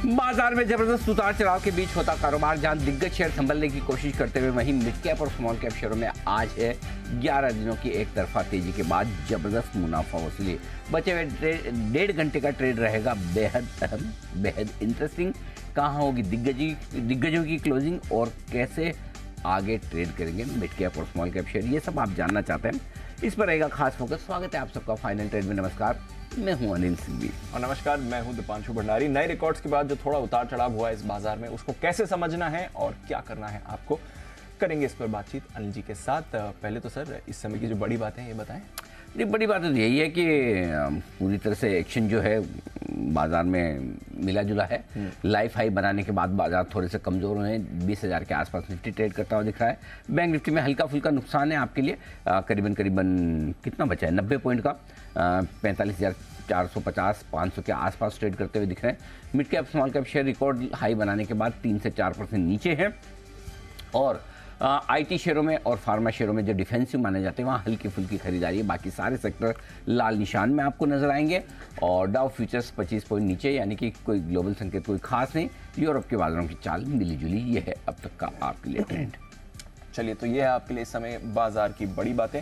बाजार में जबरदस्त उतार चढ़ाव के बीच होता कारोबार, जहां दिग्गज शेयर संभलने की कोशिश करते हुए वहीं मिड कैप और स्मॉल कैप शेयरों में आज है 11 दिनों की एक तरफा तेजी के बाद जबरदस्त मुनाफा वसूली। बचे हुए 1.5 घंटे का ट्रेड रहेगा बेहद अहम, बेहद इंटरेस्टिंग। कहाँ होगी दिग्गजों की क्लोजिंग और कैसे आगे ट्रेड करेंगे मिड कैप और स्मॉल कैप शेयर, ये सब आप जानना चाहते हैं, इस पर रहेगा खास फोकस। स्वागत है आप सबका फाइनल ट्रेड में। नमस्कार, मैं हूं अनिल सिंघवी और नमस्कार, मैं हूं दीपांशु भंडारी। नए रिकॉर्ड्स के बाद जो थोड़ा उतार चढ़ाव हुआ है इस बाजार में, उसको कैसे समझना है और क्या करना है आपको, करेंगे इस पर बातचीत अनिल जी के साथ। पहले तो सर, इस समय की जो बड़ी बातें हैं ये बताएं। नहीं, बड़ी बात तो यही है कि पूरी तरह से एक्शन जो है बाजार में मिला जुला है। लाइफ हाई बनाने के बाद बाजार थोड़े से कमज़ोर हुए हैं। 20,000 के आसपास निफ्टी ट्रेड करता हुआ दिख रहा है। बैंक निफ्टी में हल्का फुल्का नुकसान है आपके लिए, करीबन कितना बचा है, 90 पॉइंट का, 45,450 500 के आसपास ट्रेड करते हुए दिख रहे हैं। Mid cap small cap share record high बनाने के बाद 3 से 4% नीचे हैं। और आईटी शेयरों में और फार्मा शेयरों में जो डिफेंसिव माने जाते हैं वहाँ हल्की फुल्की खरीदारी है। बाकी सारे सेक्टर लाल निशान में आपको नजर आएंगे। और डाउ फ्यूचर्स 25 पॉइंट नीचे, यानी कि कोई ग्लोबल संकेत कोई खास नहीं। यूरोप के बाजारों की चाल मिली जुली, ये है अब तक का आपके लिए ट्रेंड। चलिए, तो ये है आपके लिए इस समय बाजार की बड़ी बातें।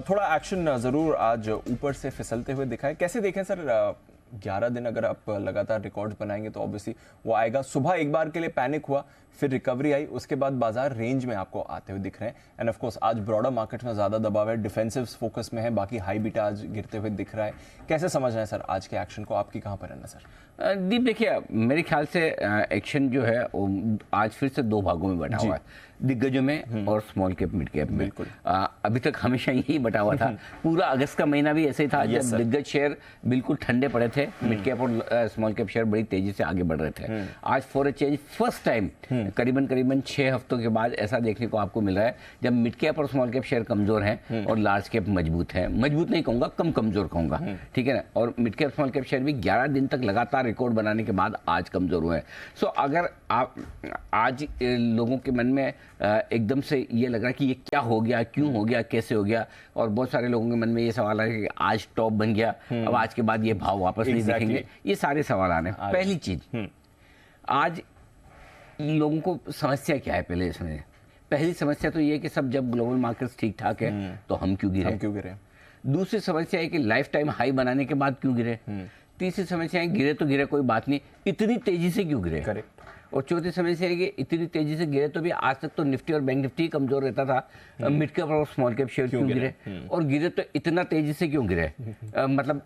थोड़ा एक्शन जरूर आज ऊपर से फिसलते हुए दिखा है। कैसे देखें सर, 11 दिन अगर आप लगातार रिकॉर्ड बनाएंगे तो ऑब्वियसली वो आएगा। सुबह एक बार के लिए पैनिक हुआ, फिर रिकवरी आई, उसके बाद बाजार रेंज में आपको आते हुए दिख रहे हैं। एंड ऑफ कोर्स आज ब्रॉडर मार्केट में ज्यादा दबाव है, डिफेंसिव फोकस में है, बाकी हाई बीटा आज गिरते हुए दिख रहा है। कैसे समझना है सर आज के एक्शन को, आपकी कहाँ पर रहना सर? दीप, देखिए, मेरे ख्याल से एक्शन जो है वो आज फिर से 2 भागों में बटा हुआ है, दिग्गजों में और स्मॉल कैप मिड कैप में। बिल्कुल। अभी तक हमेशा यही बटा हुआ था। पूरा अगस्त का महीना भी ऐसे ही था, जब दिग्गज शेयर बिल्कुल ठंडे पड़े थे, मिड कैप और स्मॉल कैप शेयर बड़ी तेजी से आगे बढ़ रहे थे। आज for a change first time करीबन 6 हफ्तों के बाद ऐसा देखने को आपको मिल रहा है जब मिड कैप और स्मॉल कैप शेयर कमजोर हैं और लार्ज कैप मजबूत है। मजबूत नहीं कहूंगा, कम कमजोर कहूंगा, ठीक है ना। और mid cap small cap share भी 11 दिन तक लगातार रिकॉर्ड बनाने के बाद आज कमजोर हुए हैं। सो अगर आप आज लोगों के मन में एकदम से ये लग रहा है कि ये क्या हो गया, क्यों हो गया, कैसे हो गया, और बहुत सारे लोगों के मन में ये सवाल है कि आज टॉप बन गया, अब आज के बाद ये भाव वापस नहीं दिखेंगे, ये सारे सवाल आने। पहली चीज, आज लोगों को समस्या क्या है, पहले इसमें पहली समस्या तो ये कि सब जब ग्लोबल मार्केट्स ठीक ठाक है तो हम क्यों गिरे। दूसरी समस्या है कि लाइफ टाइम हाई बनाने के बाद क्यों गिरे। तीसरी समस्या है गिरे तो गिरे, कोई बात नहीं, इतनी तेजी से क्यों गिरे। करेक्ट। और चौथी समस्या है कि इतनी तेजी से गिरे तो भी आज तक तो निफ्टी और बैंक निफ्टी कमजोर रहता था, मिड कैप और स्मॉल कैप शेयर क्यों गिरे, और गिरे तो इतना तेजी से क्यों गिरे। मतलब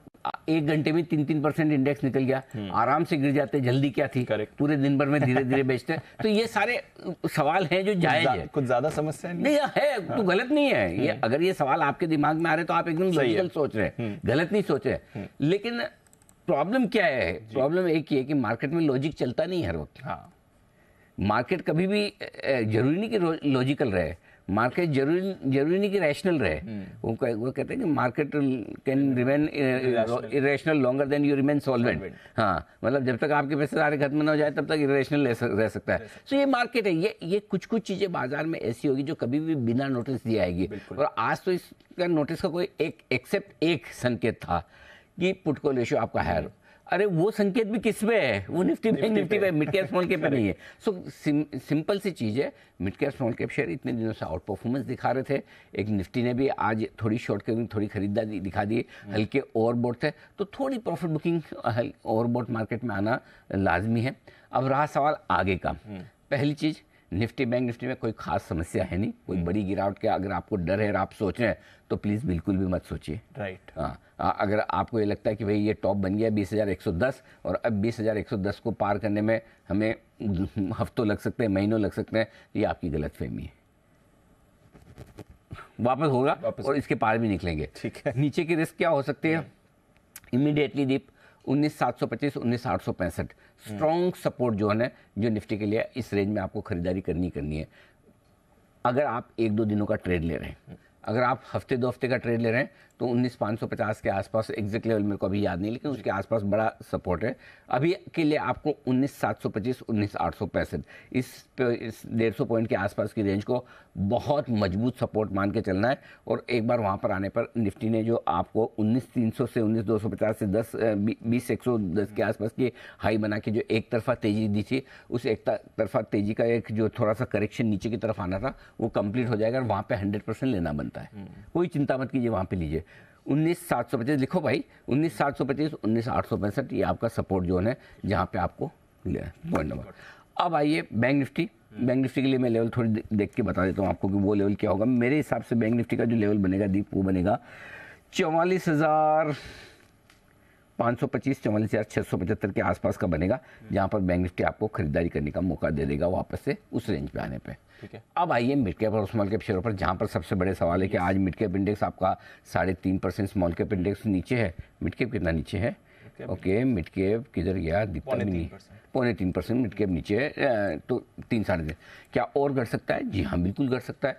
1 घंटे में 3% इंडेक्स निकल गया, आराम से गिर जाते, जल्दी क्या थी, पूरे दिन भर में धीरे धीरे बेचते। तो ये सारे सवाल हैं जो जायज है, कुछ ज्यादा समस्या नहीं है, तो गलत नहीं है ये। अगर ये सवाल आपके दिमाग में आ रहे तो आप एकदम लॉजिकल सोच रहे हैं, गलत नहीं सोच रहे। लेकिन प्रॉब्लम क्या है? प्रॉब्लम एक ही है कि मार्केट में लॉजिक चलता नहीं है हर वक्त। हाँ, मार्केट कभी भी जरूरी नहीं कि लॉजिकल रहे, मार्केट जरूरी नहीं कि रैशनल रहे। वो कहते हैं कि market can remain irrational longer than you remain solvent. हाँ, मतलब जब तक आपके पैसे सारे खत्म ना हो जाए तब तक इरेशनल रह सकता है। तो ये मार्केट है, ये कुछ चीजें बाजार में ऐसी होगी जो कभी भी बिना नोटिस दी आएगी। और आज तो इसका नोटिस का कोई एक संकेत था कि पुट कॉल रेशियो आपका हायर। अरे वो संकेत भी किस पे है? वो निफ्टी पे, मिड कैप स्मॉल कैप पे नहीं है। सो सिंपल सी चीज़ है, mid cap small cap share इतने दिनों से आउट परफॉर्मेंस दिखा रहे थे। एक निफ्टी ने भी आज थोड़ी शॉर्ट कवरिंग, थोड़ी खरीदारी दिखा दी, हल्के ओवरबॉट थे, तो थोड़ी प्रॉफिट बुकिंग ओवरबॉट मार्केट में आना लाजमी है। अब रहा सवाल आगे का। पहली चीज़, निफ्टी बैंक निफ्टी में कोई खास समस्या है नहीं, कोई बड़ी गिरावट के अगर आपको डर है और आप सोच रहे हैं तो प्लीज़ बिल्कुल भी मत सोचिए। राइट। हाँ, अगर आपको ये लगता है कि भाई ये टॉप बन गया 20,110 और अब 20,110 को पार करने में हमें हफ्तों लग सकते हैं, महीनों लग सकते हैं, ये आपकी गलतफहमी है। वापस होगा और इसके पार भी निकलेंगे। ठीक है। नीचे की रिस्क क्या हो सकती है? इमीडिएटली दीप 19,725 19,865 स्ट्रॉन्ग सपोर्ट जो है, जो निफ्टी के लिए इस रेंज में आपको खरीदारी करनी है। अगर आप 1-2 दिनों का ट्रेड ले रहे हैं, अगर आप हफ्ते 2 हफ्ते का ट्रेड ले रहे हैं तो 19,550 के आसपास एग्जैक्ट लेवल मेरे को अभी याद नहीं, लेकिन उसके आसपास बड़ा सपोर्ट है। अभी के लिए आपको 19,725, 19,865 इस 150 पॉइंट के आसपास की रेंज को बहुत मजबूत सपोर्ट मान के चलना है। और एक बार वहाँ पर आने पर निफ्टी ने जो आपको 19,300 से 19,250 से 20,110 के आसपास की हाई बना के जो एक तरफा तेजी दी थी, उस एक तरफा तेजी का एक जो थोड़ा सा करेक्शन नीचे की तरफ आना था वो कंप्लीट हो जाएगा और वहाँ पे 100% लेना बनता है। कोई चिंता मत कीजिए, वहाँ पे लीजिए। 19,725 लिखो भाई, 19,725, 19,865 ये आपका सपोर्ट जोन है जहाँ पे आपको पॉइंट नंबर। अब आइए बैंक निफ्टी। बैंक निफ्टी के लिए मैं लेवल थोड़ी देख के बता देता हूँ आपको कि वो लेवल क्या होगा। मेरे हिसाब से बैंक निफ्टी का जो लेवल बनेगा दीप, वो बनेगा 44,525, 44,675 के आसपास का बनेगा, जहाँ पर बैंक निफ्टी आपको खरीदारी करने का मौका दे देगा वापस से उस रेंज पे आने पे। ठीक है। अब आइए मिड कैप और स्मॉल कैप शेयरों पर, जहाँ पर सबसे बड़े सवाल है कि आज मिड कैप इंडेक्स आपका 3.5%, स्मॉल कैप इंडेक्स नीचे है। मिड कैप कितना नीचे है? ओके, मिड कैप किधर गया? दिखता भी नहीं, 3.5% मिड कैप नीचे है। तो 3 साढ़े 3 क्या और घट सकता है? जी हाँ, बिल्कुल घट सकता है।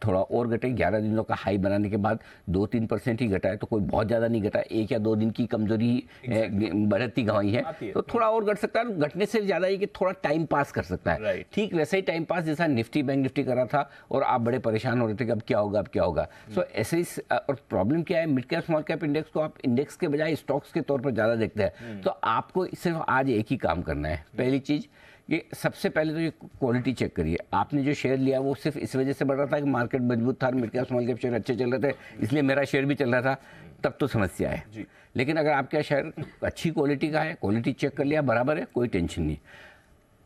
थोड़ा और घटे। 11 दिनों का हाई बनाने के बाद 2-3% ही घटा है, तो कोई बहुत ज़्यादा नहीं घटा है। 1 या 2 दिन की कमजोरी बढ़ती गंवाई है, तो थोड़ा और घट सकता है। घटने से ज़्यादा ही कि थोड़ा टाइम पास कर सकता है। ठीक वैसे ही टाइम पास जैसा निफ्टी बैंक निफ्टी कर रहा था और आप बड़े परेशान हो रहे थे कि अब क्या होगा, अब क्या होगा। सो ऐसे ही। और प्रॉब्लम क्या है, mid cap small cap index को आप इंडेक्स के बजाय स्टॉक्स के तौर पर ज़्यादा देखते हैं। तो आपको सिर्फ आज एक ही काम करना है। पहली चीज़, ये सबसे पहले तो ये क्वालिटी चेक करिए। आपने जो शेयर लिया वो सिर्फ इस वजह से बढ़ रहा था कि मार्केट मजबूत था, mid cap small cap share अच्छे चल रहे थे, इसलिए मेरा शेयर भी चल रहा था, तब तो समस्या है। लेकिन अगर आपका शेयर अच्छी क्वालिटी का है, क्वालिटी चेक कर लिया, बराबर है, कोई टेंशन नहीं।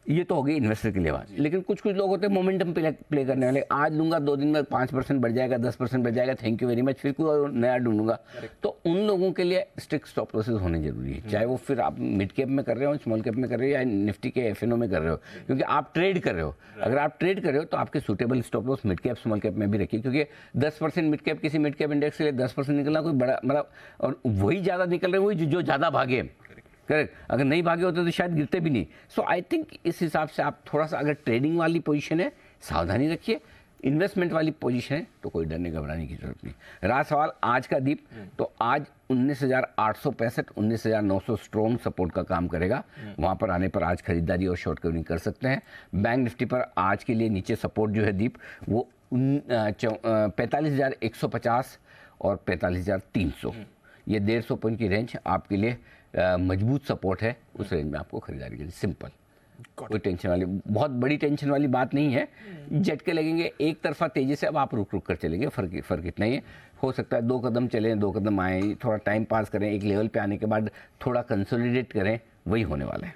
ये तो हो गई इन्वेस्टर के लिए बात। लेकिन कुछ लोग होते हैं मोमेंटम प्ले करने वाले। आज लूंगा, 2 दिन में 5% बढ़ जाएगा, 10% बढ़ जाएगा, थैंक यू वेरी मच, फिर कोई नया ढूंढूंगा। तो उन लोगों के लिए स्ट्रिक्ट स्टॉप लॉसेस होने जरूरी है, चाहे वो फिर आप मिड कैप में कर रहे हो, स्मॉल कैप में कर रहे हो, या निफ्टी के एफएनओ में कर रहे हो, क्योंकि आप ट्रेड कर रहे हो। अगर आप ट्रेड कर रहे हो तो आपके suitable stop loss mid cap small cap में भी रखिए, क्योंकि 10% मिड कैप, किसी मिड कैप इंडेक्स के लिए 10% निकलना कोई बड़ा मतलब, और वही ज़्यादा निकल रहे, वही जो ज़्यादा भागे। करेक्ट। अगर नहीं भागे होते तो शायद गिरते भी नहीं। सो आई थिंक इस हिसाब से आप थोड़ा सा, अगर ट्रेडिंग वाली पोजीशन है सावधानी रखिए, इन्वेस्टमेंट वाली पोजीशन है तो कोई डरने घबराने की जरूरत नहीं। रहा सवाल आज का दीप, तो आज 19,865, 19,900 स्ट्रॉन्ग सपोर्ट का काम करेगा। वहाँ पर आने पर आज खरीदारी और शॉर्ट कवरिंग कर सकते हैं। बैंक निफ्टी पर आज के लिए नीचे सपोर्ट जो है दीप, वो 45,150 और 45,300, ये 150 पॉइंट की रेंज आपके लिए मजबूत सपोर्ट है। उस रेंज में आपको खरीदारी के लिए सिंपल, कोई टेंशन वाली, बहुत बड़ी टेंशन वाली बात नहीं है। झटके लगेंगे एक तरफा तेजी से, अब आप रुक रुक कर चलेंगे, फर्क इतना ही है। हो सकता है 2 कदम चलें, 2 कदम आए, थोड़ा टाइम पास करें, एक लेवल पे आने के बाद थोड़ा कंसोलिडेट करें, वही होने वाला है।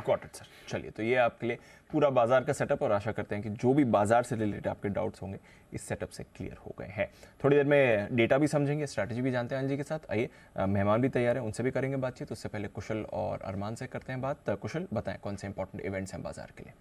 Got it sir. चलिए, तो ये आपके लिए पूरा बाजार का सेटअप, और आशा करते हैं कि जो भी बाजार से रिलेटेड आपके डाउट्स होंगे इस सेटअप से क्लियर हो गए हैं। थोड़ी देर में डेटा भी समझेंगे, स्ट्रैटेजी भी जानते हैं अनिल जी के साथ। आइए, मेहमान भी तैयार हैं, उनसे भी करेंगे बातचीत। उससे पहले कुशल और अरमान से करते हैं बात। कुशल, बताएं कौन से इंपॉर्टेंट इवेंट्स हैं बाजार के लिए?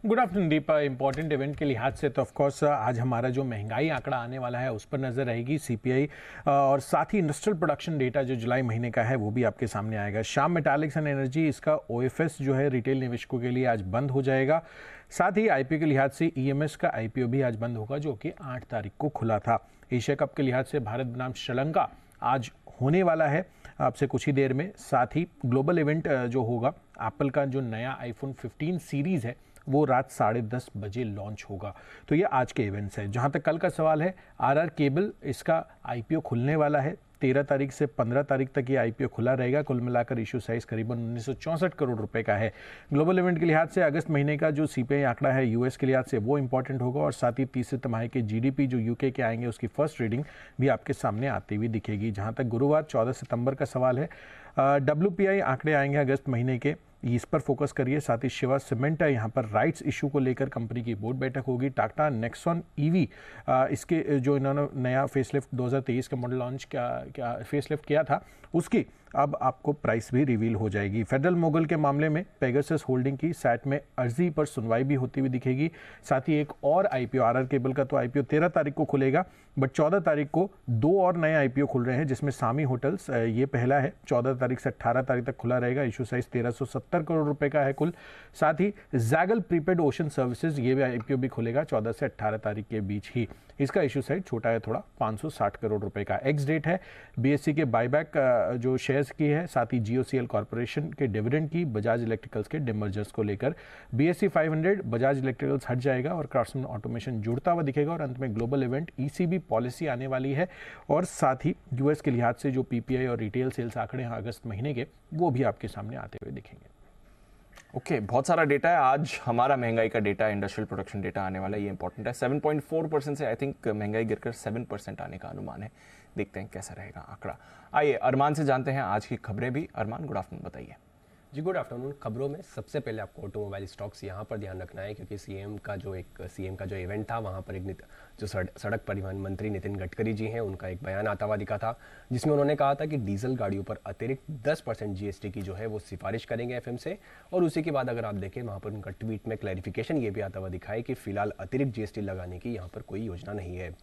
Good afternoon Deepa. Important event के लिहाज से तो ऑफकोर्स आज हमारा जो महंगाई आंकड़ा आने वाला है उस पर नजर रहेगी, सीपीआई, और साथ ही इंडस्ट्रियल प्रोडक्शन डेटा जो जुलाई महीने का है वो भी आपके सामने आएगा। श्याम मेटालिक्स एंड एनर्जी, इसका ओएफएस जो है रिटेल निवेशकों के लिए आज बंद हो जाएगा। साथ ही आईपीओ के लिहाज से ईएमएस का आईपीओ भी आज बंद होगा, जो कि 8 तारीख को खुला था। एशिया कप के लिहाज से भारत बनाम श्रीलंका आज होने वाला है आपसे कुछ ही देर में। साथ ही ग्लोबल इवेंट जो होगा, एप्पल का जो नया आईफोन 15 सीरीज है वो रात 10:30 बजे लॉन्च होगा। तो ये आज के इवेंट्स हैं। जहां तक कल का सवाल है, आरआर केबल, इसका आईपीओ खुलने वाला है 13 तारीख से 15 तारीख तक ये आईपीओ खुला रहेगा। कुल मिलाकर इशू साइज करीबन 1964 करोड़ रुपए का है। ग्लोबल इवेंट के लिहाज से अगस्त महीने का जो सीपीआई आंकड़ा है यूएस के लिहाज से वो इंपॉर्टेंट होगा, और साथ ही तीसरे तिमाही के जीडीपी जो यूके के आएंगे उसकी फर्स्ट रीडिंग भी आपके सामने आती हुई दिखेगी। जहां तक गुरुवार 14 सितंबर का सवाल है, डब्ल्यूपीआई आंकड़े आएंगे अगस्त महीने के, इस पर फोकस करिए। साथ ही शिवा सीमेंट है, यहाँ पर राइट्स इशू को लेकर कंपनी की बोर्ड बैठक होगी। टाटा नेक्सॉन ईवी, इसके जो इन्होंने नया फेसलिफ्ट 2023 का मॉडल लॉन्च क्या फेसलिफ्ट किया था, उसकी अब आपको प्राइस भी रिवील हो जाएगी। फेडरल मोगल के मामले में पेगासस होल्डिंग की सैट में अर्जी पर सुनवाई भी होती हुई दिखेगी। साथ ही एक और आईपीओ, आरआर केबल का तो आईपीओ 13 तारीख को खुलेगा, बट 14 तारीख को 2 और नए आईपीओ खुल रहे हैं, जिसमें सामी होटल्स ये पहला है, 14 तारीख से 18 तारीख तक खुला रहेगा। इशू साइज 1370 करोड़ रुपए का है कुल। साथ ही जैगल प्रीपेड ओशन सर्विसेज, ये भी आईपीओ भी खुलेगा 14 से 18 तारीख के बीच ही। इसका इशू साइज छोटा है थोड़ा, 560 करोड़ रुपए का। एक्स डेट है बीएससी के बायबैक जो शेयर्स की है, साथ ही जीओसीएल कॉर्पोरेशन के डिविडेंड की, बजाज इलेक्ट्रिकल्स के डिमर्जर्स को लेकर। बीएससी 500 बजाज इलेक्ट्रिकल्स हट जाएगा और क्राफ्ट्समैन ऑटोमेशन जुड़ता हुआ दिखेगा। और अंत में ग्लोबल इवेंट ईसीबी पॉलिसी आने वाली है, और साथ ही यूएस के लिहाज से जो पीपीआई और रिटेल सेल्स आंकड़े हैं अगस्त महीने के, वो भी आपके सामने आते हुए दिखेंगे। ओके, बहुत सारा डेटा है आज। हमारा महंगाई का डेटा, इंडस्ट्रियल प्रोडक्शन डेटा आने वाला है, ये इंपॉर्टेंट है। 7.4% से आई थिंक महंगाई गिरकर 7% आने का अनुमान है। देखते हैं कैसा रहेगा आंकड़ा। आइए अरमान से जानते हैं आज की खबरें भी। अरमान, गुड आफ्टरनून, बताइए। जी गुड आफ्टरनून। खबरों में सबसे पहले आपको ऑटोमोबाइल स्टॉक्स यहाँ पर ध्यान रखना है, क्योंकि सीएम का जो इवेंट था, वहाँ पर एक जो सड़क परिवहन मंत्री नितिन गडकरी जी हैं, उनका एक बयान आता हुआ दिखा था, जिसमें उन्होंने कहा था कि डीजल गाड़ियों पर अतिरिक्त 10% जीएसटी की जो है वो सिफारिश करेंगे एफएम से। और उसी के बाद अगर आप देखें, वहाँ पर उनका ट्वीट में क्लैरिफिकेशन ये भी आता हुआ दिखा है कि फिलहाल अतिरिक्त जीएसटी लगाने की यहाँ पर कोई योजना नहीं है।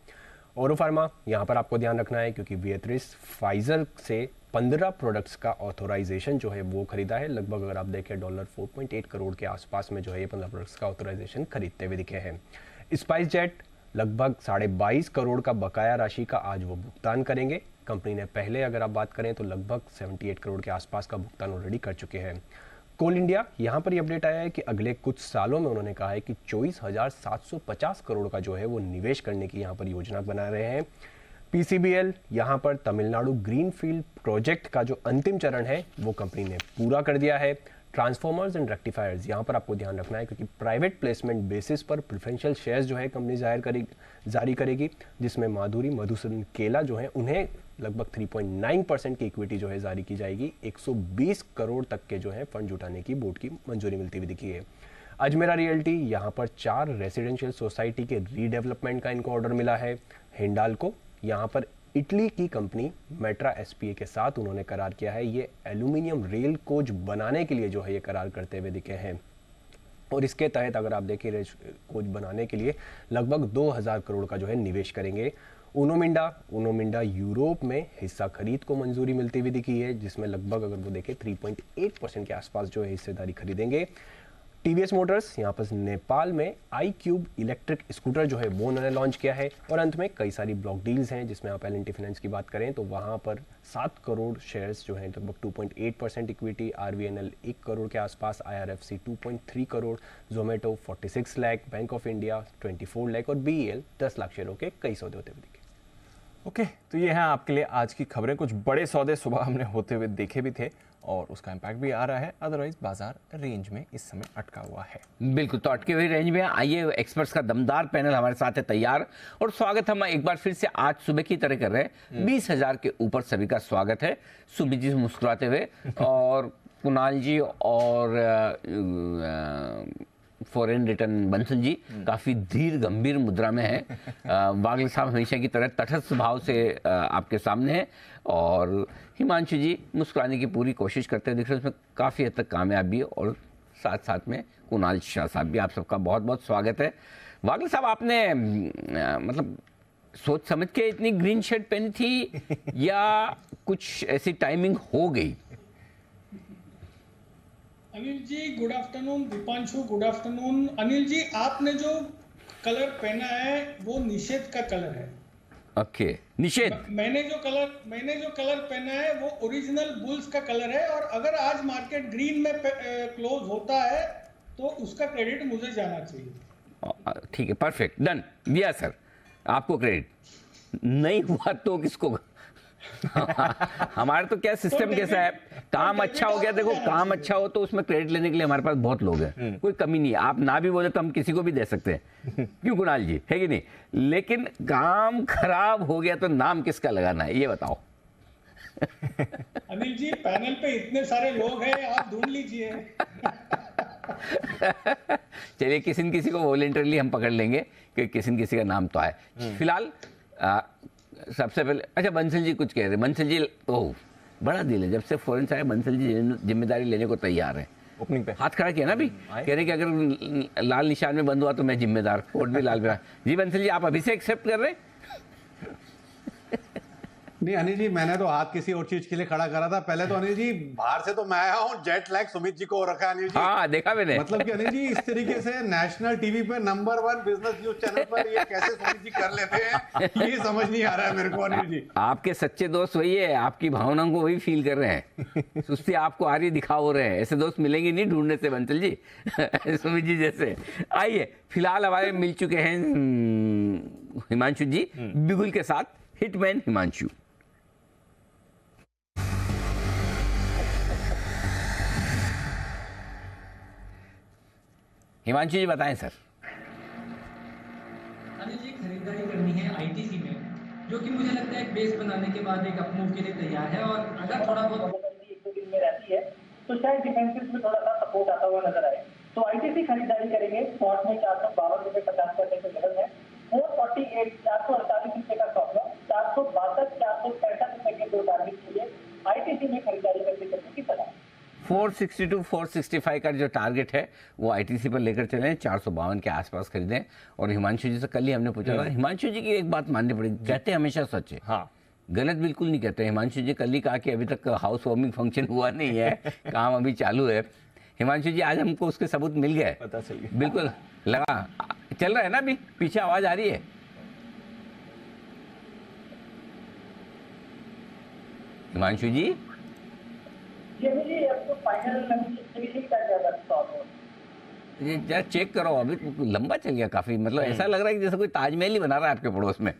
ओरो फार्मा, यहाँ पर आपको ध्यान रखना है, क्योंकि विएट्रिस फाइजर से 15 प्रोडक्ट्स का ऑथोराइजेशन जो है वो खरीदा है। लगभग अगर आप देखें $4.8 करोड़ के आसपास में जो है ये 15 प्रोडक्ट्स का ऑथोराइजेशन खरीदते हुए दिखे हैं। स्पाइस जेट लगभग 22.5 करोड़ का बकाया राशि का आज वो भुगतान करेंगे। कंपनी ने पहले अगर आप बात करें तो लगभग 78 करोड़ के आसपास का भुगतान ऑलरेडी कर चुके हैं। कोल इंडिया, यहाँ पर ये अपडेट आया है कि अगले कुछ सालों में उन्होंने कहा है कि 24,750 करोड़ का जो है वो निवेश करने की यहाँ पर योजना बना रहे हैं। पीसीबीएल, यहाँ पर तमिलनाडु ग्रीनफील्ड प्रोजेक्ट का जो अंतिम चरण है वो कंपनी ने पूरा कर दिया है। ट्रांसफॉर्मर्स एंड रेक्टिफायर्स, यहाँ पर आपको ध्यान रखना है, क्योंकि प्राइवेट प्लेसमेंट बेसिस पर प्रेफरेंशियल शेयर्स जो है कंपनी जारी करेगी, जिसमें माधुरी मधुसूदन केला जो है उन्हें लगभग 3.9% की इक्विटी जो है जारी की जाएगी। 120 करोड़ तक के जो है फंड जुटाने की बोर्ड की मंजूरी मिलती हुई दिखी है। अजमेरा रियल्टी, यहाँ पर 4 रेसिडेंशियल सोसाइटी के रीडेवलपमेंट का इनको ऑर्डर मिला है। हिंडाल्को, यहाँ पर इटली की कंपनी मेट्रा एसपीए के साथ उन्होंने करार किया है। ये एल्यूमिनियम रेल कोच बनाने के लिए जो है ये करार करते हुए दिखे हैं, और इसके तहत अगर आप देखें रेल कोच बनाने के लिए लगभग 2000 करोड़ का जो है निवेश करेंगे। उनोमिंडा यूरोप में हिस्सा खरीद को मंजूरी मिलती हुई दिखी है, जिसमें लगभग अगर वो देखें 3.8% के आसपास जो है हिस्सेदारी खरीदेंगे। टीवीएस मोटर्स, यहाँ पर नेपाल में iQube इलेक्ट्रिक स्कूटर जो है वो उन्होंने लॉन्च किया है। और अंत में कई सारी ब्लॉक डील्स हैं, जिसमें आप एल&टी फाइनेंस की बात करें तो वहाँ पर 7 करोड़ शेयर्स जो हैं लगभग 2.8% इक्विटी, आरवीएनएल 1 करोड़ के आसपास, IRFC 2.3 crore, Zomato 46 lakh, bank of India 24 lakh और बीईएल 10 लाख शेयरों के कई सौदे होते हुए दिखे। ओके, तो ये हैं आपके लिए आज की खबरें। कुछ बड़े सौदे सुबह हमने होते हुए देखे भी थे और उसका इम्पैक्ट भी आ रहा है। अदरवाइज बाजार रेंज में इस समय अटका हुआ है। बिल्कुल, तो अटके हुए रेंज में आइए, एक्सपर्ट्स का दमदार पैनल हमारे साथ है तैयार, और स्वागत हम एक बार फिर से आज सुबह की तरह कर रहे हैं। 20,000 के ऊपर सभी का स्वागत है। सुमित जी मुस्कुराते हुए और कुणाल जी और फॉरेन रिटर्न बंसल जी काफी धीर गंभीर मुद्रा में है। वागल साहब हमेशा की तरह तटस्थ भाव से आपके सामने है, और हिमांशु जी मुस्कुराने की पूरी कोशिश करते हैं, दिख रहे हैं, उसमें काफ़ी हद तक कामयाबी, और साथ साथ में कुणाल शाह साहब भी, आप सबका बहुत बहुत स्वागत है। वागल साहब, आपने मतलब सोच समझ के इतनी ग्रीन शर्ट पहनी थी या कुछ ऐसी टाइमिंग हो गई? Anil ji good afternoon, Deepanshu good afternoon. Anil ji, आपने जो कलर पहना है वो निषेध का कलर है। ओके, निषेध। मैंने जो कलर पहना है वो ओरिजिनल बुल्स का कलर है, और अगर आज मार्केट ग्रीन में क्लोज होता है तो उसका क्रेडिट मुझे जाना चाहिए। ठीक है, परफेक्ट, डन, दिया सर आपको क्रेडिट। नहीं हुआ तो किसको? हमारे तो क्या सिस्टम कैसा है, काम अच्छा हो गया, देखो काम अच्छा हो तो उसमें क्रेडिट लेने के लिए हमारे पास बहुत लोग हैं, कोई कमी नहीं है। आप ना भी बोले तो हम किसी को भी दे सकते हैं, क्यों कुणाल जी, है कि नहीं? लेकिन काम खराब हो गया तो नाम किसका लगाना है, ये बताओ। अनिल जी, पैनल पे इतने सारे लोग हैं, आप ढूंढ लीजिए। चलिए, किसी न किसी को वॉलंटरली हम पकड़ लेंगे कि किसी न किसी का नाम तो आए। फिलहाल सबसे पहले, अच्छा बंसल जी कुछ कह रहे हैं। बंसल जी, ओह बड़ा डील है। जब से फॉरेन से आए बंसल जी जिम्मेदारी लेने को तैयार है। ओपनिंग पे हाथ खड़ा किया ना अभी, कह रहे कि अगर लाल निशान में बंद हुआ तो मैं जिम्मेदार, कोर्ट भी लाल में। जी बंसल जी, आप अभी से एक्सेप्ट कर रहे हैं? नहीं अनिल जी, मैंने तो हाथ किसी और चीज के लिए खड़ा करा था। पहले तो अनिल जी, बाहर से तो मैं आया हूँ, जेट लैग सुमित जी को हो रखा है अनिल जी। हाँ देखा मैंने। मतलब कि अनिल जी, इस तरीके से नेशनल टीवी पे नंबर 1 बिजनेस न्यूज चैनल पर ये कैसे सुमित जी कर लेते हैं, ये समझ नहीं आ रहा है मेरे को अनिल जी। आपके सच्चे दोस्त वही है, आपकी भावनाओं को वही फील कर रहे हैं। सुस्ती आपको आ रही दिखा हो रहे हैं। ऐसे दोस्त मिलेंगे नहीं ढूंढने से बंसल जी, सुमित जी जैसे। आइए, फिलहाल हमारे मिल चुके हैं हिमांशु जी बिगुल के साथ, हिटमैन हिमांशु। हिमांशु जी बताएं सर। अनिल जी, खरीदारी करनी है आईटीसी में, जो कि मुझे लगता है एक बेस बनाने के बाद एक अपमूव के लिए तैयार है, और अगर थोड़ा बहुत एक दो दिन में रहती है तो शायद डिफेंसिव में थोड़ा सा सपोर्ट आता हुआ नजर आए। तो आईटीसी खरीदारी करेंगे। स्पॉट में 452.50 के लेवल है, 448 448 रुपए का स्टॉप लॉस, 462 465 रुपए के दो टारगेट के लिए आईटीसी में खरीदारी करके चलने की सलाह। 462 465 का जो टारगेट है वो आईटीसी पर लेकर चले, 452 के आसपास खरीदें। और हिमांशु जी से कल ही हमने पूछा था, हिमांशु जी की एक बात माननी पड़ेगी, कहते हमेशा सच है, हाँ गलत बिल्कुल नहीं कहते। हिमांशु जी कल ही कहा कि अभी तक हाउस वार्मिंग फंक्शन हुआ नहीं है, काम अभी चालू है। हिमांशु जी आज हमको उसके सबूत मिल गए, पता चल गया। बिल्कुल लगा, चल रहा है ना, अभी पीछे आवाज आ रही है। हिमांशु जी ये मुझे अब तो फाइनल फिनिशिंग कर दिया था स्टॉप लॉस। ये जरा चेक करो, अभी लंबा चल गया काफी, मतलब ऐसा लग रहा है कि जैसे कोई ताजमहल ही बना रहा है आपके पड़ोस में।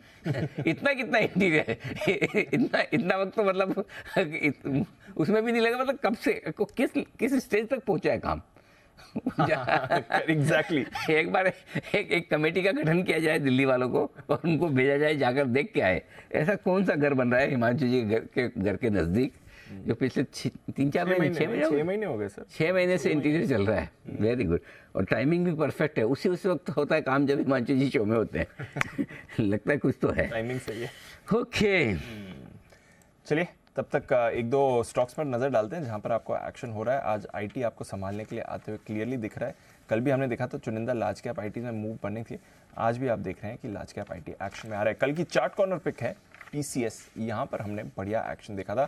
इतना कितना इंटीरियर है, इतना वक्त तो मतलब उसमें भी नहीं लगा, मतलब कब से किस स्टेज तक पहुंचा है काम। एग्जैक्टली एक बार एक कमेटी का गठन किया जाए दिल्ली वालों को, और उनको भेजा जाए जाकर देख के आए ऐसा कौन सा घर बन रहा है हिमांशु जी घर के नजदीक, जो पिछले 3-4 महीने 6 महीने हो गए सर, 6 महीने से इंटीरियर चल रहा है। वेरी गुड, और टाइमिंग भी परफेक्ट है, उसी वक्त होता है काम जब हिमांशु जी शो में होते हैं। लगता है कुछ तो है, टाइमिंग सही है। ओके चलिए तब तक एक दो स्टॉक्स पर नजर डालते हैं जहां पर आपको एक्शन हो रहा है। आज आईटी आपको संभालने के लिए आते हुए क्लियरली दिख रहा है। कल भी हमने देखा तो चुनिंदा लार्ज कैप आईटी में मूव बनी थी, आज भी आप देख रहे हैं कि लार्ज कैप आईटी एक्शन में आ रहा है। कल की चार्ट कॉर्नर पिक है टीसीएस, यहाँ पर हमने बढ़िया एक्शन देखा था।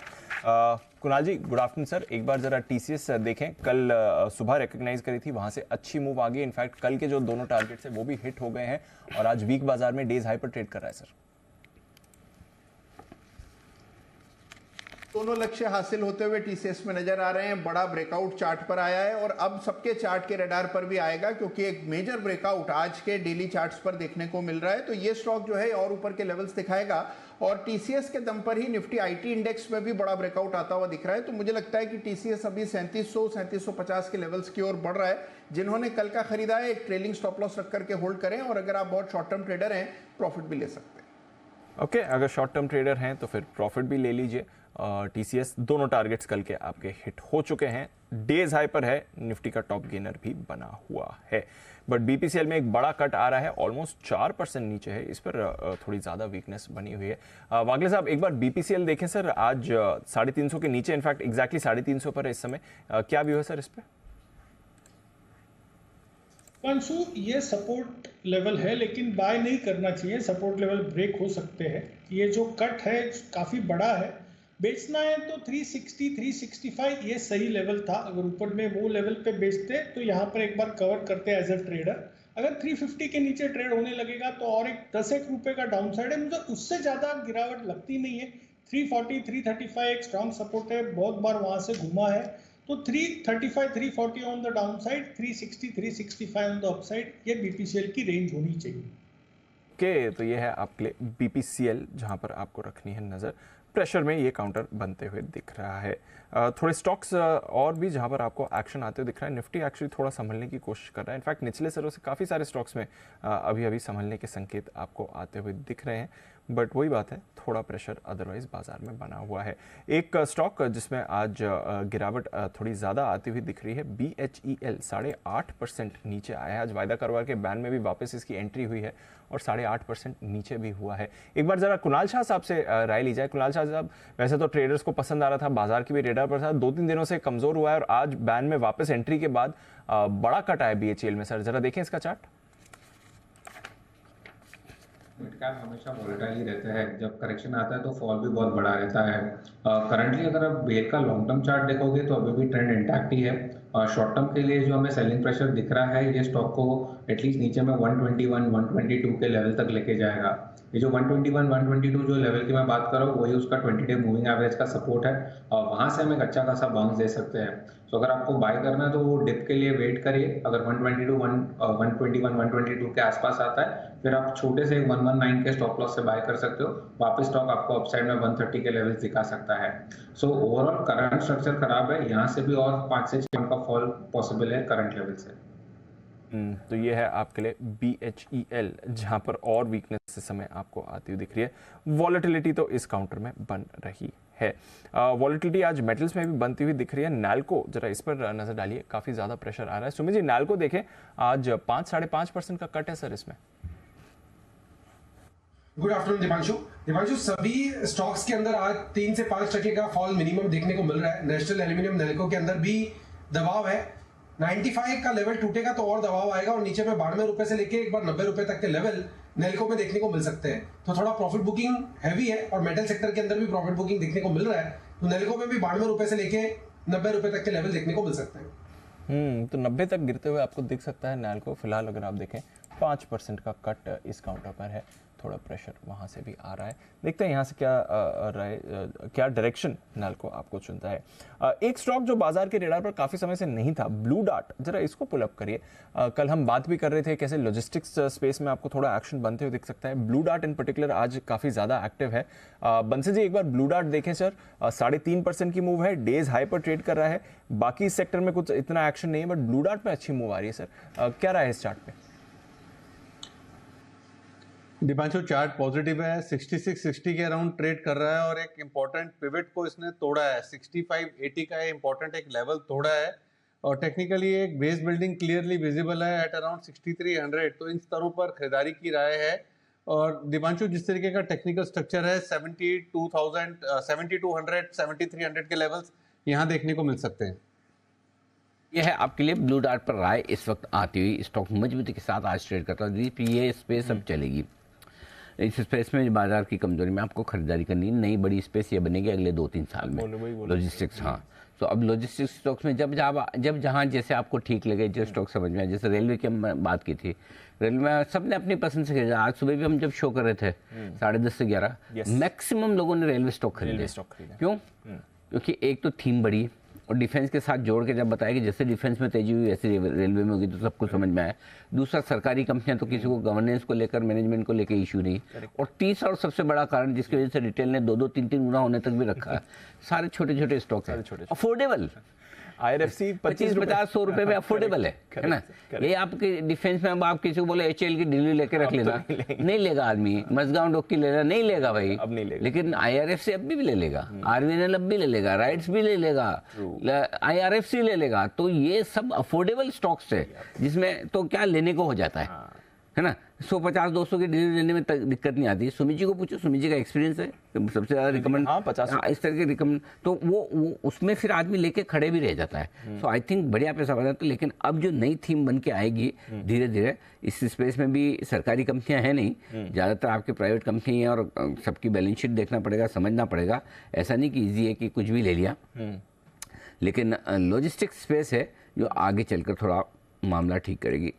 कुणाल जी गुड आफ्टरनून सर, एक बार जरा टीसीएस देखें, कल सुबह रिकॉग्नाइज करी थी, वहां से अच्छी मूव आ गई। इनफैक्ट कल के जो दोनों टारगेट्स है वो भी हिट हो गए हैं, और आज वीक बाजार में डेज हाई पर ट्रेड कर रहा है सर। दोनों लक्ष्य हासिल होते हुए टीसीएस में नजर आ रहे हैं। बड़ा ब्रेकआउट चार्ट पर आया है और अब सबके चार्ट के रडार पर भी आएगा, क्योंकि एक मेजर ब्रेकआउट आज के डेली चार्ट्स पर देखने को मिल रहा है। तो ये स्टॉक जो है और ऊपर के लेवल्स दिखाएगा, और टीसीएस के दम पर ही निफ्टी आईटी इंडेक्स में भी बड़ा ब्रेकआउट आता हुआ दिख रहा है। तो मुझे लगता है कि टीसीएस अभी 3700-3750 के लेवल्स की ओर बढ़ रहा है। जिन्होंने कल का खरीदा है, एक ट्रेलिंग स्टॉप लॉस रख करके होल्ड करें, और अगर आप बहुत शॉर्ट टर्म ट्रेडर हैं, प्रॉफिट भी ले सकते हैं। ओके, अगर शॉर्ट टर्म ट्रेडर हैं तो फिर प्रॉफिट भी ले लीजिए। टीसीएस दोनों टारगेट्स कल के आपके हिट हो चुके हैं, डेज हाई पर है, निफ्टी का टॉप गेनर भी बना हुआ है। बट बीपीसीएल में एक बड़ा कट आ रहा है, ऑलमोस्ट 4% नीचे है, इस पर थोड़ी ज्यादा वीकनेस बनी हुई है। वागले साहब एक बार बीपीसीएल देखें सर, आज 350 के नीचे, इनफैक्ट एग्जैक्टली 350 पर है इस समय, क्या व्यू है सर इस पर? पंशु, ये सपोर्ट लेवल है, लेकिन बाय नहीं करना चाहिए, सपोर्ट लेवल ब्रेक हो सकते हैं। ये जो कट है काफी बड़ा है, बेचना है तो 360 365 ये सही लेवल था। अगर ऊपर में वो लेवल पे बेचते तो यहाँ पर एक बार कवर करते एज अ ट्रेडर। अगर 350 के नीचे ट्रेड होने लगेगा तो और एक 10 रुपए का डाउन साइड है, मुझे उससे ज्यादा गिरावट लगती नहीं है। 340 335 एक स्ट्रॉन्ग सपोर्ट है, बहुत बार वहां से घुमा है। तो 335 340 on the down side, 360 365 on the upside, ये बीपीसीएल की रेंज होनी चाहिए। ओके, तो ये है आपके लिए बीपीसीएल, जहां पर आपको रखनी है नजर। प्रेशर में ये काउंटर बनते हुए दिख रहा है। थोड़े स्टॉक्स और भी जहां पर आपको एक्शन आते हुए दिख रहा है। निफ्टी एक्चुअली थोड़ा संभलने की कोशिश कर रहा है, इनफैक्ट निचले सरों से काफ़ी सारे स्टॉक्स में अभी अभी संभलने के संकेत आपको आते हुए दिख रहे हैं। बट वही बात है, थोड़ा प्रेशर अदरवाइज बाजार में बना हुआ है। एक स्टॉक जिसमें आज गिरावट थोड़ी ज़्यादा आती हुई दिख रही है, BHEL 8.5% नीचे आया है। आज वायदा कारोबार के बैन में भी वापस इसकी एंट्री हुई है और 8.5% नीचे भी हुआ है। एक बार जरा कुणाल शाह साहब से राय ली जाए। कुणाल शाह साहब, वैसे तो ट्रेडर्स को पसंद आ रहा था, बाजार की भी रेडार पर था, 2-3 दिनों से कमजोर हुआ है और आज बैन में वापस एंट्री के बाद बड़ा कट आया BHEL में। सर जरा देखें इसका चार्ट। मिड कैप हमेशा वोलेटाइल ही रहता है, जब करेक्शन आता है तो फॉल भी बहुत बड़ा रहता है। करंटली अगर आप बेल का लॉन्ग टर्म चार्ट देखोगे तो अभी भी ट्रेंड इंटैक्ट ही है। शॉर्ट टर्म के लिए जो हमें सेलिंग प्रेशर दिख रहा है, ये स्टॉक को एटलीस्ट नीचे में 121, 122 के लेवल तक लेके जाएगा। ये जो 121, 122 जो लेवल की मैं बात कर रहा हूँ, वही उसका 20 डे मूविंग एवरेज का सपोर्ट है और वहाँ से हम एक अच्छा खासा बाउंस दे सकते हैं। तो अगर आपको बाय करना है तो वो डिप के लिए वेट करिए। अगर 121, 122 के आसपास आता है, फिर आप छोटे से 119 के स्टॉप लॉस से बाय कर सकते हो। वापस स्टॉक आपको अपसाइड में 130 के लेवल्स दिखा सकता है। सो ओवरऑल करंट स्ट्रक्चर खराब है, यहाँ से भी और 5 से 6 का फॉल पॉसिबल है करंट लेवल से। तो ये है आपके लिए BHEL, जहां पर और वीकनेस इस समय आपको आती हुई दिख रही है। वॉलेटिलिटी तो इस काउंटर में बन रही है। वॉलेटिलिटी आज मेटल्स में भी बनती हुई दिख रही है। नैल्को, जरा इस पर नजर डालिए, काफी ज्यादा प्रेशर आ रहा है। सुमित जी, नैल्को देखें, आज 5-5.5% का कट है सर इसमें। गुड आफ्टरनून दीपांशु, सभी स्टॉक्स के अंदर आज 3 से 5% का फॉल मिनिमम देखने को मिल रहा है। नेशनल एल्यूमिनियम नैल्को के अंदर भी दबाव है। 95 का लेवल टूटेगा तो और दबाव आएगा और नीचे में 92 रुपए से लेके एक बार 90 रुपए तक के लेवल नैल्को में देखने को मिल सकते हैं। तो थोड़ा प्रॉफिट बुकिंग हैवी है और मेटल सेक्टर के अंदर भी प्रॉफिट बुकिंग देखने को मिल रहा है। तो नैल्को में भी 92 रुपए से लेके 90 रुपए तक के लेवल देखने को मिल सकते हैं। तो 90 तक गिरते हुए आपको दिख सकता है नैल्को। फिलहाल अगर आप देखें 5% का कट इस काउंटर पर है, थोड़ा प्रेशर वहां से भी आ रहा है। देखते हैं यहाँ से क्या डायरेक्शन नैल्को आपको चुनता है। एक स्टॉक जो बाजार के रेडार पर काफी समय से नहीं था, ब्लू डार्ट, जरा इसको पुल अप करिए। कल हम बात भी कर रहे थे कैसे लॉजिस्टिक्स स्पेस में आपको थोड़ा एक्शन बनते हुए दिख सकता है। ब्लू डार्ट इन पर्टिकुलर आज काफी ज्यादा एक्टिव है। बंसी जी, एक बार ब्लू डार्ट देखें सर, 3.5% की मूव है, डेज हाई पर ट्रेड कर रहा है। बाकी सेक्टर में कुछ इतना एक्शन नहीं है, बट ब्लू डार्ट में अच्छी मूव आ रही है सर। क्या रहा है इस चार्ट पे? दीपांशु, चार्ट पॉजिटिव है, 66-60 के अराउंड ट्रेड कर रहा है और एक इंपॉर्टेंट पिवट को इसने तोड़ा है। 65-80 का इंपॉर्टेंट एक लेवल तोड़ा है और टेक्निकली एक बेस बिल्डिंग क्लियरली विजिबल है एट अराउंड 6300। तो इन स्तरों पर खरीदारी की राय है। और दीपांशु, जिस तरीके का टेक्निकल स्ट्रक्चर है, 72,000, 7200, 7300 के लेवल्स यहाँ देखने को मिल सकते हैं। यह है आपके लिए ब्लू डार्ट पर राय इस वक्त आती हुई। स्टॉक मजबूती के साथ आज ट्रेड करता है। ये स्पेस अब चलेगी। इस स्पेस में बाजार की कमजोरी में आपको खरीदारी करनी है। नई बड़ी स्पेस ये बनेगी अगले 2-3 साल में। लॉजिस्टिक्स, हाँ। तो अब लॉजिस्टिक्स स्टॉक्स में जब जहाँ जैसे आपको ठीक लगे, जो स्टॉक समझ में आए, जैसे रेलवे की हम बात की थी, रेलवे में सबने अपनी पसंद से खरीदा। आज सुबह भी हम जब शो कर रहे थे 10:30 से 11, मैक्सिमम लोगों ने रेलवे स्टॉक खरीदे। क्यों? क्योंकि एक तो थीम बड़ी और डिफेंस के साथ जोड़ के जब बताया कि जैसे डिफेंस में तेजी हुई वैसे रेलवे में होगी, तो सबको समझ में आया। दूसरा, सरकारी कंपनियां तो किसी को गवर्नेंस को लेकर, मैनेजमेंट को लेकर इशू नहीं। और तीसरा और सबसे बड़ा कारण जिसकी वजह से रिटेल ने 2-2, 3-3 गुना होने तक भी रखा है, सारे छोटे छोटे स्टॉक हैं, अफोर्डेबल। IRFC 25-50-100 रुपए में अफोर्डेबल है ना। ये आपके डिफेंस में अब आप किसी को बोले HAL की दिल्ली लेके रख लेना, नहीं लेगा आदमी। मजगांव डॉक की लेना, नहीं लेगा भाई, अब नहीं लेगा। लेकिन IRFC अब भी ले लेगा, RVNL अब भी ले लेगा, राइट्स भी ले लेगा, IRFC ले लेगा। तो ये सब अफोर्डेबल स्टॉक्स है जिसमें तो क्या लेने को हो जाता है ना। 150-200 की डिलीवरी लेने में दिक्कत नहीं आती। सुमित जी को पूछो, सुमित जी का एक्सपीरियंस है, सबसे ज्यादा रिकमेंड 50 इस तरह के रिकमेंड, तो वो उसमें फिर आदमी लेके खड़े भी रह जाता है। सो आई थिंक बढ़िया पैसा बन जाता है। लेकिन अब जो नई थीम बन के आएगी धीरे धीरे, इस स्पेस में भी सरकारी कंपनियां हैं नहीं, ज़्यादातर आपकी प्राइवेट कंपनी है और सबकी बैलेंस शीट देखना पड़ेगा, समझना पड़ेगा। ऐसा नहीं कि ईजी है कि कुछ भी ले लिया। लेकिन लॉजिस्टिक्स स्पेस है जो आगे चलकर थोड़ा मामला ठीक करेगी।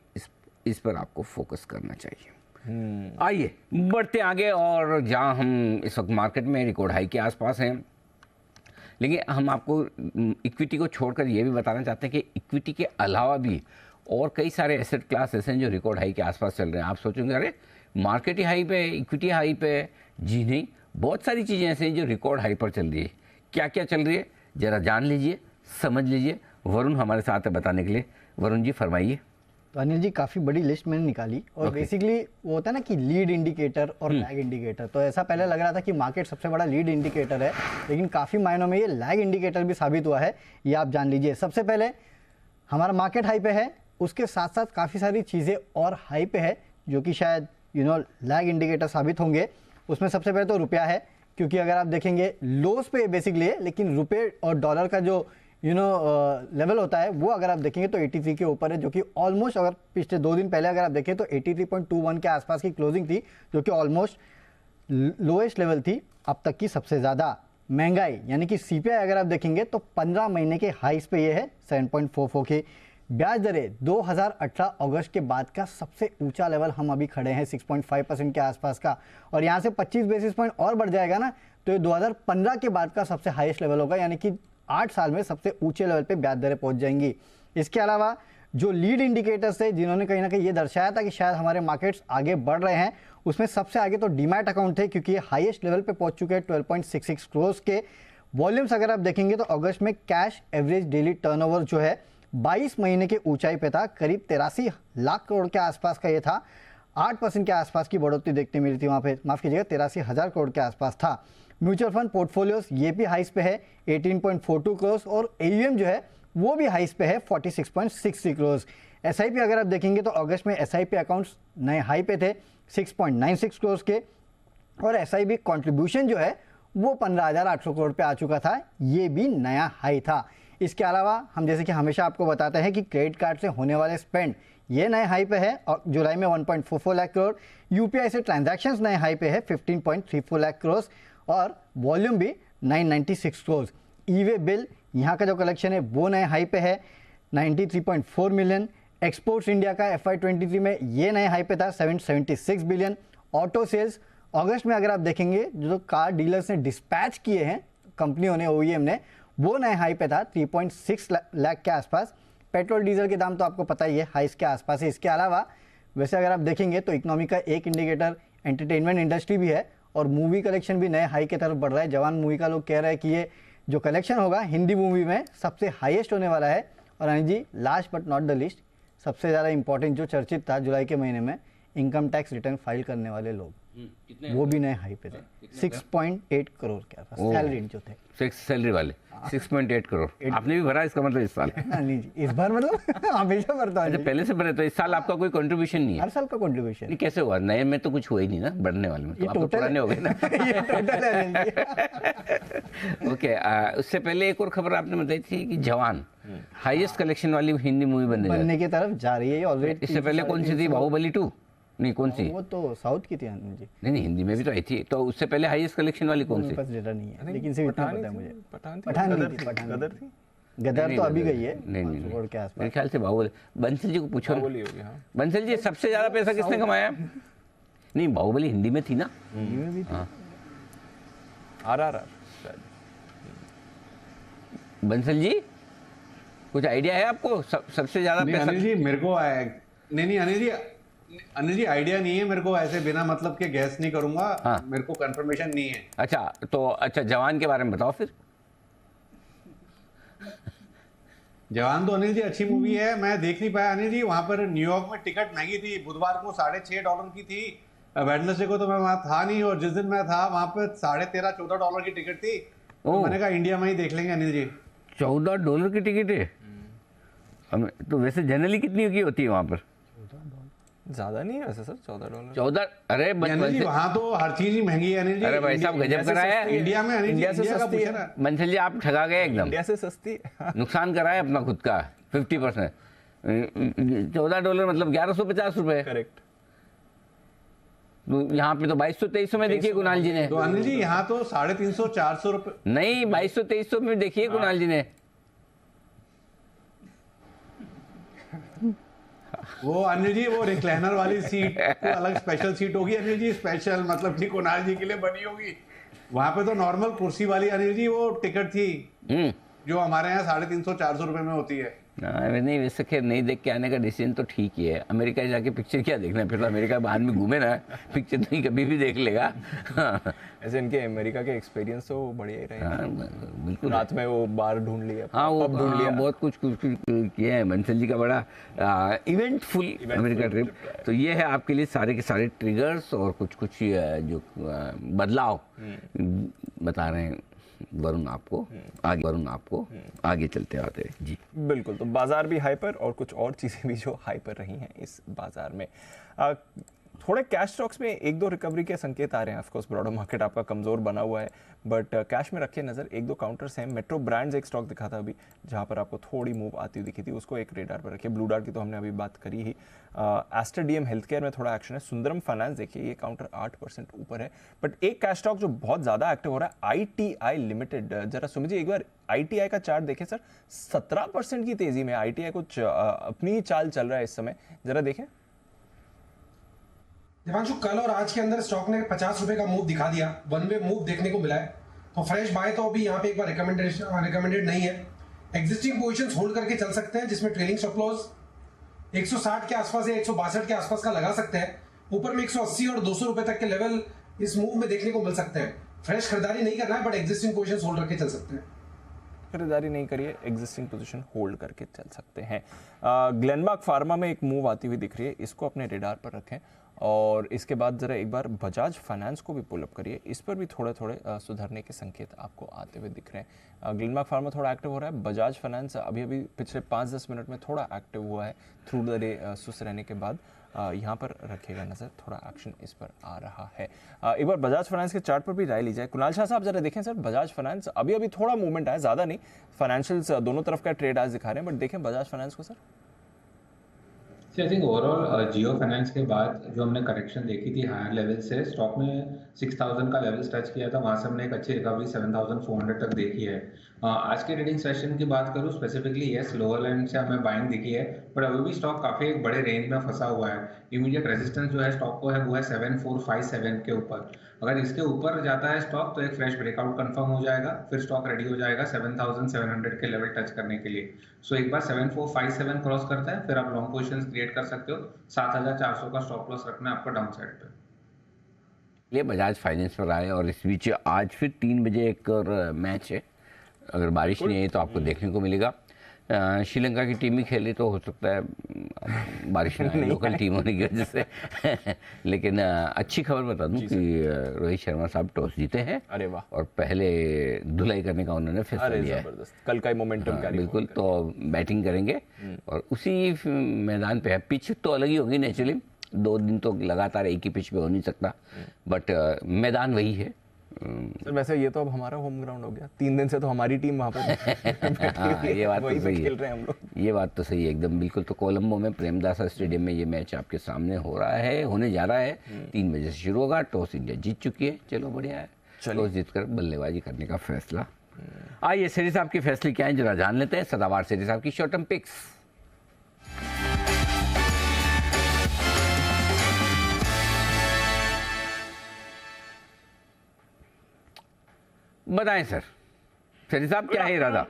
इस पर आपको फोकस करना चाहिए। आइए बढ़ते आगे, और जहां हम इस वक्त मार्केट में रिकॉर्ड हाई के आसपास हैं, लेकिन हम आपको इक्विटी को छोड़कर ये भी बताना चाहते हैं कि इक्विटी के अलावा भी और कई सारे एसेट क्लास ऐसे हैं जो रिकॉर्ड हाई के आसपास चल रहे हैं। आप सोचेंगे अरे मार्केट ही हाई पे, इक्विटी हाई पे। जी नहीं, बहुत सारी चीज़ें ऐसी हैं जो रिकॉर्ड हाई पर चल रही है। क्या क्या चल रही है जरा जान लीजिए, समझ लीजिए। वरुण हमारे साथ है बताने के लिए। वरुण जी फरमाइए। तो अनिल जी काफ़ी बड़ी लिस्ट मैंने निकाली और बेसिकली वो होता है ना कि लीड इंडिकेटर और लैग इंडिकेटर। तो ऐसा पहले लग रहा था कि मार्केट सबसे बड़ा लीड इंडिकेटर है, लेकिन काफ़ी मायनों में ये लैग इंडिकेटर भी साबित हुआ है, ये आप जान लीजिए। सबसे पहले हमारा मार्केट हाई पे है, उसके साथ साथ काफ़ी सारी चीज़ें और हाई पे है जो कि शायद लैग इंडिकेटर साबित होंगे। उसमें सबसे पहले तो रुपया है, क्योंकि अगर आप देखेंगे लोस पे बेसिकली है, लेकिन रुपये और डॉलर का जो लेवल होता है वो अगर आप देखेंगे तो 83 के ऊपर है, जो कि ऑलमोस्ट अगर पिछले 2 दिन पहले अगर आप देखें तो 83.21 के आसपास की क्लोजिंग थी, जो कि ऑलमोस्ट लोएस्ट लेवल थी अब तक की सबसे ज़्यादा। महंगाई यानी कि CPI अगर आप देखेंगे तो 15 महीने के हाइस पे ये है 7.44 के। ब्याज दरें 2018 अगस्त के बाद का सबसे ऊंचा लेवल हम अभी खड़े हैं 6.5% के आसपास का, और यहाँ से 25 बेसिस पॉइंट और बढ़ जाएगा ना तो ये 2015 के बाद का सबसे हाईएस्ट लेवल होगा, यानी कि 8 साल में सबसे ऊंचे लेवल पे ब्याज दरें पहुंच जाएंगी। इसके अलावा जो लीड इंडिकेटर्स थे जिन्होंने कहीं ना कहीं ये दर्शाया था कि शायद हमारे मार्केट्स आगे बढ़ रहे हैं, उसमें सबसे आगे तो डीमैट अकाउंट थे, क्योंकि ये हाईएस्ट लेवल पे पहुंच चुके हैं 12.66 करोड़ के। वॉल्यूम्स अगर आप देखेंगे तो अगस्त में कैश एवरेज डेली टर्नओवर जो है 22 महीने के ऊंचाई पे था, करीब 83 लाख करोड़ के आसपास का ये था। 8% के आसपास की बढ़ोतरी देखने मिली थी वहाँ पे, माफ़ कीजिएगा 83,000 करोड़ के आसपास था। म्यूचुअल फंड पोर्टफोलियोज ये भी हाइस पे है 18.42 करोड़, और AUM जो है वो भी हाइस पे है 46.63 करोड़। SIP अगर आप देखेंगे तो अगस्त में SIP अकाउंट्स नए हाई पे थे 6.96 करोड़ के, और SIP कॉन्ट्रीब्यूशन जो है वो 15,800 करोड़ पे आ चुका था, ये भी नया हाई था। इसके अलावा हम जैसे कि हमेशा आपको बताते हैं कि क्रेडिट कार्ड से होने वाले स्पेंड ये नए हाई पे है, और जुलाई में 1.44 लाख करोड़। UPI से ट्रांजैक्शंस नए हाई पे है 15.34 लाख करोड़, और वॉल्यूम भी 996 करोड़। ई-वे बिल यहाँ का जो कलेक्शन है वो नए हाई पे है 93.4 मिलियन। एक्सपोर्ट्स इंडिया का FY23 में ये नए हाई पे था 776 बिलियन। ऑटो सेल्स अगस्त में अगर आप देखेंगे जो कार डीलर्स ने डिस्पैच किए हैं कंपनियों ने, OEM ने, वो नए हाई पे था 3.6 लाख के आसपास। पेट्रोल डीजल के दाम तो आपको पता ही है हाइस के आसपास है। इसके अलावा वैसे अगर आप देखेंगे तो इकोनॉमी का एक इंडिकेटर एंटरटेनमेंट इंडस्ट्री भी है, और मूवी कलेक्शन भी नए हाई की तरफ बढ़ रहा है। जवान मूवी का लोग कह रहे हैं कि ये जो कलेक्शन होगा हिंदी मूवी में सबसे हाईएस्ट होने वाला है। और Anil ji last but not the least, सबसे ज़्यादा इंपॉर्टेंट जो चर्चित था जुलाई के महीने में, इनकम टैक्स रिटर्न फाइल करने वाले लोग, वो भी नए हाई पे थे 6.8 करोड़ के आसपास सैलरी जो थे, सैलरी वाले 6.8 करोड़। आपने भी भरा इसका मतलब इस साल? नहीं जी, इस बार मतलब हमेशा भरता अच्छा, पहले से भरे, तो इस साल आपका कोई कंट्रीब्यूशन नहीं है? हर साल का कंट्रीब्यूशन। नहीं, कैसे हुआ? नए में तो कुछ हुआ ही नहीं ना, बढ़ने वाले में तो आप तो पुराने हो गए ना। ये टोटल है। ओके, उससे पहले एक और खबर आपने बताई थी कि जवान हाईएस्ट कलेक्शन वाली हिंदी मूवी बनने की तरफ जा रही है ऑलरेडी। इससे पहले कौन सी थी? बाहुबली 2? नहीं, कौन सी? वो तो साउथ की थी अनिल जी। नहीं, हिंदी में भी तो आई थी। तो उससे पहले हाईएस्ट कलेक्शन वाली कौन सी? पास डेटा नहीं है, लेकिन सिर्फ इतना पता है मुझे। पठान थी। गदर तो अभी गई है। नहीं, मेरे ख्याल से बाहुबली। बंसल जी को पूछो। बंसल जी, सबसे ज्यादा पैसा किसने कमाया? नहीं, बाहुबली हिंदी में थी ना? RRR। बंसल जी, कुछ आइडिया है आपको सबसे ज्यादा पैसा? अनिल जी मेरे को नहीं अनिल जी आइडिया नहीं है मेरे को, ऐसे बिना मतलब के गैस नहीं करूंगा। हाँ। मेरे को कंफर्मेशन नहीं है। अच्छा, जवान के बारे में बताओ फिर। जवान तो अनिल जी अच्छी मूवी है, मैं देख नहीं पाया अनिल जी। वहां पर न्यूयॉर्क में टिकट महंगी थी, बुधवार को $6.5 की थी, वेडनेसडे को तो मैं वहां था नहीं, और जिस दिन मैं था वहां पर $13-14 की टिकट थी। तो मैंने कहा इंडिया में ही देख लेंगे अनिल जी। $14 की टिकट है? तो वैसे जनरली कितनी की होती है वहां पर? ज्यादा नहीं है वैसे सर, $14। 14? अरे अनिल जी वहां तो हर चीज ही महंगी है अनिल जी। अरे भाई साहब गजब कराया है। इंडिया में इंडिया से सस्ती है। बंसल जी आप ठगा गए एकदम। इंडिया से सस्ती। नुकसान कराया अपना खुद का 50%। $14 मतलब 1150 रुपए। करेक्ट। यहाँ पे तो 2200-2300 में देखिए कुणाल जी ने। तो अनिल जी यहाँ तो 350-400 रुपए। नहीं, 2200-2300 में देखिए कुणाल जी ने। वो अनिल जी वो रिक्लाइनर वाली सीट तो अलग स्पेशल सीट होगी अनिल जी, स्पेशल मतलब कि कुणाल जी के लिए बनी होगी। वहां पे तो नॉर्मल कुर्सी वाली अनिल जी वो टिकट थी जो हमारे यहाँ 350-400 रुपए में होती है। नहीं वैसे खैर नहीं देख के आने का डिसीजन तो ठीक ही है। अमेरिका जाके पिक्चर क्या देखना है, फिर तो अमेरिका बाद में घूमे ना, पिक्चर नहीं कभी भी देख लेगा। ऐसे इनके अमेरिका के एक्सपीरियंस तो बढ़िया ही रहे। बिल्कुल, रात में वो बार ढूंढ लिया, हाँ वो ढूंढ लिया, बहुत कुछ किया है। बंसल जी का बड़ा इवेंटफुल अमेरिका ट्रिप। तो ये है आपके लिए सारे के सारे ट्रिगर्स और कुछ जो बदलाव बता रहे हैं वरुण आपको आगे चलते आते जी। बिल्कुल, तो बाजार भी हाइपर और कुछ और चीजें भी जो हाइपर रही हैं इस बाजार में। थोड़े कैश स्टॉक्स में एक दो रिकवरी के संकेत आ रहे हैं। ऑफ कोर्स ब्रॉडर मार्केट आपका कमजोर बना हुआ है, बट कैश में रखिए नजर। एक दो काउंटर्स हैं। मेट्रो ब्रांड्स एक स्टॉक दिखा था अभी, जहां पर आपको थोड़ी मूव आती हुई दिखी थी, उसको एक रेडार पर रखिए। ब्लू डार्ट की तो हमने अभी बात करी ही। एस्टर डीएम हेल्थ केयर में थोड़ा एक्शन है। सुंदरम फाइनेंस देखिए, ये काउंटर 8% ऊपर है। बट एक कैश स्टॉक जो बहुत ज्यादा एक्टिव हो रहा है, ITI लिमिटेड। जरा सुमित जी एक बार ITI का चार्ट देखें सर, 17% की तेजी में ITI कुछ अपनी चाल चल रहा है इस समय, जरा देखें। दिवांशु, कल और आज के अंदर स्टॉक ने 50 रुपए का मूव दिखा दिया, वन वे मूव देखने को मिला है। तो फ्रेश बाय तो अभी यहाँ पे एक बार रिकमेंडेड नहीं है। एग्जिस्टिंग पोजीशंस होल्ड करके चल सकते हैं, जिसमें ट्रेलिंग स्टॉप लॉस 160 के आसपास या 162 के आसपास का लगा सकते हैं। ऊपर में 180 और 200 रुपए तक के लेवल इस मूव में देखने को मिल सकते हैं। फ्रेश खरीदारी नहीं करना है, बट एग्जिस्टिंग पोजीशंस होल्ड करके चल सकते हैं। खरीदारी नहीं करिए, एग्जिस्टिंग पोजीशन होल्ड करके चल सकते हैं। ग्लेनमार्क फार्मा में एक मूव आती हुई दिख रही है, इसको अपने रेडार पर रखें। और इसके बाद जरा एक बार बजाज फाइनेंस को भी पुल अप करिए, इस पर भी थोड़े थोड़े सुधरने के संकेत आपको आते हुए दिख रहे हैं। ग्लेनमार्क फार्मा थोड़ा एक्टिव हो रहा है। बजाज फाइनेंस अभी पिछले 5-10 मिनट में थोड़ा एक्टिव हुआ है, थ्रू द डे सुस्त रहने के बाद। यहाँ पर रखिएगा नजर, थोड़ा एक्शन इस पर आ रहा है। एक बार बजाज फाइनेंस के चार्ट पर भी राय ली जाए। कुणाल शाह साहब जरा देखें सर, बजाज फाइनेंस अभी थोड़ा मूवमेंट आया, ज्यादा नहीं। फाइनेंशियल्स दोनों तरफ का ट्रेड आज दिखा रहे हैं, बट देखें बजाज फाइनेंस को sir. I think overall Jio finance के बाद जो हमने करेक्शन देखी थी हायर लेवल से, स्टॉक ने 6000 का लेवल टच किया था, वहां से हमने एक अच्छी रिकवरी 7400 तक देखी है। आज के ट्रेडिंग सेशन की बात करूं स्पेसिफिकली, यस लोअर लाइन से हमें बाइंग दिखी है, बट अभी भी स्टॉक काफी एक बड़े रेंज में फंसा हुआ है। इमीडिएट रेजिस्टेंस जो है स्टॉक को है वो है 7457 के ऊपर। अगर इसके ऊपर जाता है स्टॉक तो एक फ्रेश ब्रेकआउट कंफर्म हो जाएगा, फिर स्टॉक रेडी हो जाएगा 7700 के लेवल टच करने के लिए। सो एक बार 7457 क्रॉस करता है, फिर आप लॉन्ग पोजीशंस क्रिएट कर सकते हो। 7400 का स्टॉप लॉस रखना है आपको डाउन साइड पे। ये बजाज फाइनेंस पर आए और इस बीच आज फिर 3 बजे एक और मैच है। अगर बारिश नहीं है तो आपको देखने को मिलेगा। श्रीलंका की टीम ही खेली तो हो सकता है बारिश ना आए लोकल टीम होने की वजह से। लेकिन अच्छी खबर बता दूं कि रोहित शर्मा साहब टॉस जीते हैं। अरे वाह, और पहले धुलाई करने का उन्होंने फैसला लिया है। कल का मोमेंटम कैरी बिल्कुल, तो बैटिंग करेंगे और उसी मैदान पे है। पिच तो अलग ही होगी नेचुरली, 2 दिन तो लगातार एक ही पिच पे हो नहीं सकता, बट मैदान वही है। सर वैसे ये तो अब हमारा होम ग्राउंड हो गया, 3 दिन से तो हमारी टीम वहाँ पर ये बात तो सही खेल रहे हैं हम लोग। ये बात तो सही है एकदम बिल्कुल। तो कोलंबो में प्रेमदासा स्टेडियम में ये मैच आपके सामने होने जा रहा है। 3 बजे से शुरू होगा। टॉस इंडिया जीत चुकी है, चलो बढ़िया है। टॉस जीतकर बल्लेबाजी करने का फैसला। आइए सेठी साहब के फैसले क्या है जरा जान लेते हैं। सदाबहार सेठी साहब की शॉर्ट टर्म पिक्स। बताएं सर, सेठी साहब क्या है इरादा?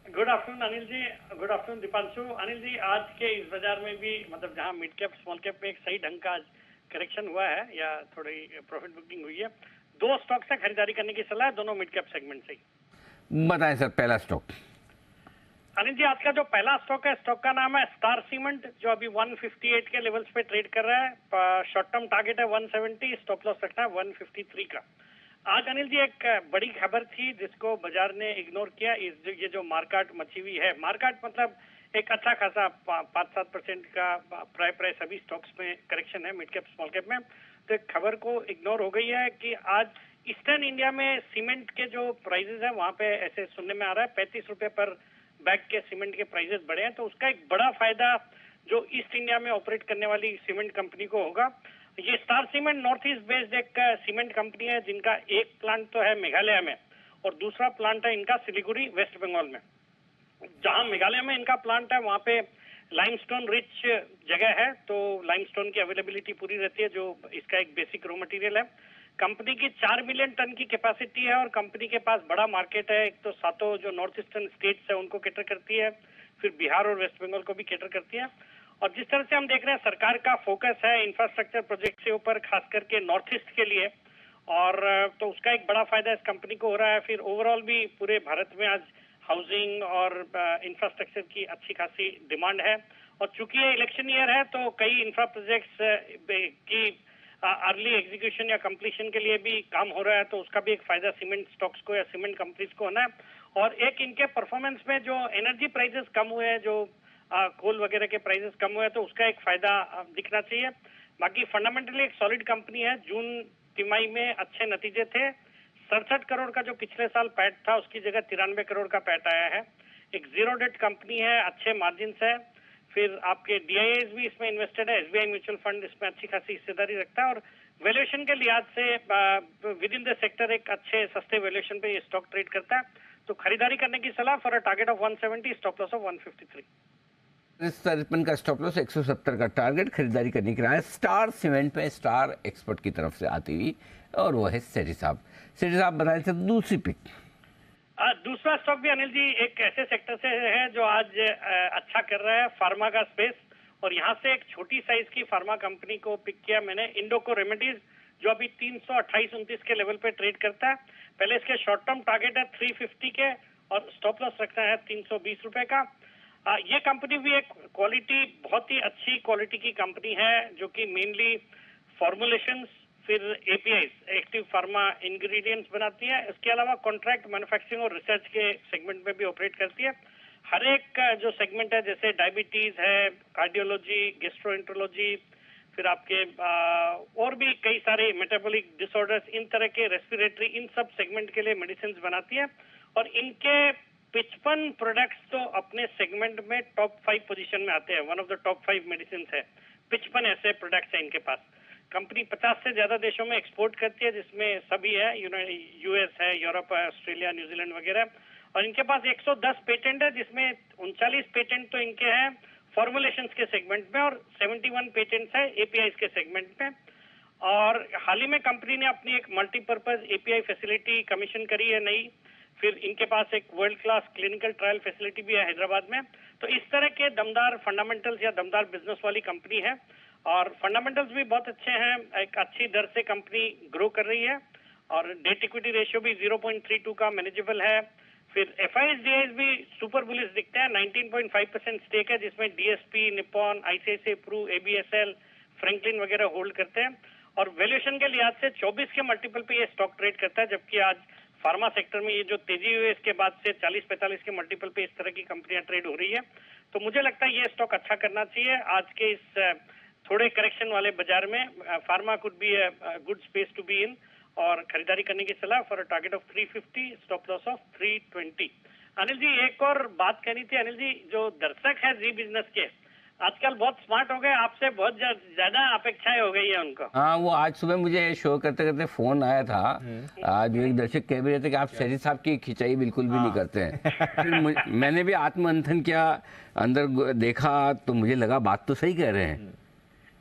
Good afternoon Anil ji, good afternoon Deepanshu. Anil ji, आज के इस बाजार में भी मतलब जहां मिड कैप स्मॉल कैप में एक सही ढंग का आज करेक्शन हुआ है या थोड़ी प्रॉफिट बुकिंग हुई है, 2 स्टॉक से खरीदारी करने की सलाह है, दोनों मिड कैप सेगमेंट से ही। बताएं सर पहला स्टॉक। अनिल जी, आज का जो पहला स्टॉक है, स्टॉक का नाम है स्टार सीमेंट, जो अभी 158 के लेवल्स पे ट्रेड कर रहा है। शॉर्ट टर्म टारगेट है 170, स्टॉप लॉस रखना है 153 का। आज अनिल जी एक बड़ी खबर थी जिसको बाजार ने इग्नोर किया। ये जो मार्केट मची हुई है, मार्केट मतलब एक अच्छा खासा 5-7% का प्राइस सभी स्टॉक्स में करेक्शन है मिड कैप स्मॉल कैप में। तो एक खबर को इग्नोर हो गई है कि आज ईस्टर्न इंडिया में सीमेंट के जो प्राइसेस है वहां पे ऐसे सुनने में आ रहा है 35 रुपए पर बैग के सीमेंट के प्राइसेस बढ़े हैं। तो उसका एक बड़ा फायदा जो ईस्ट इंडिया में ऑपरेट करने वाली सीमेंट कंपनी को होगा। ये star cement north east based एक सीमेंट कंपनी है जिनका एक प्लांट तो है मेघालय में और दूसरा प्लांट है इनका सिलीगुड़ी वेस्ट बंगाल में। जहां मेघालय में इनका प्लांट है वहां पे लाइमस्टोन रिच जगह है, तो लाइमस्टोन की अवेलेबिलिटी पूरी रहती है, जो इसका एक बेसिक रॉ मटेरियल है। कंपनी की 4 मिलियन टन की कैपेसिटी है और कंपनी के पास बड़ा मार्केट है। एक तो सातों जो नॉर्थ ईस्टर्न स्टेट्स है उनको कैटर करती है, फिर बिहार और वेस्ट बंगाल को भी कैटर करती है। और जिस तरह से हम देख रहे हैं सरकार का फोकस है इंफ्रास्ट्रक्चर प्रोजेक्ट के ऊपर, खास करके नॉर्थ ईस्ट के लिए, और तो उसका एक बड़ा फायदा इस कंपनी को हो रहा है। फिर ओवरऑल भी पूरे भारत में आज हाउसिंग और इंफ्रास्ट्रक्चर की अच्छी खासी डिमांड है, और चूंकि ये इलेक्शन ईयर है तो कई इंफ्रा प्रोजेक्ट्स की अर्ली एग्जीक्यूशन या कंप्लीशन के लिए भी काम हो रहा है, तो उसका भी एक फायदा सीमेंट स्टॉक्स को या सीमेंट कंपनीज को होना है। और एक इनके परफॉर्मेंस में जो एनर्जी प्राइसेस कम हुए हैं, जो कोल वगैरह के प्राइसेस कम हुए हैं, तो उसका एक फायदा दिखना चाहिए। बाकी फंडामेंटली एक सॉलिड कंपनी है। जून तिमाही में अच्छे नतीजे थे। 67 करोड़ का जो पिछले साल पैट था उसकी जगह 93 करोड़ का पैट आया है। एक जीरो डेट कंपनी है, अच्छे मार्जिन है। फिर आपके डीआईएस भी इसमें इन्वेस्टेड है, एसबीआई म्यूचुअल फंड इसमें अच्छी खासी हिस्सेदारी रखता है, और वैल्यूएशन के लिहाज से विद इन द सेक्टर एक अच्छे सस्ते वैल्यूएशन पे ये स्टॉक ट्रेड करता है। तो खरीदारी करने की सलाह for a target of 170, stop loss of 153। 53 का स्टॉप लॉस, 170 का टारगेट, खरीदारी करने की राय स्टार सीमेंट पे स्टार एक्सपर्ट की तरफ से आती हुई, और वो है सेठी साहब। सेठी साहब बताए थे दूसरी पिक। दूसरा स्टॉक भी अनिल जी एक ऐसे सेक्टर से है जो आज अच्छा कर रहा है, फार्मा का स्पेस, और यहाँ से एक छोटी साइज की फार्मा कंपनी को पिक किया मैंने, इंडोको रेमेडीज, जो अभी 328-29 के लेवल पे ट्रेड करता है। पहले इसके शॉर्ट टर्म टारगेट है 350 के, और स्टॉप लॉस रखना है 320 रुपए का। ये कंपनी भी एक क्वालिटी, बहुत ही अच्छी क्वालिटी की कंपनी है, जो कि मेनली फॉर्मुलेशंस, फिर एपीआईज, एक्टिव फार्मा इंग्रेडिएंट्स बनाती है। इसके अलावा कॉन्ट्रैक्ट मैन्युफैक्चरिंग और रिसर्च के सेगमेंट में भी ऑपरेट करती है। हर एक जो सेगमेंट है, जैसे डायबिटीज है, कार्डियोलॉजी, गेस्ट्रोएंट्रोलॉजी, फिर आपके और भी कई सारे मेटाबॉलिक डिसऑर्डर्स, इन तरह के रेस्पिरेटरी, इन सब सेगमेंट के लिए मेडिसिन बनाती है। और इनके 55 प्रोडक्ट्स तो अपने सेगमेंट में टॉप 5 पोजीशन में आते हैं, one of the top 5 medicine है। 55 ऐसे प्रोडक्ट्स हैं इनके पास। कंपनी 50 से ज्यादा देशों में एक्सपोर्ट करती है, जिसमें सभी है, यूएस है, यूरोप है, ऑस्ट्रेलिया, न्यूजीलैंड वगैरह। और इनके पास 110 पेटेंट है, जिसमें 39 पेटेंट तो इनके हैं फॉर्मुलेशंस के सेगमेंट में, और 71 पेटेंट्स है एपीआईज के सेगमेंट में। और हाल ही में कंपनी ने अपनी एक मल्टीपर्पज एपीआई फैसिलिटी कमीशन करी है नई। फिर इनके पास एक world class clinical trial facility भी है हैदराबाद में। तो इस तरह के दमदार फंडामेंटल्स या दमदार बिजनेस वाली कंपनी है, और फंडामेंटल्स भी बहुत अच्छे हैं। एक अच्छी दर से कंपनी ग्रो कर रही है, और डेट इक्विटी रेशियो भी 0.32 का मैनेजेबल है। फिर एफआईएस डीआईएस भी सुपर बुलिश दिखते हैं। 19.5% स्टेक है, जिसमें DSP, Nippon, ICICI Pru, ABSL, Franklin वगैरह होल्ड करते हैं। और वैल्यूएशन के लिहाज से 24 के मल्टीपल पे ये स्टॉक ट्रेड करता है, जबकि आज फार्मा सेक्टर में ये जो तेजी हुई है इसके बाद से 40-45 के मल्टीपल पे इस तरह की कंपनियां ट्रेड हो रही है। तो मुझे लगता है ये स्टॉक अच्छा करना चाहिए आज के इस थोड़े करेक्शन वाले बाजार में। Pharma could be a good space to be in, और खरीदारी करने की सलाह for a target of 350, stop loss of 320। Anil ji एक और बात कहनी थी। अनिल जी, जो दर्शक है जी बिजनेस के, आजकल बहुत स्मार्ट हो गए, आपसे बहुत ज्यादा अपेक्षाएं हो गई है उनको। हाँ, वो आज सुबह मुझे शो करते करते फोन आया था। आज एक दर्शक कह भी रहे थे कि आप शरीफ साहब की खिंचाई बिल्कुल भी नहीं करते हैं। फिर मैंने भी आत्ममंथन किया, अंदर देखा, तो मुझे लगा बात तो सही कह रहे हैं।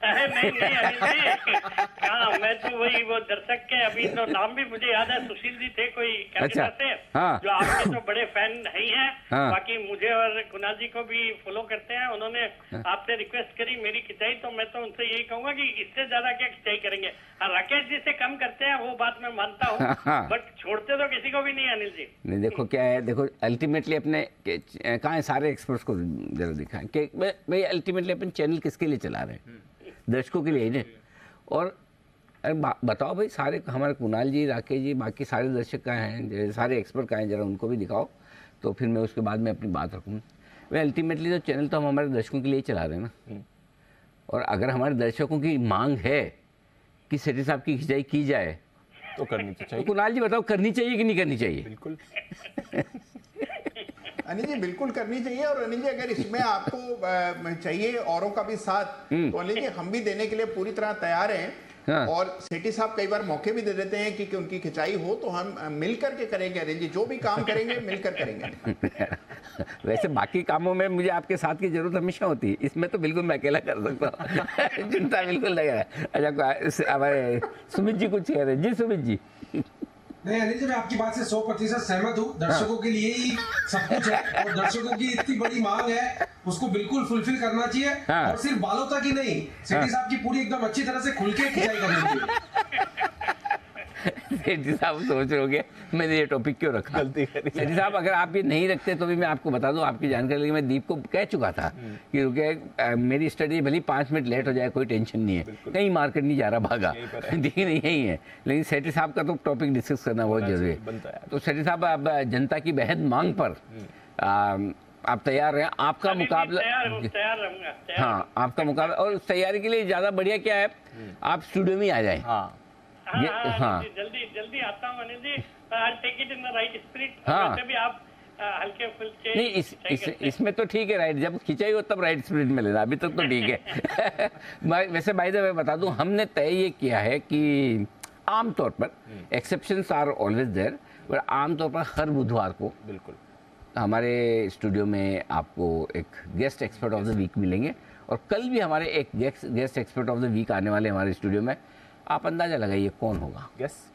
नहीं अनिल जी, हाँ मैं तो वही वो दर्शक के अभी तो नाम भी मुझे याद है, सुशील जी थे कोई कैलकाटा से, हाँ। जो आपके तो बड़े फैन ही हैं। हाँ। बाकी मुझे और कुणाल जी को भी फॉलो करते हैं। उन्होंने आपसे रिक्वेस्ट करी मेरी खिंचाई, तो मैं तो उनसे यही कहूंगा कि इससे ज्यादा क्या खिंचाई करेंगे। हाँ, राकेश जी से कम करते हैं, वो बात मैं मानता हूँ, बट छोड़ते तो किसी को भी नहीं अनिल जी। नहीं, देखो क्या है, देखो अल्टीमेटली अपने कहाँ है, सारे एक्सपर्ट्स को जरा दिखाएं कि भाई अल्टीमेटली अपन चैनल किसके लिए चला रहे हैं, दर्शकों के लिए ही। और बताओ भाई, सारे हमारे कुणाल जी, राकेश जी, बाकी सारे दर्शक कहाँ हैं, सारे एक्सपर्ट कहाँ हैं, जरा उनको भी दिखाओ, तो फिर मैं उसके बाद में अपनी बात रखूँ। भाई अल्टीमेटली तो चैनल तो हम हमारे दर्शकों के लिए चला रहे हैं ना, और अगर हमारे दर्शकों की मांग है कि सेठी साहब की खिंचाई की जाए तो करनी तो चाहिए। तो कुणाल जी बताओ, करनी चाहिए कि नहीं करनी चाहिए? बिल्कुल अनिल जी, बिल्कुल करनी चाहिए। और अनिल जी, अगर इसमें आपको चाहिए औरों का भी साथ, तो अनिल जी हम भी देने के लिए पूरी तरह तैयार हैं। हाँ। और सेठी साहब कई बार मौके भी दे देते हैं कि उनकी खिंचाई हो, तो हम मिल करके करेंगे। अनिल जी, जो भी काम करेंगे मिलकर करेंगे। वैसे बाकी कामों में मुझे आपके साथ की जरूरत हमेशा होती है, इसमें तो बिल्कुल मैं अकेला कर सकता हूँ। चिंता बिल्कुल नहीं है। अच्छा, हमारे सुमित जी कुछ कह रहे हैं। जी सुमित जी। नहीं अनिल जी, मैं आपकी बात से 100% सहमत हूँ। दर्शकों के लिए ही सब कुछ है और दर्शकों की इतनी बड़ी मांग है, उसको बिल्कुल फुलफिल करना चाहिए। और सिर्फ बालों तक ही नहीं, सेठी साहब की पूरी एकदम अच्छी तरह से खुल के खिंचाई करनी चाहिए। सेठी साहब सोच रहे होंगे मैंने ये टॉपिक क्यों रखा, गलती करी। सेठी साहब अगर आप ये नहीं रखते तो भी मैं आपको बता दूं, आपकी जानकारी लिए मैं दीप को कह चुका था कि रुके, मेरी स्टडी भले 5 मिनट लेट हो जाए कोई टेंशन नहीं है, कहीं मार्केट नहीं जा रहा भागा, ठीक है यही है। लेकिन सेठी साहब का तो टॉपिक डिस्कस करना बहुत जरूरी है। तो सेठी साहब अब जनता की बेहद मांग पर आप तैयार हैं? आपका मुकाबला, तैयार रहूंगा। हाँ आपका मुकाबला, और उस तैयारी के लिए ज्यादा बढ़िया क्या है, आप स्टूडियो में आ जाए। हाँ जल्दी आता हूँ Anil ji. I'll take it in the right spirit। वैसे भी आप हल्के फुल्के नहीं, इसमें तो ठीक है राइट, जब खिंचाई हो तब राइट स्पिरिट में लेना, अभी तक तो ठीक है। वैसे बाय द वे बता दूं, हमने तय ये किया है कि आमतौर पर एक्सेप्शंस आर ऑलवेज देयर, पर आमतौर पर हर बुधवार को बिल्कुल हमारे स्टूडियो में आपको एक guest expert of the week मिलेंगे। और कल भी हमारे एक guest expert of the week आने वाले हमारे स्टूडियो में। आप अंदाजा लगाइए कौन होगा, गेस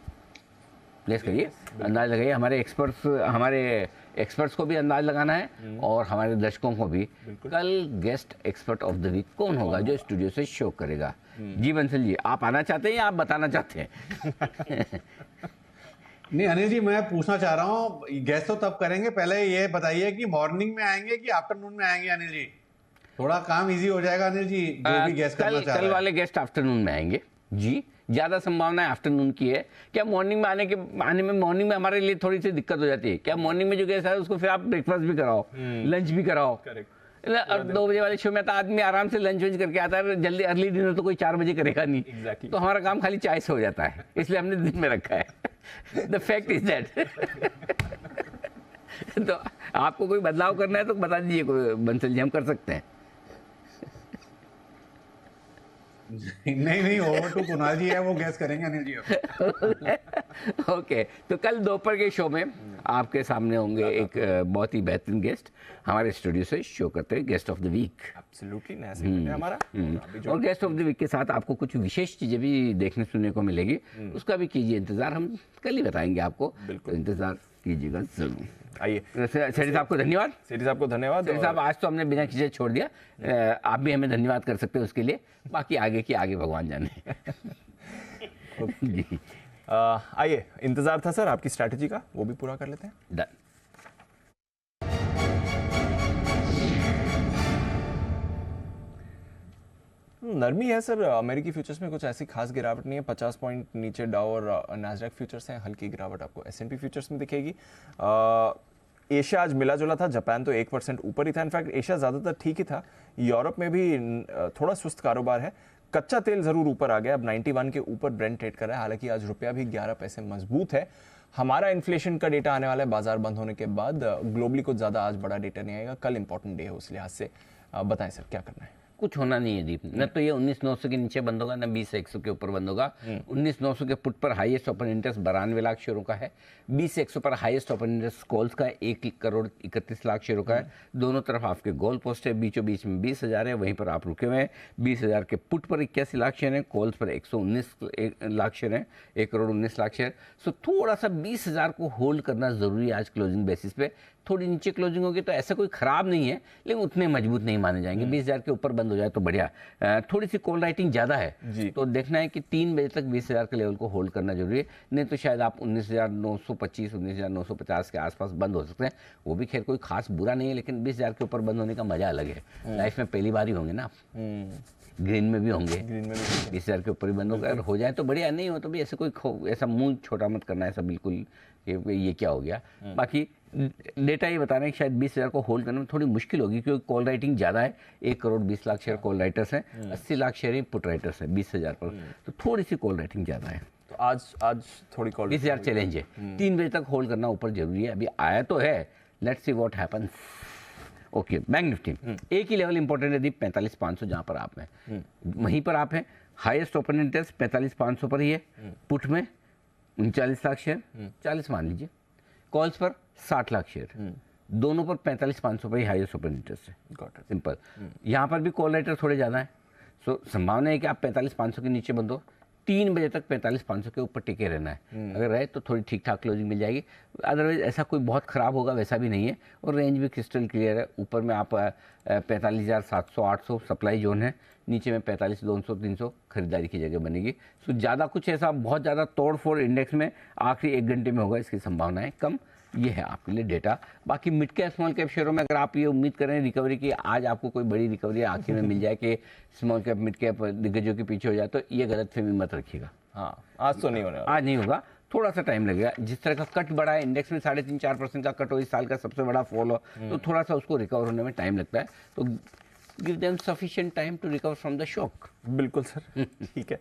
करिए, अंदाज लगाइए। हमारे एक्सपर्ट्स को भी अंदाज लगाना है और हमारे दर्शकों को भी। कल guest expert of the week कौन होगा जो स्टूडियो से शो करेगा? जी बंसल जी, आप आना चाहते हैं या आप बताना चाहते हैं? नहीं अनिल जी, मैं पूछना चाह रहा हूँ, गेस तो तब करेंगे, पहले ये बताइए कि मॉर्निंग में आएंगे कि आफ्टरनून में आएंगे? अनिल जी थोड़ा काम इजी हो जाएगा अनिल जी, जो भी गेस करना चाह रहे हैं। कल वाले गेस्ट आफ्टरनून में आएंगे जी, ज्यादा संभावना है आफ्टरनून की है। क्या मॉर्निंग में आने में मॉर्निंग में हमारे लिए थोड़ी सी दिक्कत हो जाती है? क्या मॉर्निंग में जो गेस्ट है उसको फिर आप ब्रेकफास्ट भी कराओ, लंच भी कराओ। अब 2 बजे वाले शो में तो आदमी आराम से लंच वंच करके आता है, जल्दी अर्ली डिनर तो कोई 4 बजे करेगा नहीं। तो हमारा काम खाली चाय से हो जाता है, इसलिए हमने दिन में रखा है। The fact is that. तो आपको कोई बदलाव करना है तो बता दीजिए बंसल जी, हम कर सकते हैं। नहीं ओवर टू कुणाल जी है, वो गैस करेंगे अनिल जी। ओके, तो कल दोपहर के शो में आपके सामने होंगे एक बहुत ही बेहतरीन गेस्ट, हमारे स्टूडियो से शो करते हैं guest of the week. Absolutely नया सेगमेंट है हमारा। और गेस्ट ऑफ द वीक के साथ आपको कुछ विशेष चीजें भी देखने सुनने को मिलेगी, उसका भी कीजिए इंतजार, हम कल ही बताएंगे आपको, तो इंतजार कीजिएगा जरूर। आइए सेठी साहब को धन्यवाद। सेठी साहब को धन्यवाद। सेठी साहब आज तो हमने बिना खींचे छोड़ दिया, आप भी हमें धन्यवाद कर सकते हैं उसके लिए, बाकी आगे की आगे भगवान जाने। जी आइए, इंतजार था सर आपकी स्ट्रैटेजी का, वो भी पूरा कर लेते हैं। डन। नरमी है सर, अमेरिकी फ्यूचर्स में कुछ ऐसी खास गिरावट नहीं है। 50 पॉइंट नीचे डाउ और नैस्डैक फ्यूचर्स हैं, हल्की गिरावट आपको S&P फ्यूचर्स में दिखेगी। एशिया आज मिला जुला था, जापान तो 1% ऊपर ही था, इनफैक्ट एशिया ज़्यादातर ठीक ही था। यूरोप में भी थोड़ा सुस्त कारोबार है। कच्चा तेल ज़रूर ऊपर आ गया, अब 91 के ऊपर ब्रेंट ट्रेड कर रहा है, हालांकि आज रुपया भी 11 पैसे मजबूत है। हमारा इन्फ्लेशन का डेटा आने वाला है बाजार बंद होने के बाद, ग्लोबली कुछ ज़्यादा आज बड़ा डेटा नहीं आएगा, कल इंपॉर्टेंट डे है उस लिहाज से। बताएं सर क्या करना है? कुछ होना नहीं है दीप, न तो ये 19,900 के नीचे बंद होगा, न 20,100 के ऊपर बंद होगा। 19,900 के पुट पर हाईएस्ट ओपन इंटरेस्ट 92 लाख शेयरों का है, 20,100 पर हाईएस्ट ओपन इंटरेस्ट कॉल्स का 1,31,00,000 शेयरों का है। दोनों तरफ आपके गोल पोस्ट है, बीचों बीच में 20,000 है, वहीं पर आप रुके हुए हैं। 20,000 के पुट पर 81 लाख शेयर हैं, कॉल्स पर 119 लाख शेयर हैं, 1,19,00,000 शेयर। सो थोड़ा सा 20,000 को होल्ड करना जरूरी है आज क्लोजिंग बेसिस पे। थोड़ी नीचे क्लोजिंग होगी तो ऐसा कोई खराब नहीं है, लेकिन उतने मजबूत नहीं माने जाएंगे। 20,000 के ऊपर बंद हो जाए तो बढ़िया। थोड़ी सी कॉल राइटिंग ज़्यादा है, तो देखना है कि 3 बजे तक 20,000 के लेवल को होल्ड करना जरूरी है, नहीं तो शायद आप 19,925 19,950 के आसपास बंद हो सकते हैं। वो भी खैर कोई खास बुरा नहीं है, लेकिन 20,000 के ऊपर बंद होने का मजा अलग है। लाइफ में पहली बार ही होंगे ना आप, ग्रीन में भी होंगे, 20,000 के ऊपर ही बंद होगा। अगर हो जाए तो बढ़िया, नहीं हो तो भी ऐसे कोई ऐसा मुंह छोटा मत करना, ऐसा बिल्कुल ये क्या हो गया। बाकी डेटा ये बता रहे हैं कि शायद 20,000 को होल्ड करने में थोड़ी मुश्किल होगी, क्योंकि कॉल राइटिंग ज़्यादा है। 1,20,00,000 शेयर कॉल राइटर्स हैं, 80 लाख शेयर ही पुट राइटर्स हैं 20,000 पर, तो थोड़ी सी कॉल राइटिंग ज़्यादा है। तो आज थोड़ी कॉल 20,000 चैलेंज है, 3 बजे तक होल्ड करना ऊपर जरूरी है। अभी आया तो है, let's see what happens. Okay, bank Nifty एक ही लेवल इंपॉर्टेंट है दीप, 45,500 जहाँ पर आप हैं वहीं पर आप हैं। हाईएस्ट ओपन इंटरेस्ट 45,500 पर ही है, पुट में 39 लाख शेयर, 40 मान लीजिए, कॉल्स पर 60 लाख शेयर, दोनों पर 45,500 पर ही हाईएस्ट ओपन इंटरेस्ट है। सिंपल। यहाँ पर भी कॉल राइटर थोड़े ज़्यादा है, सो संभावना है कि आप 45,500 के नीचे बंद हो। 3 बजे तक 45,500 के ऊपर टिके रहना है। अगर रहे तो थोड़ी ठीक ठाक क्लोजिंग मिल जाएगी, अदरवाइज ऐसा कोई बहुत ख़राब होगा वैसा भी नहीं है। और रेंज भी क्रिस्टल क्लियर है, ऊपर में आप 45,700 800 सप्लाई जोन है, नीचे में 45,200 300 खरीदारी की जगह बनेगी। सो ज़्यादा कुछ ऐसा बहुत ज़्यादा तोड़ फोड़ इंडेक्स में आखिरी 1 घंटे में होगा, इसकी संभावनाएं कम। ये है आपके लिए डेटा। बाकी मिड कैप स्मॉल कैप शेयरों में अगर आप ये उम्मीद करें रिकवरी की, आज आपको कोई बड़ी रिकवरी आखिर में मिल जाए कि स्मॉल कैप मिड कैप दिग्गजों के पीछे हो जाए, तो ये गलत फहमी मत रखिएगा। हाँ, आज तो नहीं होने वाला। आज नहीं होगा, थोड़ा सा टाइम लगेगा। जिस तरह का कट बढ़ा है इंडेक्स में 3.5-4% का कट हो, इस साल का सबसे बड़ा फॉल हो, तो थोड़ा सा उसको रिकवर होने में टाइम लगता है। तो give them sufficient time to recover from the shock. बिल्कुल सर, ठीक है।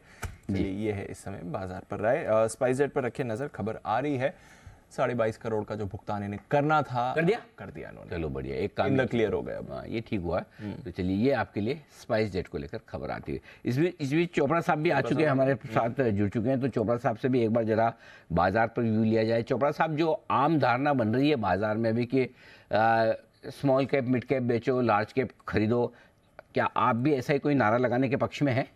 चलिए, ये है इस समय बाजार पर राय। स्पाइसजेट पर रखिए नजर, खबर आ रही है 22.5 करोड़ का जो भुगतान इन्हें करना था कर दिया इन्होंने। चलो बढ़िया, एक काम क्लियर हो गया। हाँ, ये ठीक हुआ। तो चलिए, ये आपके लिए स्पाइसजेट को लेकर खबर आती है। इस बीच चोपड़ा साहब भी आ चुके हैं, हमारे साथ जुड़ चुके हैं। तो चोपड़ा साहब से भी एक बार जरा बाजार पर व्यू लिया जाए। चोपड़ा साहब, जो आम धारणा बन रही है बाजार में अभी कि स्मॉल कैप मिड कैप बेचो, लार्ज कैप खरीदो, क्या आप भी ऐसा ही कोई नारा लगाने के पक्ष में हैं?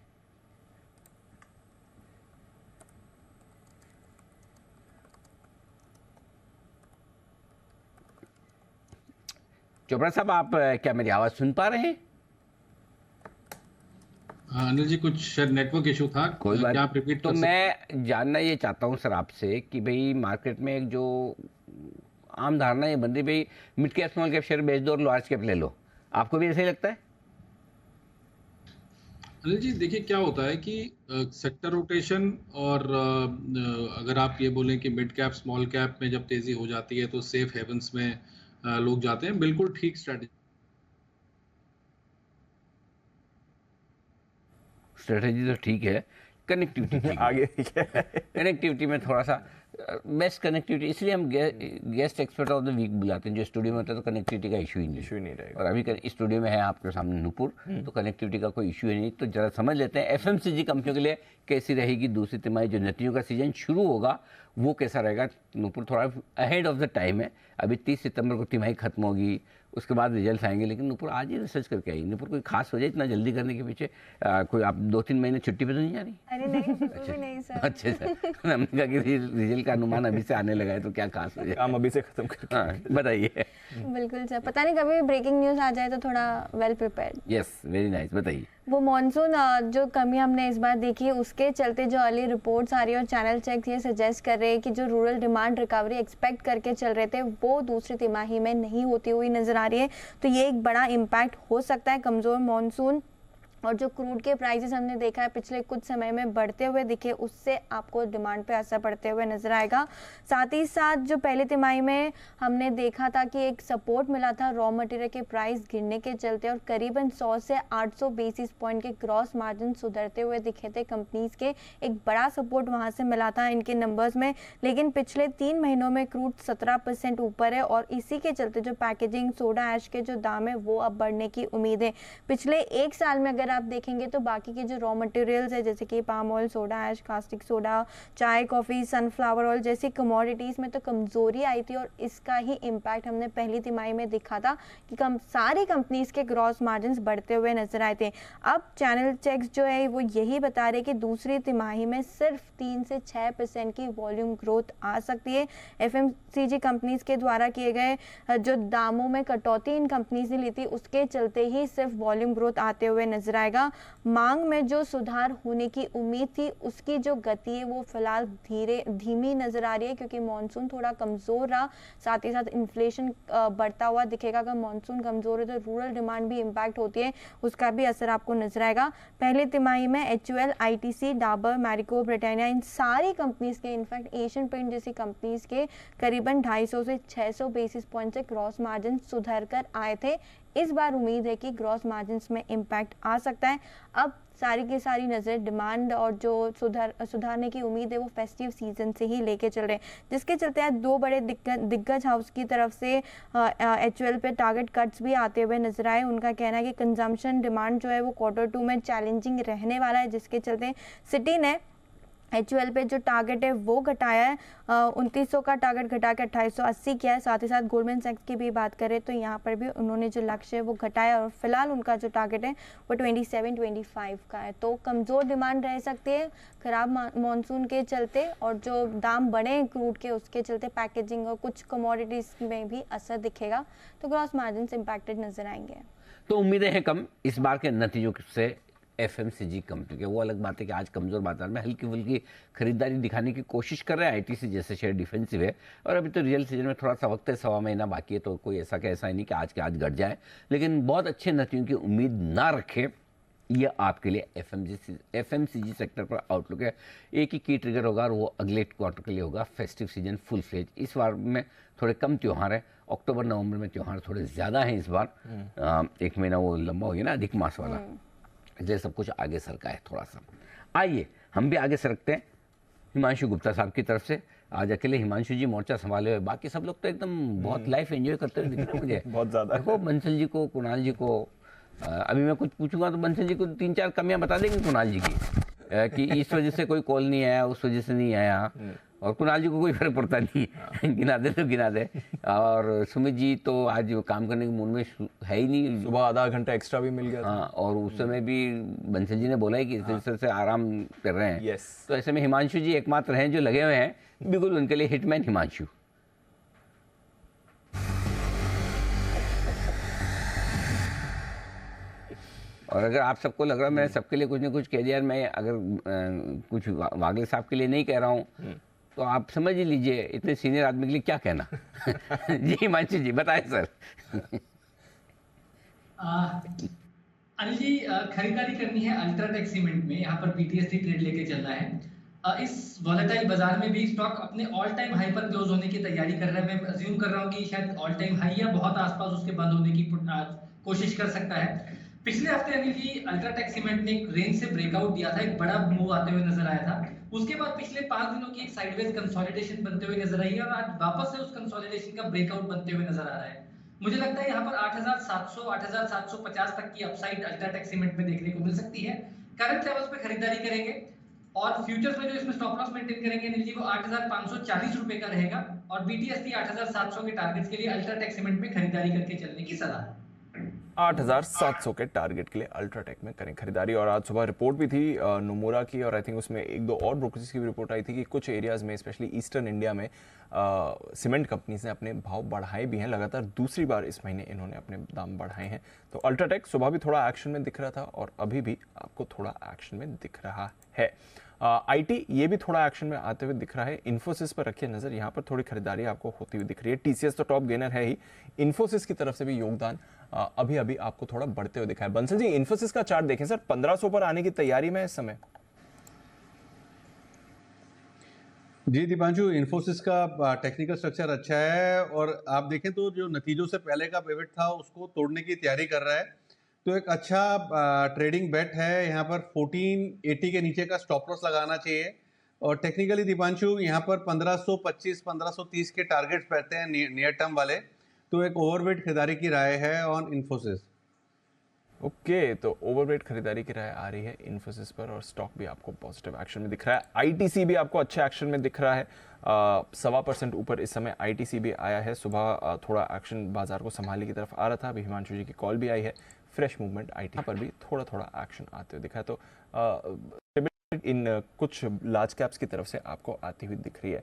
चोपड़ा साहब, आप क्या मेरी आवाज सुन पा रहे हैं? अनिल जी, कुछ शायद नेटवर्क इशू था, कोई बात। आप रिपीट तो मैं जानना ये चाहता हूं सर आपसे कि भाई मार्केट में एक जो आम धारणा ये बन रही, भाई mid cap small cap share बेच दो और लार्ज कैप ले लो, आपको भी ऐसा ही लगता है? अनिल जी, देखिए क्या होता है कि सेक्टर रोटेशन और अगर आप ये बोलें कि मिड कैप स्मॉल कैप में जब तेजी हो जाती है तो सेफ हेवंस में लोग जाते हैं, बिल्कुल ठीक स्ट्रेटेजी तो ठीक है, कनेक्टिविटी आगे कनेक्टिविटी में थोड़ा सा बेस्ट कनेक्टिविटी, इसलिए हम guest expert of the week बुलाते हैं। जो स्टूडियो में होता है तो कनेक्टिविटी का इशू ही नहीं रहेगा। और अभी स्टूडियो में है आपके सामने नूपुर, तो कनेक्टिविटी का कोई इशू ही नहीं। तो जरा समझ लेते हैं एफएमसीजी कंपनियों के लिए कैसी रहेगी दूसरी तिमाही, जो नतीजों का सीजन शुरू होगा वो कैसा रहेगा। नूपुर थोड़ा अहेड ऑफ द टाइम है, अभी 30 सितंबर को तिमाही खत्म होगी, उसके बाद रिजल्ट आएंगे। लेकिन नूपुर आज ही रिसर्च करके आई। नूपुर, कोई खास वजह इतना जल्दी करने के पीछे? कोई आप 2-3 महीने छुट्टी पे तो नहीं जा रही? अरे नहीं, बिल्कुल भी नहीं सर। अच्छा सर, हमने कहा कि रिजल्ट का अनुमान अभी से आने लगा है, तो क्या खास वजह? काम अभी से खत्म करके। हाँ, बताइए। बिल्कुल सर, पता नहीं कभी ब्रेकिंग न्यूज आ जाए तो थोड़ा well prepared. Yes, very nice, बताइए। वो मॉनसून जो कमी हमने इस बार देखी है, उसके चलते जो अर्ली रिपोर्ट्स आ रही है और चैनल चेक्स ये सजेस्ट कर रहे हैं कि जो रूरल डिमांड रिकवरी एक्सपेक्ट करके चल रहे थे वो दूसरी तिमाही में नहीं होती हुई नजर आ रही है। तो ये एक बड़ा इम्पैक्ट हो सकता है। कमजोर मॉनसून और जो क्रूड के प्राइसेस हमने देखा है पिछले कुछ समय में बढ़ते हुए दिखे, उससे आपको डिमांड पे असर पड़ते हुए नजर आएगा। साथ ही साथ जो पहली तिमाही में हमने देखा था कि एक सपोर्ट मिला था रॉ मटेरियल के प्राइस गिरने के चलते, और करीबन 100 से 800 बेसिस पॉइंट के ग्रॉस मार्जिन सुधरते हुए दिखे थे कंपनीज के। एक बड़ा सपोर्ट वहां से मिला था इनके नंबर्स में। लेकिन पिछले 3 महीनों में क्रूड 17% ऊपर है, और इसी के चलते जो पैकेजिंग सोडा ऐश के जो दाम है वो अब बढ़ने की उम्मीद है। पिछले 1 साल में अगर आप देखेंगे तो बाकी के जो रॉ मटेरियल्स है, जैसे कि palm oil, soda ash, caustic soda, चाय, कॉफी, सनफ्लावर ऑयल जैसी कमोडिटीज में तो कमजोरी आई थी, और इसका ही इम्पैक्ट हमने पहली तिमाही में देखा था कि सारी कंपनीज के ग्रॉस मार्जिन बढ़ते हुए नजर आए थे। अब चैनल चेक्स जो है वो यही बता रहे कि दूसरी तिमाही में सिर्फ 3 से 6% की वॉल्यूम ग्रोथ आ सकती है। एफएमसीजी कंपनीज के द्वारा किए गए जो दामों में कटौती इन कंपनीज ने ली थी, उसके चलते ही सिर्फ वॉल्यूम ग्रोथ आते हुए नजर आएगा। मांग में जो सुधार होने की उम्मीद थी, उसकी जो गति है वो फिलहाल धीमी नजर आ रही है, क्योंकि मॉनसून थोड़ा कमजोर रहा। साथ ही साथ इन्फ्लेशन बढ़ता हुआ दिखेगा। अगर मॉनसून कमजोर है तो रूरल डिमांड भी इम्पैक्ट होती है, उसका भी असर आपको नजर आएगा। पहले तिमाही में HUL, ITC, Dabur, Marico, Britannia, इन सारी कंपनीज के, इनफैक्ट एशियन पेंट जैसी कंपनीज के करीबन 250 से 600 बेसिस पॉइंट से ग्रॉस मार्जिन सुधर कर आए थे। इस बार उम्मीद है कि ग्रॉस मार्जिन्स में इम्पैक्ट आ सकता है। अब सारी की सारी नज़र डिमांड और जो सुधारने की उम्मीद है वो फेस्टिव सीजन से ही लेके चल रहे हैं, जिसके चलते आज 2 बड़े दिग्गज हाउस की तरफ से HUL पे टारगेट कट्स भी आते हुए नजर आए। उनका कहना है कि कंजम्पशन डिमांड जो है वो Q2 में चैलेंजिंग रहने वाला है, जिसके चलते सिटी ने HUL पे जो टारगेट है वो घटाया है, 2900 का टारगेट घटा के 2880 किया है। साथ ही साथ गोल्डमैन सैक्स की भी बात करें तो यहाँ पर भी उन्होंने जो लक्ष्य है वो घटाया और फिलहाल उनका जो टारगेट है वो 27-25 का है। तो कमज़ोर डिमांड रह सकती है ख़राब मानसून के चलते, और जो दाम बढ़े क्रूड के उसके चलते पैकेजिंग और कुछ कमोडिटीज़ में भी असर दिखेगा, तो ग्रॉस मार्जिन इम्पैक्टेड नजर आएंगे। तो उम्मीदें हैं कम इस बार के नतीजों से FMCG कंपनी के। वो अलग बात है कि आज कमज़ोर बाजार में हल्की फुल्की खरीदारी दिखाने की कोशिश कर रहे हैं। ITC जैसे शेयर डिफेंसिव है और अभी तो रियल सीजन में थोड़ा सा वक्त है, 1.25 महीना बाकी है, तो कोई ऐसा कि ऐसा ही नहीं कि आज के आज घट जाए, लेकिन बहुत अच्छे नतीजों की उम्मीद ना रखें। ये आपके लिए FMCG सेक्टर पर आउटलुक है। एक ही की ट्रिगर होगा और वो अगले क्वार्टर के लिए होगा फेस्टिव सीजन फुल फ्लेज। इस बार में थोड़े कम त्यौहार है, अक्टूबर नवंबर में त्यौहार थोड़े ज़्यादा हैं इस बार। एक महीना वो लंबा हो गया ना, अधिक मास वाला, इसलिए सब कुछ आगे सरका है थोड़ा सा। आइए हम भी आगे सरकते हैं हिमांशु गुप्ता साहब की तरफ से। आज अकेले हिमांशु जी मोर्चा संभाले हुए, बाकी सब लोग तो एकदम बहुत लाइफ एंजॉय करते हुए दिख रहे हैं मुझे। बहुत ज़्यादा। देखो बंसल जी को, कुणाल जी को, अभी मैं कुछ पूछूंगा तो बंसल जी को 3-4 कमियां बता देंगे कुणाल जी की, कि इस वजह से कोई कॉल नहीं आया, उस वजह से नहीं आया, और कुणाल जी को कोई फर्क पड़ता नहीं गिना दे तो गिना दे। और सुमित जी तो आज काम करने के मूड में है ही नहीं, सुबह आधा घंटा एक्स्ट्रा भी मिल गया। हाँ, और उस समय भी बंसल जी ने बोला है कि इस तरह से आराम कर रहे हैं। तो ऐसे में हिमांशु जी एकमात्र हैं जो लगे हुए हैं, बिल्कुल उनके लिए हिटमैन हिमांशु। और अगर आप सबको लग रहा है मैंने सबके लिए कुछ ना कुछ कह दिया, मैं अगर कुछ वागले साहब के लिए नहीं कह रहा हूँ तो आप समझ ही लीजिए इतने सीनियर आदमी के लिए क्या कहना। जी हिमांशु जी बताएं सर। अनिल जी, खरीदारी करनी है अल्ट्राटेक सीमेंट में, यहाँ पर BTSD ट्रेड लेके चलना है। इस वॉलेटाइल बाजार में भी स्टॉक अपने ऑल टाइम हाई पर क्लोज होने की तैयारी कर रहा है। मैं अज्यूम कर रहा हूँ कि शायद ऑल टाइम हाई या बहुत आसपास उसके बंद होने की कोशिश कर सकता है। पिछले हफ्ते अनिल जी अल्ट्राटेक सीमेंट ने एक रेंज से ब्रेकआउट दिया था, एक बड़ा मूव आते हुए नजर आया था। उसके बाद पिछले 5 दिनों की एक साइडवेज कंसोलिडेशन बनते हुए नजर आई है और आज वापस से उस कंसोलिडेशन का ब्रेकआउट बनते हुए नजर आ रहा है। मुझे लगता है यहाँ पर 8,700 8,750 तक की अपसाइड अल्ट्राटेक सीमेंट में देखने को मिल सकती है। करंट लेवल्स पे खरीदारी करेंगे और फ्यूचर्स में जो इसमें स्टॉप लॉस मेंटेन करेंगे अनिल जी वो 8,540 रुपए का रहेगा और BTSD 8,700 के टारगेट्स के लिए अल्ट्राटेक सीमेंट में खरीदारी करके चलने की सलाह है। 8,700 के टारगेट के लिए अल्ट्राटेक में करें खरीदारी। और आज सुबह रिपोर्ट भी थी नोमुरा की, और आई थिंक उसमें 1-2 और ब्रोकरेज की भी रिपोर्ट आई थी कि कुछ एरियाज में स्पेशली ईस्टर्न इंडिया में सीमेंट कंपनीज ने अपने भाव बढ़ाए भी हैं। लगातार दूसरी बार इस महीने इन्होंने अपने दाम बढ़ाए हैं। तो अल्ट्राटेक सुबह भी थोड़ा एक्शन में दिख रहा था और अभी भी आपको थोड़ा एक्शन में दिख रहा है। IT ये भी थोड़ा एक्शन में आते हुए दिख रहा है। इन्फोसिस पर रखिए नजर, यहाँ पर थोड़ी खरीदारी आपको होती हुई दिख रही है। TCS तो टॉप गेनर है ही, इन्फोसिस की तरफ से भी योगदान अभी अभी आपको थोड़ा बढ़ते हुए दिखा है। बंसल जी इन्फोसिस का चार्ट देखें सर, 1500 पर आने की तैयारी में इस समय। जी दीपांशु, इन्फोसिस का टेक्निकल स्ट्रक्चर अच्छा है और आप देखें तो जो नतीजों से पहले का पिवट था उसको तोड़ने की तैयारी कर रहा है। तो एक अच्छा ट्रेडिंग बेट है। यहाँ पर 1480 के नीचे का स्टॉप लॉस लगाना चाहिए। और टेक्निकली दीपांशु यहाँ पर 1525 1530 के टारगेट्स रहते हैं नियर टर्म वाले। तो एक ओवरवेट खरीदारी की राय है ऑन इन्फोसिस। ओके, तो ओवरवेट खरीदारी की राय आ रही है इन्फोसिस पर और स्टॉक भी आपको पॉजिटिव एक्शन में दिख रहा है। ITC भी आपको अच्छे एक्शन में दिख रहा है, 1.25% ऊपर इस समय ITC भी आया है। सुबह थोड़ा एक्शन बाजार को संभालने की तरफ आ रहा था, अभी हिमांशु जी की कॉल भी आई है। फ्रेश मूवमेंट IT पर भी थोड़ा थोड़ा एक्शन आते हुए दिखा है। तो इन कुछ लार्ज कैप्स की तरफ से आपको आती हुई दिख रही है।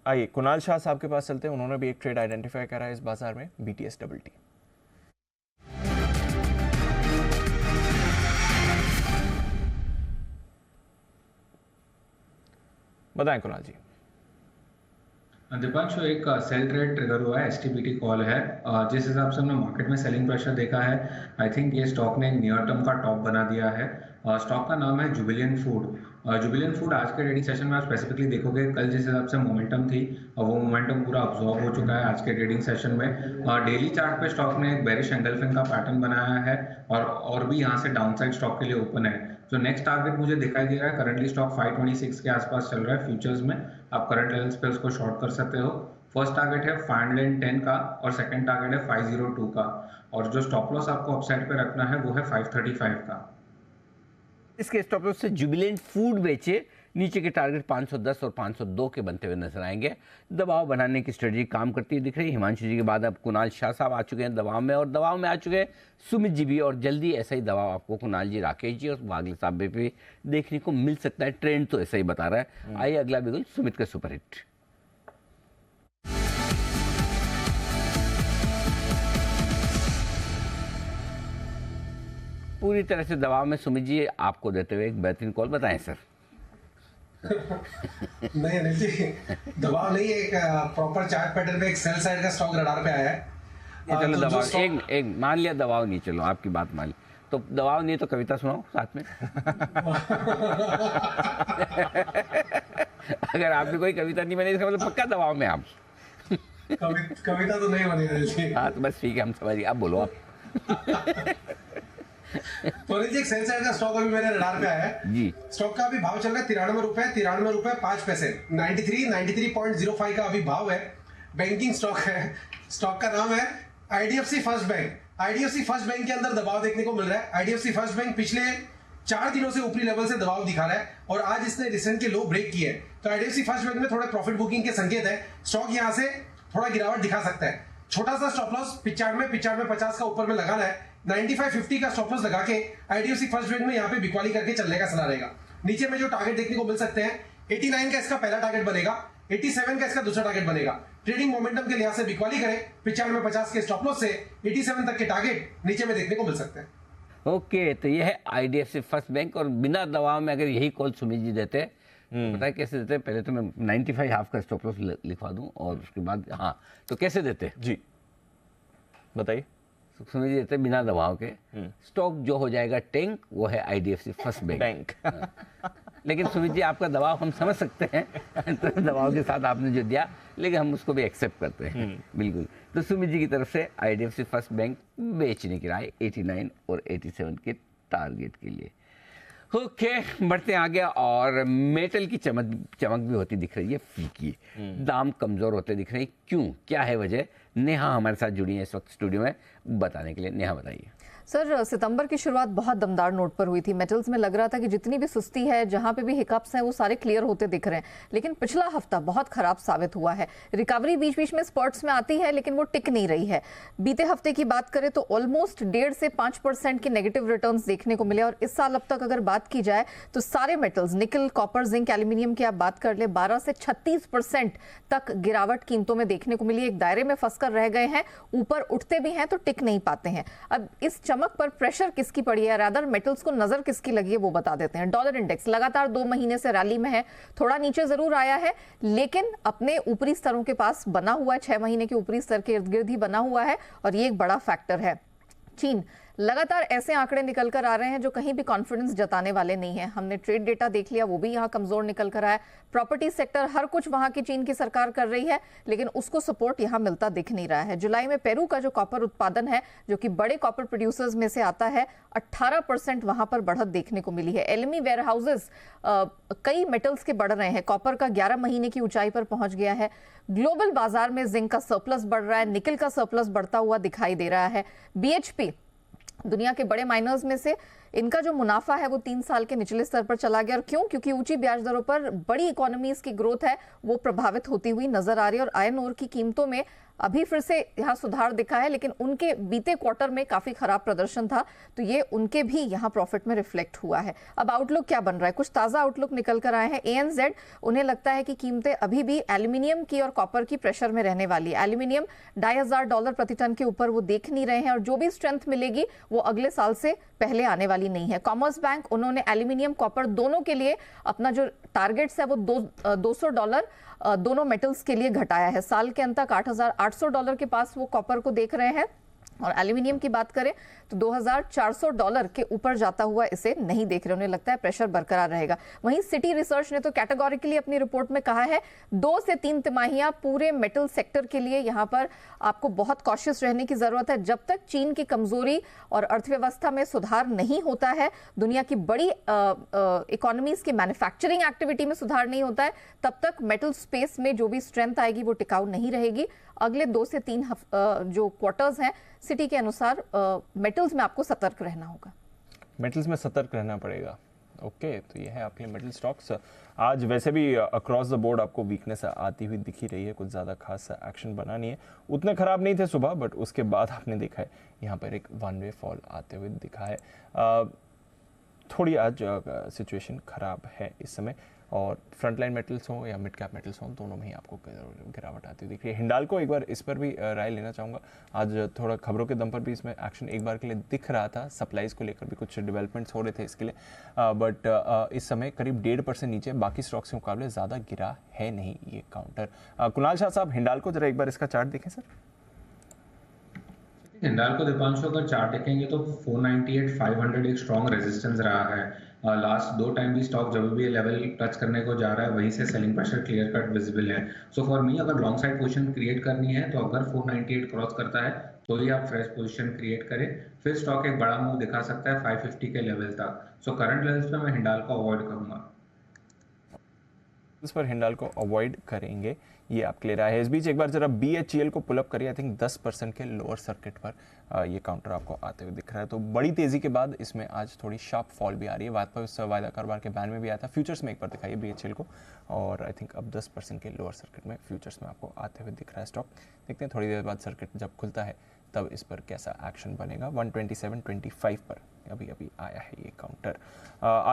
आइए कुणाल शाह साहब के पास चलते हैं, उन्होंने भी एक ट्रेड आइडेंटिफाई करा है इस बाजार में, BTST। बताएं कुणाल जी। दीपांशु, एक सेल ट्रेड ट्रिगर हुआ है, STPT कॉल है। जिस हिसाब से हमने मार्केट में सेलिंग प्रेशर देखा है, आई थिंक ये स्टॉक ने नियर टर्म का टॉप बना दिया है। स्टॉक का नाम है जुबिलियंट फूड। जुबिलियंट फूड आज के ट्रेडिंग सेशन में आप स्पेसिफिकली देखोगे, कल जिस हिसाब से मोमेंटम थी वो मोमेंटम पूरा अब्जॉर्ब हो चुका है आज के ट्रेडिंग सेशन में। डेली चार्ट पे स्टॉक ने एक बेरिश एंगल्फिंग का पैटर्न बनाया है और भी यहाँ से डाउनसाइड स्टॉक के लिए ओपन है। जो नेक्स्ट टारगेट मुझे दिखाई दे रहा है, करंटली स्टॉक 526 के आसपास चल रहा है फ्यूचर्स में। आप करंट लेवल्स पे उसको शॉर्ट कर सकते हो। फर्स्ट टारगेट है 510 का और सेकंड टारगेट है 502 का, और जो स्टॉप लॉस आपको अपसाइड पे रखना है वो है 535 का। इसके स्टॉप लॉस से जुबिलेंट फूड बेचे नीचे के टारगेट 510 और 502 के बनते हुए नजर आएंगे। दबाव बनाने की स्ट्रेटजी काम करती हुई दिख रही है। हिमांशु जी के बाद अब कुणाल शाह साहब आ चुके हैं दबाव में, और दबाव में आ चुके हैं सुमित जी भी, और जल्दी ऐसा ही दबाव आपको कुणाल जी, राकेश जी और वागले साहब भी देखने को मिल सकता है। ट्रेंड तो ऐसा ही बता रहा है। आइए अगला बिल्कुल सुमित का सुपरहिट। पूरी तरह से दबाव में सुमित जी आपको देते हुए एक बेहतरीन कॉल बताएं सर। नहीं अनिल जी, दबाव नहीं है, एक प्रॉपर चार्ट पैटर्न पे एक सेल साइड का स्टॉक रडार पे आया है। चलो तो दबाव stock- एक मान लिया दबाव नहीं, चलो आपकी बात मान ली, तो दबाव नहीं तो कविता सुनाओ साथ में। अगर आपने कोई कविता नहीं बनी इसका मतलब पक्का दबाव में आप। कविता तो नहीं बनी अनिल जी। हाँ तो बस ठीक है, हम समझ गए, अब बोलो आप। तो अनिल जी, एक सेल साइड का स्टॉक अभी मेरे रडार पे आया है जी। स्टॉक का अभी भाव चल रहा है 93 रुपए 5 पैसे, 93.05 का अभी भाव है। बैंकिंग स्टॉक है, स्टॉक का नाम है IDFC first bank. IDFC first bank के अंदर दबाव देखने को मिल रहा है। आईडीएफसी फर्स्ट बैंक पिछले 4 दिनों से ऊपरी लेवल से दबाव दिखा रहा है और आज इसने रिसेंट के लो ब्रेक किए है। तो आईडीएफसी फर्स्ट बैंक में थोड़े प्रॉफिट बुकिंग के संकेत है। स्टॉक यहां से थोड़ा गिरावट दिखा सकता है। छोटा सा स्टॉप लॉस 95-50 का ऊपर में लगाना है। 95.50 का स्टॉप लॉस लगा के आईडीएफसी फर्स्ट बैंक में यहाँ पे बिकवाली करके चलने का सलाह रहेगा। नीचे में जो टारगेट देखने को मिल सकते हैं, 89 का इसका पहला टारगेट बनेगा, 87 का इसका दूसरा टारगेट बनेगा। ट्रेडिंग मोमेंटम के लिहाज से बिकवाली करें, 95-50 के स्टॉप लॉस से 87 तक के टारगेट नीचे में देखने को मिल सकते हैं। ओके, तो ये है आईडीएफसी फर्स्ट बैंक, और बिना दबाव में अगर यही कॉल सुमित जी देते तो पता है कैसे देते? पहले तो मैं 95 हाफ का स्टॉप लॉस लिखवा दूं और उसके बाद हाँ, तो कैसे देते जी बताइए। सुमित जी देते बिना दबाव के स्टॉक जो हो जाएगा टैंक, वो है आईडीएफसी फर्स्ट बैंक। लेकिन सुमित जी आपका दबाव हम समझ सकते हैं तो दबाव के साथ आपने जो दिया, लेकिन हम उसको भी एक्सेप्ट करते हैं बिल्कुल। तो सुमित जी की तरफ से आईडीएफसी फर्स्ट बैंक बेचने की राय 89 और 87 के टारगेट के लिए। ओके, बढ़ते हैं आगे, और मेटल की चमक भी होती दिख रही है फीकी, दाम कमजोर होते दिख रहे हैं। क्यों, क्या है वजह? नेहा हमारे साथ जुड़ी है इस वक्त स्टूडियो में बताने के लिए। नेहा बताइए। सर, सितंबर की शुरुआत बहुत दमदार नोट पर हुई थी। मेटल्स में लग रहा था कि जितनी भी सुस्ती है, जहां पे भी हिकअप्स हैं, वो सारे क्लियर होते दिख रहे हैं। लेकिन पिछला हफ्ता बहुत खराब साबित हुआ है। रिकवरी बीच बीच में स्पर्ट्स में आती है, लेकिन वो टिक नहीं रही है। बीते हफ्ते की बात करें तो ऑलमोस्ट 1.5 से 5% के नेगेटिव रिटर्न्स देखने को मिले। और इस साल अब तक अगर बात की जाए तो सारे मेटल्स, निकल, कॉपर, जिंक, एल्यूमिनियम की आप बात कर ले, 12 से 36% तक गिरावट कीमतों में देखने को मिली। एक दायरे में फंसकर रह गए हैं, ऊपर उठते भी हैं तो टिक नहीं पाते हैं। अब इस चमक पर प्रेशर किसकी पड़ी है, रादर मेटल्स को नजर किसकी लगी है, वो बता देते हैं। डॉलर इंडेक्स लगातार 2 महीने से रैली में है, थोड़ा नीचे जरूर आया है, लेकिन अपने ऊपरी स्तरों के पास बना हुआ है, 6 महीने के ऊपरी स्तर के इर्द गिर्द ही बना हुआ है, और ये एक बड़ा फैक्टर है। चीन, लगातार ऐसे आंकड़े निकल कर आ रहे हैं जो कहीं भी कॉन्फिडेंस जताने वाले नहीं है। हमने ट्रेड डेटा देख लिया, वो भी यहाँ कमजोर निकल कर आया। प्रॉपर्टी सेक्टर, हर कुछ वहां की चीन की सरकार कर रही है, लेकिन उसको सपोर्ट यहाँ मिलता दिख नहीं रहा है। जुलाई में पेरू का जो कॉपर उत्पादन है, जो कि बड़े कॉपर प्रोड्यूसर्स में से आता है, 18% वहां पर बढ़त देखने को मिली है। एलएमई वेयर हाउसेस कई मेटल्स के बढ़ रहे हैं। कॉपर का 11 महीने की ऊंचाई पर पहुंच गया है। ग्लोबल बाजार में जिंक का सरप्लस बढ़ रहा है, निकल का सरप्लस बढ़ता हुआ दिखाई दे रहा है। बीएचपी, दुनिया के बड़े माइनर्स में से, इनका जो मुनाफा है वो 3 साल के निचले स्तर पर चला गया। और क्यों? क्योंकि ऊंची ब्याज दरों पर बड़ी इकोनॉमीज की ग्रोथ है, वो प्रभावित होती हुई नजर आ रही है। और आयरन ओर की कीमतों में अभी फिर से यहाँ सुधार दिखा है, लेकिन उनके बीते क्वार्टर में काफी खराब प्रदर्शन था, तो ये उनके भी यहाँ प्रॉफिट में रिफ्लेक्ट हुआ है। अब आउटलुक क्या बन रहा है? कुछ ताजा आउटलुक निकल कर आए हैं। ANZ, उन्हें लगता है कि कीमतें अभी भी एल्यूमिनियम की और कॉपर की प्रेशर में रहने वाली है। एल्यूमिनियम $2,500 प्रति टन के ऊपर वो देख नहीं रहे हैं, और जो भी स्ट्रेंथ मिलेगी वो अगले साल से पहले आने वाली नहीं है। कॉमर्स बैंक, उन्होंने एल्यूमिनियम कॉपर दोनों के लिए अपना जो टारगेट्स है वो $200 दोनों मेटल्स के लिए घटाया है। साल के अंत तक $8,800 के पास वो कॉपर को देख रहे हैं, और एल्यूमिनियम की बात करें तो $2,400 के ऊपर जाता हुआ इसे नहीं देख रहे। उन्हें लगता है प्रेशर बरकरार रहेगा। वहीं सिटी रिसर्च ने तो कैटेगोरिकली अपनी रिपोर्ट में कहा है 2 से 3 तिमाहियां पूरे मेटल सेक्टर के लिए यहां पर आपको बहुत कॉशियस रहने की जरूरत है। जब तक चीन की कमजोरी और अर्थव्यवस्था में सुधार नहीं होता है, दुनिया की बड़ी इकोनॉमीज की मैन्युफैक्चरिंग एक्टिविटी में सुधार नहीं होता है, तब तक मेटल स्पेस में जो भी स्ट्रेंथ आएगी वो टिकाऊ नहीं रहेगी। अगले 2 से 3 जो क्वार्टर्स हैं, सिटी के अनुसार मेटल्स में आपको सतर्क रहना होगा। मेटल्स में सतर्क रहना पड़ेगा। ओके, तो ये है आपके मेटल स्टॉक्स। आज वैसे भी अक्रॉस द बोर्ड आपको वीकनेस आती हुई दिखी रही है, कुछ ज़्यादा खास एक्शन बना नहीं है। उतने खराब नहीं थे सुबह, बट उसके बाद आपने देखा है यहाँ पर एक वन वे फॉल आते हुए दिखा है। थोड़ी आज सिचुएशन खराब है इस समय, और फ्रंटलाइन मेटल्स हों या मिड कैप मेटल्स हों, दोनों में ही आपको गिरावट आती हुई दिख रही है। हिंडाल्को, एक बार इस पर भी राय लेना चाहूँगा। आज थोड़ा खबरों के दम पर भी इसमें एक्शन एक बार के लिए दिख रहा था, सप्लाईज को लेकर भी कुछ डेवलपमेंट्स हो रहे थे इसके लिए, बट इस समय करीब 1.5% नीचे, बाकी स्टॉक्स के मुकाबले ज़्यादा गिरा है नहीं ये काउंटर। कुणाल शाह साहब, हिंडाल्को जरा एक बार इसका चार्ट देखें सर। हिंडाल्को दीपांशु अगर चार्ट देखेंगे तो 498-500 एक स्ट्रॉन्ग रेजिस्टेंस रहा है। लास्ट 2 टाइम भी स्टॉक जब भी ये लेवल टच करने को जा रहा है, वहीं से selling pressure clear cut visible है। सो फॉर मी अगर लॉन्ग साइड पोजीशन क्रिएट करनी है तो अगर 498 क्रॉस करता है तो ही आप फ्रेश पोजीशन क्रिएट करें, फिर स्टॉक एक बड़ा मूव दिखा सकता है 550 के लेवल तक। सो करंट लेवल्स पे मैं हिंडाल्को अवॉइड करूंगा। इस पर हिंडाल्को अवॉइड करेंगे, ये आपके लिए रहा है। इस बीच एक बार जरा BHEL को पुल अप करिए। आई थिंक 10% के लोअर सर्किट पर ये काउंटर आपको आते हुए दिख रहा है। तो बड़ी तेजी के बाद इसमें आज थोड़ी शार्प फॉल भी आ रही है। वायदा कारोबार के बैन में भी आया था। फ्यूचर्स में एक बार दिखाइए BHEL को, और आई थिंक अब 10% के लोअर सर्किट में फ्यूचर्स में आपको आते हुए दिख रहा है स्टॉक। देखते हैं थोड़ी देर बाद सर्किट जब खुलता है तब इस पर कैसा एक्शन बनेगा। 127.25 पर अभी आया है ये काउंटर।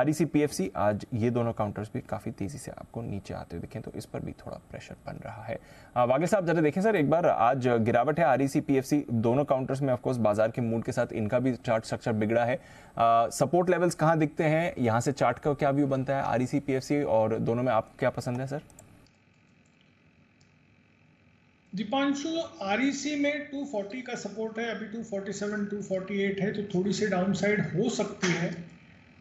REC PFC, आज ये दोनों काउंटर्स भी काफ़ी तेज़ी से आपको नीचे आते हुए दिखें, तो इस पर भी थोड़ा प्रेशर बन रहा है। वागे साहब जरा देखें सर एक बार, आज गिरावट है REC PFC दोनों काउंटर्स में। ऑफकोर्स बाजार के मूड के साथ इनका भी चार्ट स्ट्रक्चर बिगड़ा है। सपोर्ट लेवल्स कहाँ दिखते हैं, यहाँ से चार्ट का क्या व्यू बनता है REC PFC, और दोनों में आप क्या पसंद है सर? दीपांशु, REC में 240 का सपोर्ट है, अभी 247 248 है, तो थोड़ी सी डाउन साइड हो सकती है,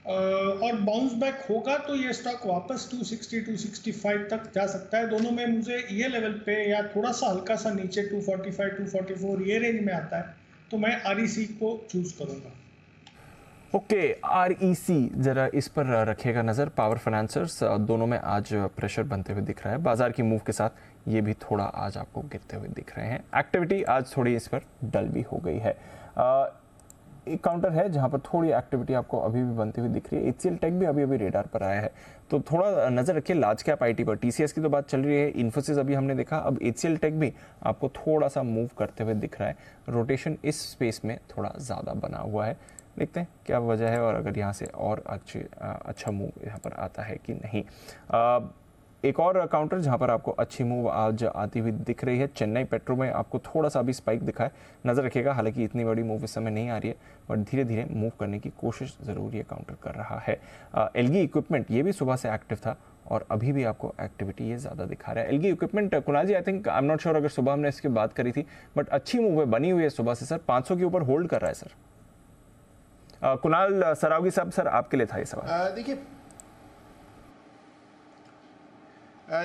और बाउंस बैक होगा तो ये स्टॉक वापस 260 265 तक जा सकता है। दोनों में मुझे ये लेवल पे या थोड़ा सा हल्का सा नीचे 245 244 ये रेंज में आता है, तो मैं REC को चूज करूंगा। ओके, REC जरा इस पर रखिएगा नज़र। पावर फाइनेंसर्स, दोनों में आज प्रेशर बनते हुए दिख रहा है। बाजार की मूव के साथ ये भी थोड़ा आज आपको गिरते हुए दिख रहे हैं। एक्टिविटी आज थोड़ी इस पर डल भी हो गई है। एक काउंटर है जहां पर थोड़ी एक्टिविटी आपको अभी भी बनती हुई दिख रही है। HCL टेक भी अभी रेडार पर आया है, तो थोड़ा नज़र रखिए लार्ज कैप IT पर। TCS की तो बात चल रही है, इन्फोसिस अभी हमने देखा, अब HCL टेक भी आपको थोड़ा सा मूव करते हुए दिख रहा है। रोटेशन इस स्पेस में थोड़ा ज़्यादा बना हुआ है, देखते हैं क्या वजह है, और अगर यहाँ से और अच्छा मूव यहाँ पर आता है कि नहीं। एक और काउंटर जहाँ पर आपको अच्छी मूव आज आती हुई दिख रही है, चेन्नई पेट्रो में आपको थोड़ा सा अभी स्पाइक दिखा है, नज़र रखिएगा। हालांकि इतनी बड़ी मूव इस समय नहीं आ रही है, बट धीरे धीरे मूव करने की कोशिश ज़रूर ये काउंटर कर रहा है। LG इक्विपमेंट, ये भी सुबह से एक्टिव था और अभी भी आपको एक्टिविटी ये ज़्यादा दिखा रहा है। LG equipment, Kunal ji, I think I am not sure अगर सुबह हमने इसकी बात करी थी, बट अच्छी मूव है बनी हुई है सुबह से सर। 500 के ऊपर होल्ड कर रहा है सर। कुणाल सरावगी साहब, सर आपके लिए था ये सवाल।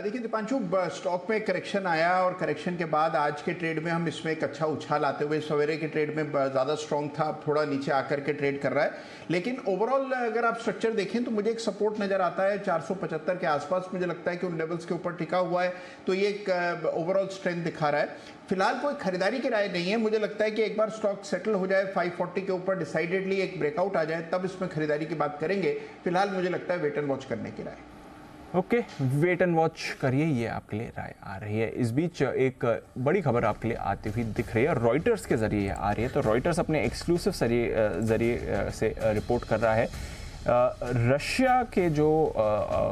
देखिए दीपांशु, स्टॉक में करेक्शन आया और करेक्शन के बाद आज के ट्रेड में हम इसमें एक अच्छा उछाल आते हुए, सवेरे के ट्रेड में ज़्यादा स्ट्रॉन्ग था, अब थोड़ा नीचे आकर के ट्रेड कर रहा है। लेकिन ओवरऑल अगर आप स्ट्रक्चर देखें तो मुझे एक सपोर्ट नज़र आता है 475 के आसपास। मुझे लगता है कि उन लेवल्स के ऊपर टिका हुआ है, तो ये एक ओवरऑल स्ट्रेंथ दिखा रहा है। फिलहाल कोई खरीदारी की राय नहीं है। मुझे लगता है कि एक बार स्टॉक सेटल हो जाए 540 के ऊपर, डिसाइडेडली एक ब्रेकआउट आ जाए, तब इसमें खरीदारी की बात करेंगे। फिलहाल मुझे लगता है वेट एंड वॉच करने की राय। ओके, वेट एंड वॉच करिए, ये आपके लिए राय आ रही है। इस बीच एक बड़ी खबर आपके लिए आती हुई दिख रही है, रॉयटर्स के जरिए आ रही है। तो रॉयटर्स अपने एक्सक्लूसिव जरिए से रिपोर्ट कर रहा है, रशिया के जो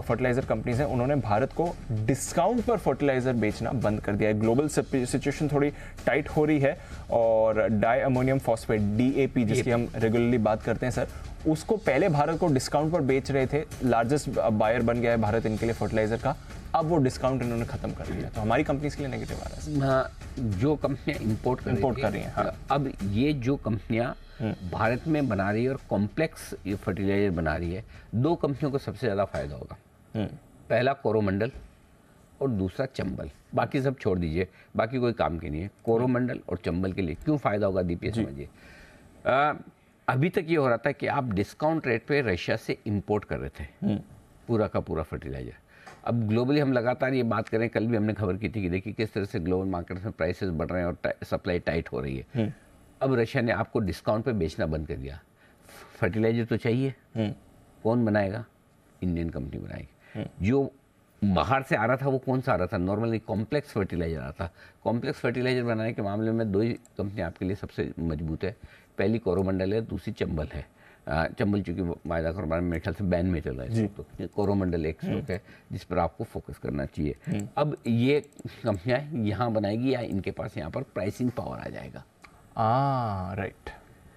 फर्टिलाइज़र कंपनीज हैं उन्होंने भारत को डिस्काउंट पर फर्टिलाइज़र बेचना बंद कर दिया है। ग्लोबल सिचुएशन थोड़ी टाइट हो रही है, और डाई अमोनियम फॉस्फेट DAP, जिसकी हम रेगुलरली बात करते हैं सर, उसको पहले भारत को डिस्काउंट पर बेच रहे थे। लार्जेस्ट बायर बन गया है भारत इनके लिए फर्टिलाइज़र का, अब वो डिस्काउंट इन्होंने खत्म कर दिया। तो हमारी कंपनीज के लिए नेगेटिव आ रहा है। जो कंपनियां इंपोर्ट कर रही हैं, हाँ। अब ये जो कंपनियां भारत में बना रही है और कॉम्प्लेक्स फर्टिलाइजर बना रही है, 2 कंपनियों को सबसे ज़्यादा फायदा होगा। पहला कोरोमंडल और दूसरा चंबल। बाकी सब छोड़ दीजिए, बाकी कोई काम की नहीं है। कोरोमंडल और चंबल के लिए क्यों फायदा होगा दीपिया, समझिए। अभी तक ये हो रहा था कि आप डिस्काउंट रेट पे रशिया से इंपोर्ट कर रहे थे पूरा का पूरा फर्टिलाइजर। अब ग्लोबली हम लगातार ये बात करें, कल भी हमने खबर की थी कि देखिए किस तरह से ग्लोबल मार्केट में प्राइसेस बढ़ रहे हैं और सप्लाई टाइट हो रही है। अब रशिया ने आपको डिस्काउंट पे बेचना बंद कर दिया। फर्टिलाइजर तो चाहिए, कौन बनाएगा? इंडियन कंपनी बनाएगी। जो बाहर से आ रहा था वो कौन सा आ रहा था, नॉर्मली कॉम्प्लेक्स फर्टिलाइजर आ रहा था। कॉम्प्लेक्स फर्टिलाइजर बनाने के मामले में दो ही कंपनी आपके लिए सबसे मजबूत है, पहली कोरोमंडल है, दूसरी चंबल है। चंबल चूंकि वायदा करवाने में मेरे ख्याल से बैन में चल रहा है, तो कोरोमंडल एक स्टॉक है जिस पर आपको फोकस करना चाहिए। अब ये कंपनियां यहाँ बनाएगी या इनके पास यहाँ पर प्राइसिंग पावर आ जाएगा? Right,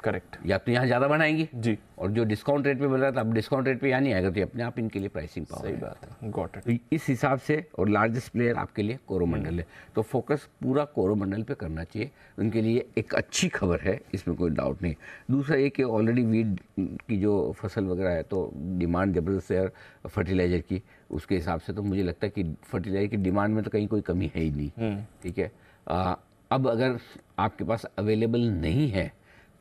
correct. या तो यहाँ ज़्यादा बनाएंगी जी, और जो डिस्काउंट रेट पे मिल रहा था अब डिस्काउंट रेट पे यहाँ नहीं आएगा, तो अपने आप इनके लिए प्राइसिंग पावर। सही बात है, गॉट इट। तो इस हिसाब से, और लार्जेस्ट प्लेयर आपके लिए कोरोमंडल है, तो फोकस पूरा कोरोमंडल पे करना चाहिए। उनके लिए एक अच्छी खबर है, इसमें कोई डाउट नहीं। दूसरा ये कि ऑलरेडी वीट की जो फसल वगैरह है तो डिमांड ज़बरदस्त है फर्टिलाइज़र की, उसके हिसाब से तो मुझे लगता है कि फर्टिलाइज़र की डिमांड में तो कहीं कोई कमी है ही नहीं। ठीक है, अब अगर आपके पास अवेलेबल नहीं है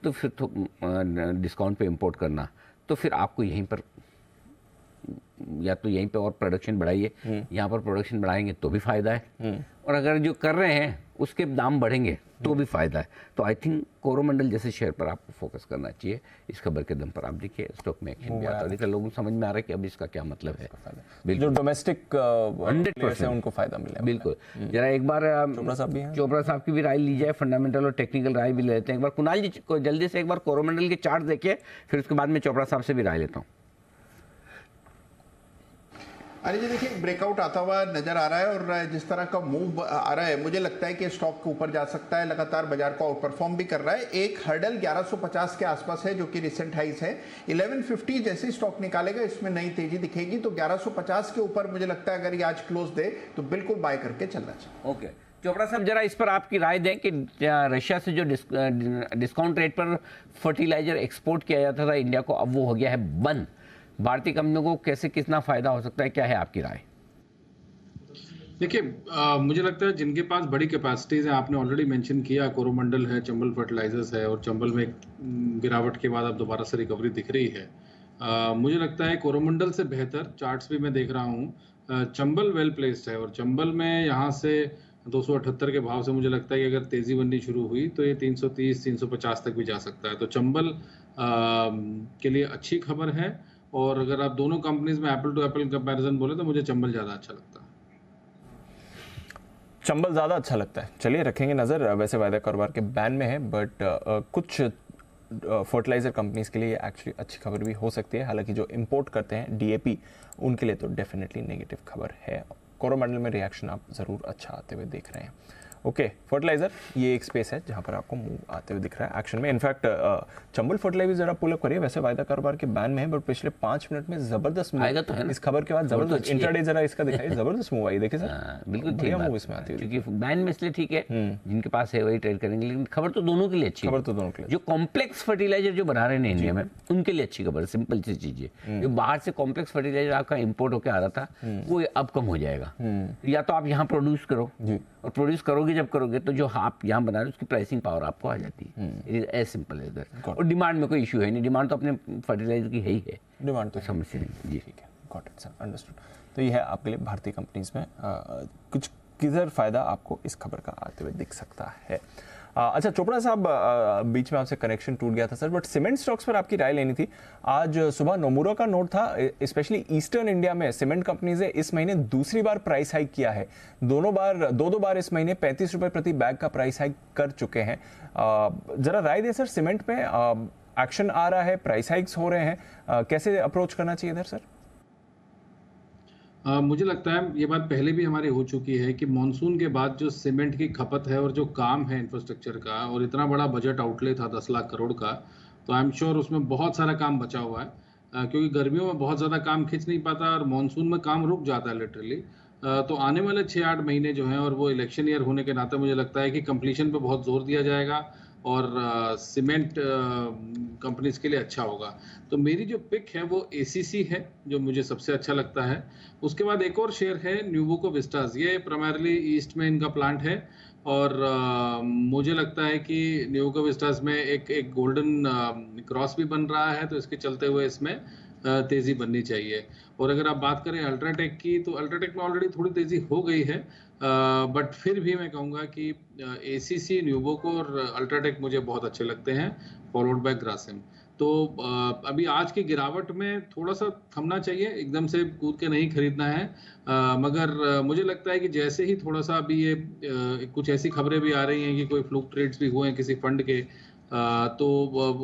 तो फिर तो डिस्काउंट पे इंपोर्ट करना, तो फिर आपको यहीं पर या तो यहीं पे और प्रोडक्शन बढ़ाइए, यहाँ पर प्रोडक्शन बढ़ाएंगे तो भी फायदा है, और अगर जो कर रहे हैं उसके दाम बढ़ेंगे तो भी फायदा है। तो आई थिंक कोरोमंडल जैसे शेयर पर आपको फोकस करना चाहिए। इस खबर के दम पर आप देखिए स्टॉक में एक्शन भी आता है, लोगों को समझ में आ रहा है कि अब इसका क्या मतलब है। जो डोमेस्टिक 100% उनको फायदा मिले। बिल्कुल, जरा एक बार चोपड़ा साहब की भी राय ली जाए, फंडामेंटल और टेक्निकल राय भी ले लेते हैं। एक बार कुणाल जी को जल्दी से एक बार कोरोमंडल के चार्ट देखिए, फिर उसके बाद में चोपड़ा साहब से भी राय लेता हूँ। अरे जी देखिए, ब्रेकआउट आता हुआ नजर आ रहा है और जिस तरह का मूव आ रहा है मुझे लगता है कि स्टॉक के ऊपर जा सकता है, लगातार बाजार को आउट परफॉर्म भी कर रहा है। एक हर्डल 1150 के आसपास है जो कि रिसेंट हाइज है। 1150 जैसे स्टॉक निकालेगा इसमें नई तेजी दिखेगी, तो 1150 के ऊपर मुझे लगता है अगर ये आज क्लोज दे तो बिल्कुल बाय करके चलना चाहिए। ओके चोपड़ा साहब, जरा इस पर आपकी राय दें कि रशिया से जो डिस्काउंट रेट पर फर्टिलाइजर एक्सपोर्ट किया जाता था इंडिया को, अब वो हो गया है बंद। भारतीय कंपनियों को कैसे कितना फायदा हो सकता है, क्या है आपकी राय? देखिए, मुझे लगता है जिनके पास बड़ी कैपेसिटीज है, आपने ऑलरेडी मेंशन किया, कोरोमंडल है, चंबल फर्टिलाइजर्स है, और चंबल में गिरावट के बाद अब दोबारा से रिकवरी दिख रही है। मुझे लगता है कोरोमंडल से बेहतर, चार्ट्स भी मैं देख रहा हूँ, चंबल वेल प्लेस्ड है, और चंबल में यहाँ से 278 के भाव से मुझे लगता है कि अगर तेजी बननी शुरू हुई तो ये 330-350 तक भी जा सकता है। तो चंबल के लिए अच्छी खबर है, और अगर आप दोनों कंपनीज में एप्पल टू एप्पल कंपैरिजन बोले तो मुझे चंबल ज्यादा अच्छा लगता है। चंबल ज्यादा अच्छा लगता है, चलिए रखेंगे नजर। वैसे वायदा कारोबार के बैन में है, बट कुछ फर्टिलाइजर कंपनीज के लिए एक्चुअली अच्छी खबर भी हो सकती है। हालांकि जो इंपोर्ट करते हैं डीएपी, उनके लिए तो डेफिनेटली नेगेटिव खबर है। कोरोमंडल में रिएक्शन आप जरूर अच्छा आते हुए देख रहे हैं। ओके, फर्टिलाइजर ये एक स्पेस है जहां पर आपको मूव आते हुए दिख रहा है एक्शन में। इनफैक्ट चंबल फर्टिलाइजर जरा पुल अप करिए, वैसे वायदा कारोबार के बैन में है, बट पिछले 5 मिनट में जबरदस्त मूव आएगा तो है ना? इस खबर के बाद जबरदस्त इंट्राडे जरा इसका दिखाइए, जबरदस्त मूव आई, देखिए सर, बिल्कुल बढ़िया मूव इसमें आती है। क्योंकि बैन में इसलिए ठीक है, जिनके पास है वही ट्रेड करेंगे, लेकिन खबर तो दोनों के लिए अच्छी है। खबर तो दोनों के लिए, जो कॉम्प्लेक्स फर्टिलाइजर जो बना रहे हैं इंडिया में, उनके लिए अच्छी खबर, सिंपल सी चीज है। जो बाहर से कॉम्प्लेक्स फर्टिलाइजर आपका इंपोर्ट होकर आ रहा था, वो अब कम हो जाएगा। या तो आप यहाँ प्रोड्यूस करो, और प्रोड्यूस करोगे जब करोगे तो जो आप यहाँ बना रहे हो उसकी प्राइसिंग पावर आपको आ जाती है। It is as simple as that. और डिमांड में कोई इशू है नहीं, डिमांड तो अपने फर्टिलाइजर की है ही है, डिमांड तो समस्या नहीं। जी ठीक है, गॉट इट सर, अंडरस्टूड। तो ये है आपके लिए भारतीय कंपनीज में कुछ किधर फायदा आपको इस खबर का आते हुए दिख सकता है। अच्छा चोपड़ा साहब, बीच में आपसे कनेक्शन टूट गया था सर, बट सीमेंट स्टॉक्स पर आपकी राय लेनी थी। आज सुबह नोमुरा का नोट था, स्पेशली ईस्टर्न इंडिया में सीमेंट कंपनीज इस महीने दूसरी बार प्राइस हाइक किया है। दो बार इस महीने 35 रुपए प्रति बैग का प्राइस हाइक कर चुके हैं। जरा राय दें सर, सीमेंट में एक्शन आ रहा है, प्राइस हाइक्स हो रहे हैं, कैसे अप्रोच करना चाहिए इधर सर? मुझे लगता है ये बात पहले भी हमारी हो चुकी है कि मॉनसून के बाद जो सीमेंट की खपत है और जो काम है इंफ्रास्ट्रक्चर का, और इतना बड़ा बजट आउटले था 10 लाख करोड़ का, तो आई एम श्योर उसमें बहुत सारा काम बचा हुआ है, क्योंकि गर्मियों में बहुत ज़्यादा काम खींच नहीं पाता और मॉनसून में काम रुक जाता है लिटरली। तो आने वाले 6-8 महीने जो हैं, और वो इलेक्शन ईयर होने के नाते मुझे लगता है कि कंप्लीशन पे बहुत जोर दिया जाएगा, और सीमेंट कंपनीज के लिए अच्छा होगा। तो मेरी जो पिक है वो एसीसी है, जो मुझे सबसे अच्छा लगता है। उसके बाद एक और शेयर है न्यूवोको विस्टास, ये प्राइमरली ईस्ट में इनका प्लांट है, और मुझे लगता है कि न्यूवोको विस्टास में एक गोल्डन क्रॉस भी बन रहा है, तो इसके चलते हुए इसमें तेज़ी बननी चाहिए। और अगर आप बात करें अल्ट्राटेक की, तो अल्ट्राटेक में ऑलरेडी थोड़ी तेज़ी हो गई है, बट फिर भी मैं कहूँगा कि एसीसी, न्यूवोको और अल्ट्राटेक मुझे बहुत अच्छे लगते हैं, फॉलोड बाय ग्रासिम। तो अभी आज की गिरावट में थोड़ा सा थमना चाहिए, एकदम से कूद के नहीं खरीदना है। मगर मुझे लगता है कि जैसे ही थोड़ा सा अभी ये कुछ ऐसी खबरें भी आ रही हैं कि कोई फ्लूक ट्रेड्स भी हुए हैं किसी फंड के, तो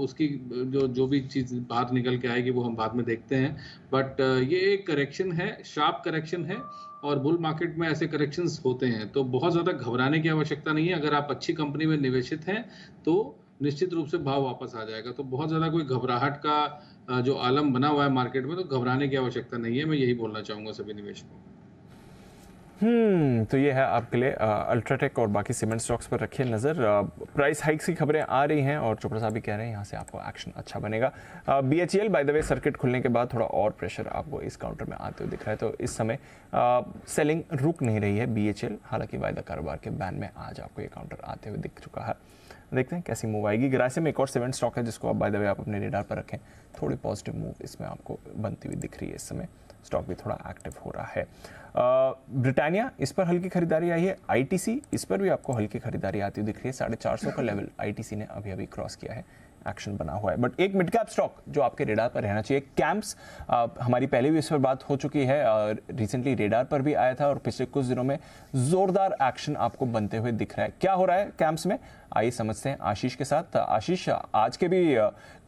उसकी जो भी चीज़ बाहर निकल के आएगी वो हम बाद में देखते हैं। बट ये एक करेक्शन है, शार्प करेक्शन है, और बुल मार्केट में ऐसे करेक्शंस होते हैं, तो बहुत ज़्यादा घबराने की आवश्यकता नहीं है। अगर आप अच्छी कंपनी में निवेशित हैं तो निश्चित रूप से भाव वापस आ जाएगा। तो बहुत ज़्यादा कोई घबराहट का जो आलम बना हुआ है मार्केट में, तो घबराने की आवश्यकता नहीं है। मैं यही बोलना चाहूँगा सभी निवेशकों को। तो ये है आपके लिए अल्ट्राटेक और बाकी सीमेंट स्टॉक्स पर रखिए नज़र। प्राइस हाइक्स की खबरें आ रही हैं और चोपड़ा साहब भी कह रहे हैं यहाँ से आपको एक्शन अच्छा बनेगा। BHEL by the way circuit खुलने के बाद थोड़ा और प्रेशर आपको इस काउंटर में आते हुए दिख रहा है, तो इस समय सेलिंग रुक नहीं रही है BHEL, हालांकि वायदा कारोबार के बैन में आज आपको ये काउंटर आते हुए दिख चुका है। देखते हैं कैसी मूव आएगी। ग्रासिम में एक और सीमेंट स्टॉक है जिसको आप बाय द वे आप अपने रेडार पर रखें, थोड़ी पॉजिटिव मूव इसमें आपको बनती हुई दिख रही है। इस समय स्टॉक भी थोड़ा एक्टिव हो रहा है। ब्रिटानिया, इस पर हल्की खरीदारी आई है। ITC, इस पर भी आपको हल्की खरीदारी आती हुई दिख रही है। 450 का लेवल ITC ने अभी अभी क्रॉस किया है, एक्शन बना हुआ है। बट एक मिड कैप स्टॉक जो आपके रेडार पर रहना चाहिए, कैम्प्स, हमारी पहले भी इस पर बात हो चुकी है, रिसेंटली रेडार पर भी आया था और पिछले कुछ दिनों में जोरदार एक्शन आपको बनते हुए दिख रहा है। क्या हो रहा है कैम्प्स में, आइए समझते हैं आशीष के साथ। आशीष, आज के भी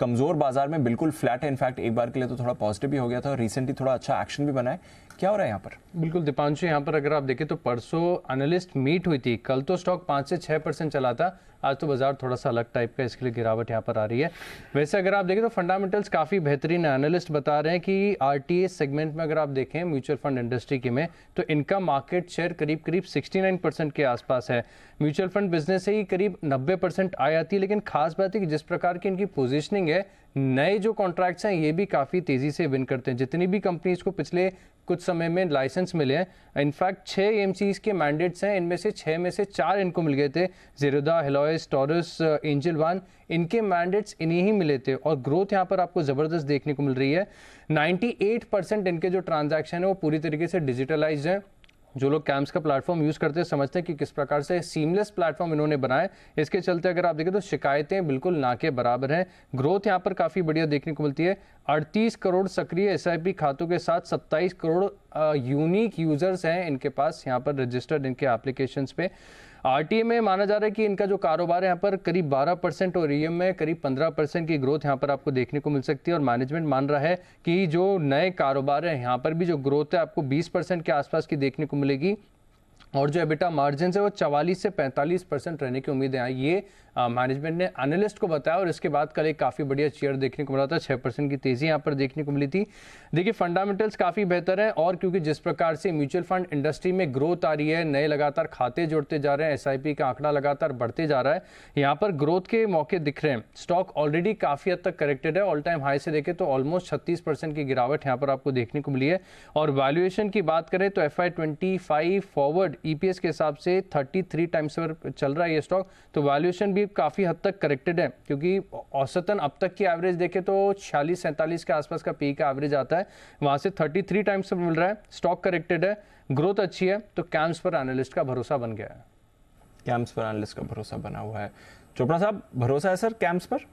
कमजोर बाजार में बिल्कुल फ्लैट है, इनफैक्ट एक बार के लिए तो थोड़ा पॉजिटिव भी हो गया था और रिसेंटली थोड़ा अच्छा एक्शन भी बना है। क्या हो रहा है यहाँ पर? बिल्कुल दीपांशु, यहाँ पर अगर आप देखें तो परसों एनालिस्ट मीट हुई थी, कल तो स्टॉक 5 से 6% चला था, आज तो बाजार थोड़ा सा अलग टाइप का, इसके लिए गिरावट यहाँ पर आ रही है। वैसे अगर आप देखें तो फंडामेंटल्स काफ़ी बेहतरीन है। एनालिस्ट बता रहे हैं कि RTA सेगमेंट में अगर आप देखें म्यूचुअल फंड इंडस्ट्री की में, तो इनका मार्केट शेयर करीब करीब 69% के आसपास है। म्यूचुअल फंड बिजनेस से ही करीब 90% आ जाती है। लेकिन खास बात है कि जिस प्रकार की इनकी पोजिशनिंग है, नए जो कॉन्ट्रैक्ट्स हैं ये भी काफ़ी तेज़ी से विन करते हैं। जितनी भी कंपनीज को पिछले कुछ समय में लाइसेंस मिले हैं, इनफैक्ट 6 AMCs के मैंडेट्स हैं, इनमें से 6 में से 4 इनको मिल गए थे। ज़ेरोदा, हेलोइस, टॉरस, एंजल वन, इनके मैंडेट्स इन्हीं ही मिले थे और ग्रोथ यहाँ पर आपको ज़बरदस्त देखने को मिल रही है। 98% इनके जो ट्रांजैक्शन है वो पूरी तरीके से डिजिटलाइज हैं। जो लोग कैम्प्स का प्लेटफॉर्म यूज़ करते हैं समझते हैं कि किस प्रकार से सीमलेस प्लेटफॉर्म इन्होंने बनाए। इसके चलते अगर आप देखें तो शिकायतें बिल्कुल ना के बराबर हैं। ग्रोथ यहाँ पर काफ़ी बढ़िया देखने को मिलती है। 38 करोड़ सक्रिय SIP खातों के साथ 27 करोड़ यूनिक यूजर्स हैं इनके पास यहाँ पर रजिस्टर्ड इनके एप्लीकेशंस पे। RTA में माना जा रहा है कि इनका जो कारोबार है यहाँ पर करीब 12% और EM में करीब 15% की ग्रोथ यहाँ पर आपको देखने को मिल सकती है। और मैनेजमेंट मान रहा है कि जो नए कारोबार है यहाँ पर भी जो ग्रोथ है आपको 20% के आसपास की देखने को मिलेगी और जो एबिटा मार्जिन है वो 44 से 45% रहने की उम्मीद है। ये मैनेजमेंट ने एनालिस्ट को बताया और इसके बाद कल एक काफ़ी बढ़िया शेयर देखने को मिला था, 6% की तेज़ी यहाँ पर देखने को मिली थी। देखिए फंडामेंटल्स काफ़ी बेहतर हैं और क्योंकि जिस प्रकार से म्यूचुअल फंड इंडस्ट्री में ग्रोथ आ रही है, नए लगातार खाते जुड़ते जा रहे हैं, SIP का आंकड़ा लगातार बढ़ते जा रहा है, यहाँ पर ग्रोथ के मौके दिख रहे हैं। स्टॉक ऑलरेडी काफ़ी हद तक करेक्टेड है, ऑल टाइम हाई से देखें तो ऑलमोस्ट 36% की गिरावट यहाँ पर आपको देखने को मिली है। और वैल्यूएशन की बात करें तो FY25 फॉरवर्ड EPS के हिसाब से 33 टाइम्स पर चल रहा है ये स्टॉक, तो वैल्यूएशन भी काफ़ी हद तक करेक्टेड है क्योंकि औसतन अब तक की एवरेज देखें तो 46-47 के आसपास का पी का एवरेज आता है, वहाँ से 33 टाइम्स पर मिल रहा है। स्टॉक करेक्टेड है, ग्रोथ अच्छी है, तो कैम्प्स पर एनालिस्ट का भरोसा बन गया है। कैम्प्स पर एनालिस्ट का भरोसा बना हुआ है। चोपड़ा साहब, भरोसा है सर कैम्प्स पर?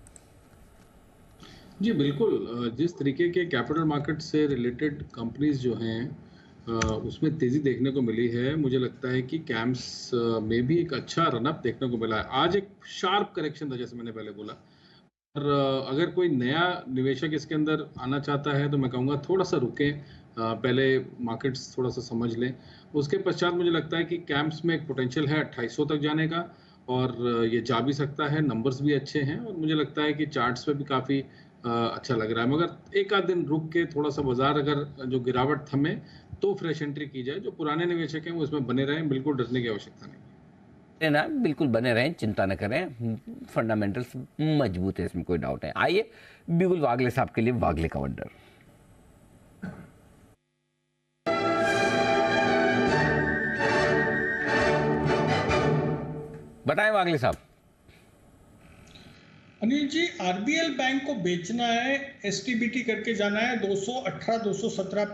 जी बिल्कुल, जिस तरीके के कैपिटल मार्केट से रिलेटेड कंपनीज जो हैं उसमें तेज़ी देखने को मिली है, मुझे लगता है कि कैम्प्स में भी एक अच्छा रनअप देखने को मिला है। आज एक शार्प करेक्शन था जैसे मैंने पहले बोला, और अगर कोई नया निवेशक इसके अंदर आना चाहता है तो मैं कहूँगा थोड़ा सा रुकें, पहले मार्केट्स थोड़ा सा समझ लें। उसके पश्चात मुझे लगता है कि कैम्प्स में एक पोटेंशियल है 2800 तक जाने का और ये जा भी सकता है, नंबर्स भी अच्छे हैं और मुझे लगता है कि चार्ट्स पे भी काफ़ी अच्छा लग रहा है। मगर एक आध दिन रुक के थोड़ा सा बाजार अगर जो गिरावट थमे तो फ्रेश एंट्री की जाए। जो पुराने निवेशक हैं वो इसमें बने रहें, बिल्कुल डरने की आवश्यकता नहीं ना, बिल्कुल बने रहें, चिंता न करें, फंडामेंटल्स मजबूत है, इसमें कोई डाउट है। आइए बिल्कुल वागले साहब के लिए वागले का वंडर। बताएं वागले साहब। अनिल जी, RBL बैंक को बेचना है, STBT करके जाना है, 218, 217,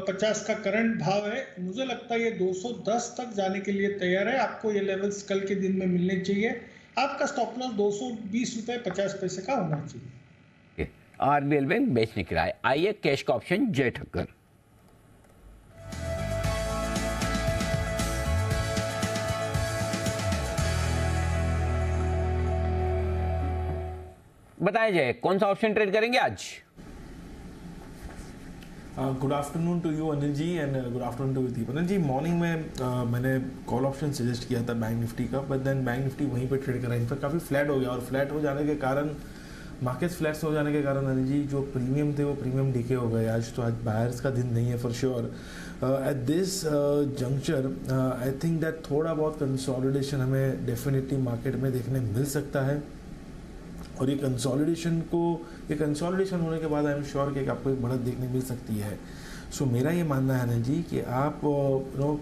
50 का करंट भाव है। मुझे लगता है ये 210 तक जाने के लिए तैयार है। आपको ये लेवल्स कल के दिन में मिलने चाहिए। आपका स्टॉप लॉस 220 रुपये 50 पैसे का होना चाहिए। आरबीएल बैंक बेचने की राय। आइए कैश का ऑप्शन जय ठक्कर। बताएं जय, कौन सा ऑप्शन ट्रेड करेंगे आज? Good afternoon to you Anil ji and good afternoon to Deep. Anil ji, morning में मैंने कॉल ऑप्शन सजेस्ट किया था बैंक निफ्टी का, बट देन बैंक निफ्टी वहीं पे ट्रेड करा, इनफैक्ट काफ़ी फ्लैट हो गया, और फ्लैट हो जाने के कारण, मार्केट्स फ्लैट्स हो जाने के कारण अनिल जी जो प्रीमियम थे वो प्रीमियम डीके हो गए आज। तो आज बायर्स का दिन नहीं है for sure. At this juncture I think that थोड़ा बहुत कंसोलिडेशन हमें डेफिनेटली मार्केट में देखने मिल सकता है, और ये कंसोलिडेशन होने के बाद आई एम श्योर कि आपको एक बढ़त देखने मिल सकती है। सो मेरा ये मानना है अनिल जी कि आप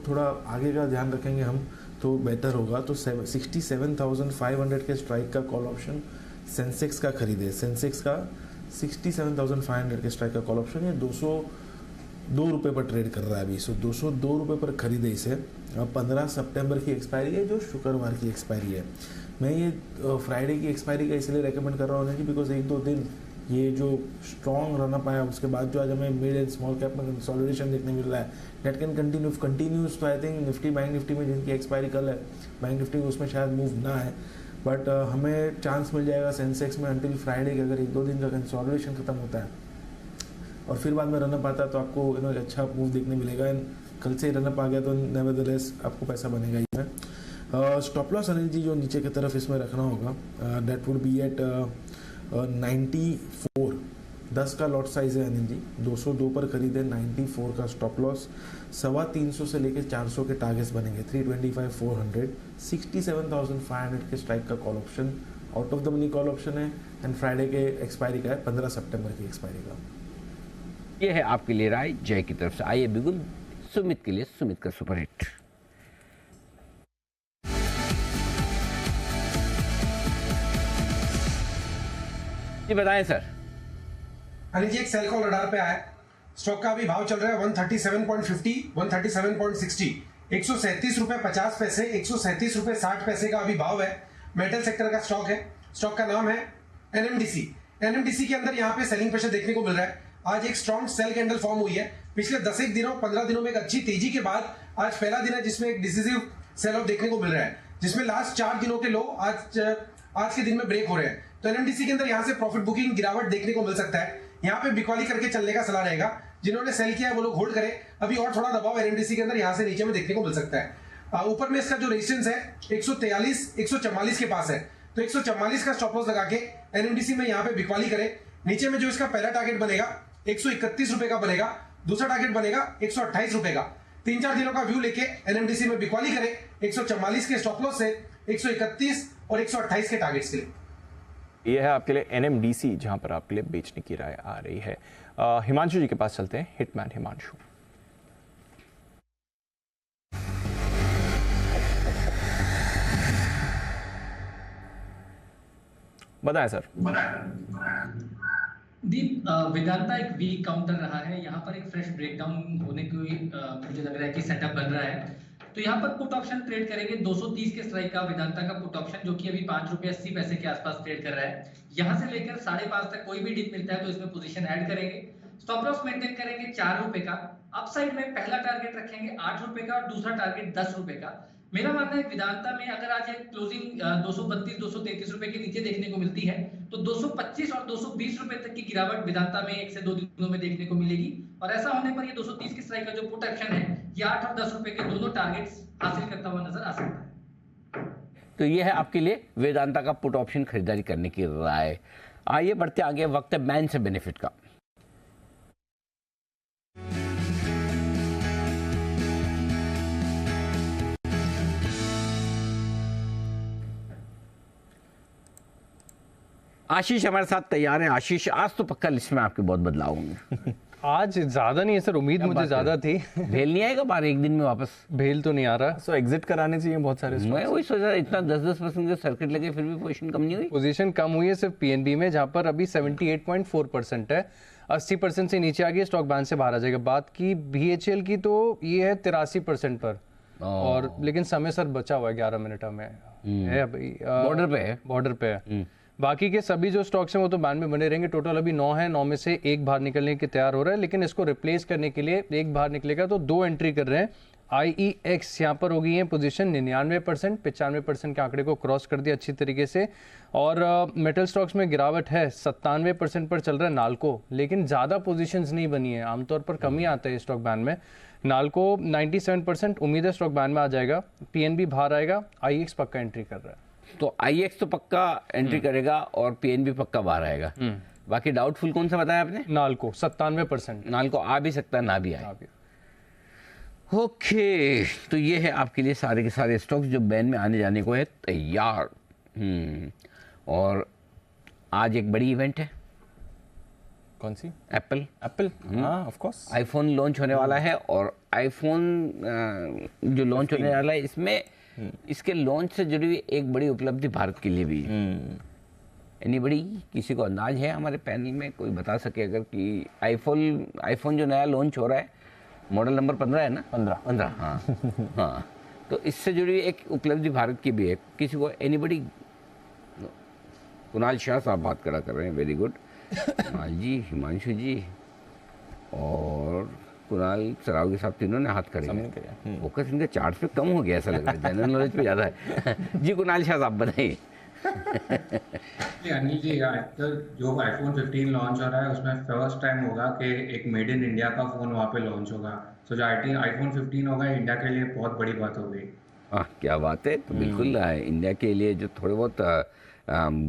थोड़ा आगे का ध्यान रखेंगे हम तो बेटर होगा। तो 67,500 के स्ट्राइक का कॉल ऑप्शन सेंसेक्स का खरीदे। सेंसेक्स का 67,500 के स्ट्राइक का कॉल ऑप्शन, ये 202 रुपये पर ट्रेड कर रहा है अभी। सो 202 रुपये पर खरीदे इसे। 15 सितंबर की एक्सपायरी है, जो शुक्रवार की एक्सपायरी है। मैं ये फ्राइडे की एक्सपायरी का इसलिए रेकमेंड कर रहा हूँ जी, बिकॉज 1-2 दिन ये जो स्ट्रॉन्ग रनअप आया उसके बाद जो आज हमें मिड एंड स्मॉल कैप में कंसोलिडेशन देखने मिल रहा है, डेट कैन कंटिन्यूज। तो I think Nifty, bank Nifty में जिनकी एक्सपायरी कल है, बैंक निफ्टी उसमें शायद मूव ना है, बट हमें चांस मिल जाएगा सेंसेक्स में अंटिल फ्राइडे के, अगर 1-2 दिन का कंसोलिडेशन खत्म होता है और फिर बाद में रनअप आता है तो आपको एक अच्छा मूव देखने मिलेगा। एंड कल से रनअप आ गया तो नेवरदलेस आपको पैसा बनेगा ही है। स्टॉप लॉस अनिल जी जो नीचे की तरफ इसमें रखना होगा, डेट वुड बी एट 94। 10 का लॉट साइज है अनिल जी, 202 पर खरीदे, 94 का स्टॉप लॉस। 325 से लेकर 400 के टारगेट्स बनेंगे, 325, 400, 67,500 के स्ट्राइक का call option out of the money call option है। एंड फ्राइडे के एक्सपायरी का है, 15 सितंबर की एक्सपायरी का। ये है आपके लिए राय जय की तरफ से। आइए बिल्कुल सुमित के लिए, सुमित का सुपरहिट। जी बताएं सर। अनिल जी, एक सेल कॉल रडार पे आया, स्टॉक का अभी भाव चल रहा है 137.50, 137.60, 137 रुपए 50 पैसे, 137 रुपए 60 पैसे का अभी भाव है। मेटल सेक्टर का स्टॉक है, स्टॉक का नाम है एनएमडीसी। एनएमडीसी के अंदर यहाँ पे सेलिंग प्रेशर देखने को मिल रहा है। आज एक स्ट्रॉन्ग सेल कैंडल फॉर्म हुई है। पिछले 10 दिनों 15 दिनों में एक अच्छी तेजी के बाद आज पहला दिन है जिसमें एक डिसिसिव सेल ऑफ देखने को मिल रहा है, जिसमें लास्ट 4 दिनों के लो आज के दिन में ब्रेक हो रहे हैं। तो एनएमडीसी के अंदर यहाँ से प्रॉफिट बुकिंग गिरावट देखने को मिल सकता है। यहाँ पे बिकवाली करके चलने का सलाह रहेगा। जिन्होंने सेल किया है वो लोग होल्ड करें। अभी और थोड़ा दबाव एनएमडीसी के अंदर यहाँ से नीचे में देखने को मिल सकता है। ऊपर में इसका जो रेजिस्टेंस है 143, 144 के पास है, तो 144 का स्टॉप लॉस लगा के एनएमडीसी में यहाँ पे बिकवाली करें। नीचे में जो इसका पहला टारगेट बनेगा 131 रुपए का बनेगा, दूसरा टारगेट बनेगा 128 रुपए का। 3-4 दिनों का व्यू लेके एनएमडीसी में बिकवाली करें 144 के स्टॉप लॉस से 131 और 128 के टारगेट्स के लिए। ये है आपके लिए एनएमडीसी, जहां पर आपके लिए बेचने की राय आ रही है। हिमांशु जी के पास चलते हैं। हिटमैन हिमांशु। बताएं सर। दीप, वेदांता एक वीक काउंटर रहा है, यहाँ पर एक फ्रेश ब्रेकडाउन होने की मुझे लग रहा है कि सेटअप बन रहा है। तो यहाँ पर पुट ऑप्शन ट्रेड करेंगे 230 के स्ट्राइक का वेदांता का पुट ऑप्शन, जो कि अभी 5 रुपए 80 पैसे के आसपास ट्रेड कर रहा है। यहाँ से लेकर 5.5 तक कोई भी डिप मिलता है तो इसमें पोजीशन ऐड करेंगे। स्टॉप लॉस मेंटेन करेंगे 4 रुपए का। अपसाइड में पहला टारगेट रखेंगे 8 रुपए का और दूसरा टारगेट 10 रुपए का। मेरा मानना है वेदांता में अगर आज एक क्लोजिंग 232 233 रुपए के नीचे देखने को मिलती है तो 225 और 220 रुपए तक की गिरावट वेदांता में 1 से 2 दिनों में देखने को मिलेगी। और ऐसा होने पर ये 230 के स्ट्राइक का जो पुट ऑप्शन है ये 8 और 10 रुपए के दोनों टारगेट्स हासिल करता हुआ नजर आ सकता है। तो ये है आपके लिए वेदांता का पुट ऑप्शन खरीदारी करने की राय। आइए बढ़ते आगे, वक्त है मैन से बेनिफिट का। आशीष हमारे साथ तैयार हैं। आशीष, आज तो पक्का लिस्ट में आपके बहुत बदलाव होंगे। आज ज्यादा नहीं है सर, उम्मीद मुझे ज्यादा थी। भेल नहीं आएगा बाहर एक दिन में वापस? भेल तो नहीं आ रहा। सो एग्जिट कराने चाहिए बहुत सारे। मैं वही सोच रहा, इतना 10% के सर्किट लगे फिर भी पोजीशन कम नहीं हुई। पोजीशन कम हुई है सिर्फ पीएनबी में, जहां पर अभी 78.4% है। 80% से नीचे आ गई, स्टॉक बैन से बाहर आ जाएगा। बात की बीएचएल की तो ये है 83% पर, और लेकिन समय सर बचा हुआ है 11 मिनट में है अभी, बॉर्डर पे है। बॉर्डर पे है। बाकी के सभी जो स्टॉक्स हैं वो तो बैन में बने रहेंगे। टोटल अभी 9 है, 9 में से एक बाहर निकलने के तैयार हो रहा है, लेकिन इसको रिप्लेस करने के लिए एक बाहर निकलेगा तो 2 एंट्री कर रहे हैं। IEX यहाँ पर हो गई है पोजीशन 99%, 95% के आंकड़े को क्रॉस कर दिया अच्छी तरीके से। और मेटल स्टॉक्स में गिरावट है, 97% पर चल रहा है नाल्को, लेकिन ज़्यादा पोजीशंस नहीं बनी है, आमतौर पर कम ही आता है स्टॉक बैन में। नाल्को 97%, उम्मीद है स्टॉक बैन में आ जाएगा। PNB बाहर आएगा, IEX पक्का एंट्री कर रहा है। तो IEX तो पक्का एंट्री करेगा और PNB पक्का बाहर आएगा। बाकी डाउटफुल कौन सा बताया आपने? नाल्को 97%। नाल्को आ भी सकता है, ना भी आए। ओके, तो ये है आपके लिए सारे के सारे स्टॉक्स जो बैन में आने जाने को है तैयार। और आज एक बड़ी इवेंट है। कौन सी? एप्पल। हाँ, ऑफ कोर्स। आईफोन लॉन्च होने वाला है और आईफोन जो लॉन्च होने वाला है इसमें इसके लॉन्च से जुड़ी हुई एक बड़ी उपलब्धि भारत के लिए भी है। एनीबडी, किसी को अंदाज है हमारे पैनल में कोई बता सके अगर कि आईफोन जो नया लॉन्च हो रहा है, मॉडल नंबर 15 है ना? 15 हाँ हाँ, तो इससे जुड़ी हुई एक उपलब्धि भारत की भी है। किसी को एनीबडी? कुणाल शाह साहब बात कर रहे हैं, वेरी गुड। कुणाल जी, हिमांशु जी और कुणाल सरावगी साहब, तीनों ने हाथ खड़े किए। फोकस इनके चार्ट पे कम हो गया ऐसा लग रहा है, जनरल नॉलेज पे ज़्यादा है। जी कुणाल शाह साहब बताइए। अनिल जी, जो आईफोन 15 लॉन्च हो रहा है उसमें फर्स्ट टाइम होगा कि एक मेड इन इंडिया का फ़ोन वहाँ पे लॉन्च होगा। तो जो आईफोन 15 होगा इंडिया के लिए बहुत बड़ी बात होगी। क्या बात है। तो बिल्कुल इंडिया के लिए जो थोड़े बहुत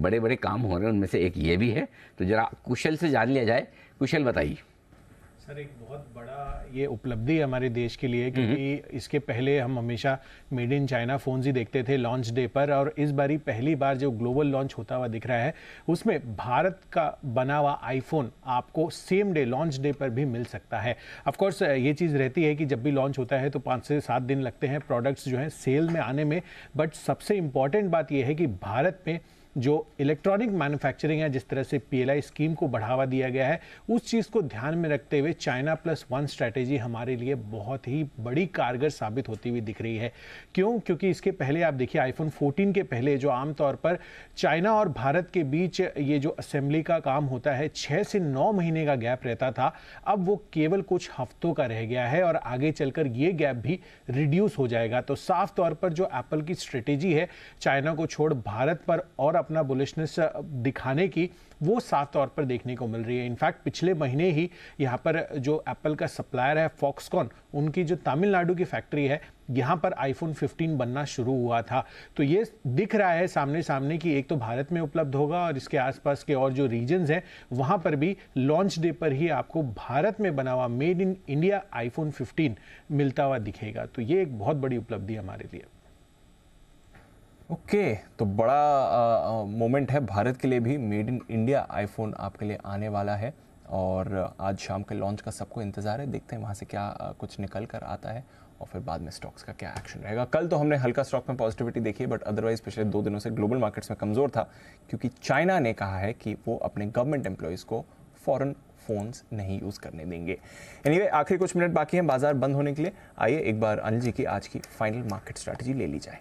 बड़े बड़े काम हो रहे हैं उनमें से एक ये भी है। तो जरा कुशल से जान लिया जाए। कुशल बताइए। सर, एक बहुत बड़ा ये उपलब्धि है हमारे देश के लिए, क्योंकि इसके पहले हम हमेशा मेड इन चाइना फ़ोन्स ही देखते थे लॉन्च डे पर, और इस बारी पहली बार जो ग्लोबल लॉन्च होता हुआ दिख रहा है उसमें भारत का बना हुआ आईफोन आपको सेम डे लॉन्च डे पर भी मिल सकता है। ऑफ कोर्स ये चीज़ रहती है कि जब भी लॉन्च होता है तो 5 से 7 दिन लगते हैं प्रोडक्ट्स जो हैं सेल में आने में, बट सबसे इम्पॉर्टेंट बात यह है कि भारत में जो इलेक्ट्रॉनिक मैन्युफैक्चरिंग है, जिस तरह से PLI स्कीम को बढ़ावा दिया गया है, उस चीज़ को ध्यान में रखते हुए चाइना प्लस वन स्ट्रैटेजी हमारे लिए बहुत ही बड़ी कारगर साबित होती हुई दिख रही है। क्यों? क्योंकि इसके पहले आप देखिए आईफोन 14 के पहले जो आमतौर पर चाइना और भारत के बीच ये जो असेंबली का काम होता है 6 से 9 महीने का गैप रहता था, अब वो केवल कुछ हफ्तों का रह गया है और आगे चलकर ये गैप भी रिड्यूस हो जाएगा। तो साफ तौर पर जो एप्पल की स्ट्रेटेजी है चाइना को छोड़ भारत पर और अपना बुलिशनेस दिखाने की, वो साफ तौर पर देखने को मिल रही है। इनफैक्ट पिछले महीने ही यहाँ पर जो एप्पल का सप्लायर है फॉक्सकॉन, उनकी जो तमिलनाडु की फैक्ट्री है, यहाँ पर आईफोन 15 बनना शुरू हुआ था। तो ये दिख रहा है सामने सामने कि एक तो भारत में उपलब्ध होगा और इसके आसपास के और जो रीजन्स हैं वहाँ पर भी लॉन्च डे पर ही आपको भारत में बना हुआ मेड इन इंडिया आईफोन 15 मिलता हुआ दिखेगा। तो ये एक बहुत बड़ी उपलब्धि हमारे लिए। ओके, तो बड़ा मोमेंट है भारत के लिए भी। मेड इन इंडिया आईफोन आपके लिए आने वाला है और आज शाम के लॉन्च का सबको इंतजार है। देखते हैं वहाँ से क्या कुछ निकल कर आता है और फिर बाद में स्टॉक्स का क्या एक्शन रहेगा। कल तो हमने हल्का स्टॉक में पॉजिटिविटी देखी, बट अदरवाइज पिछले 2 दिनों से ग्लोबल मार्केट्स में कमज़ोर था, क्योंकि चाइना ने कहा है कि वो अपने गवर्नमेंट एम्प्लॉयज़ को फॉरेन फोन्स नहीं यूज़ करने देंगे। एनीवे, आखिरी कुछ मिनट बाकी हैं बाजार बंद होने के लिए। आइए एक बार अनिल जी की आज की फाइनल मार्केट स्ट्रैटेजी ले ली जाए।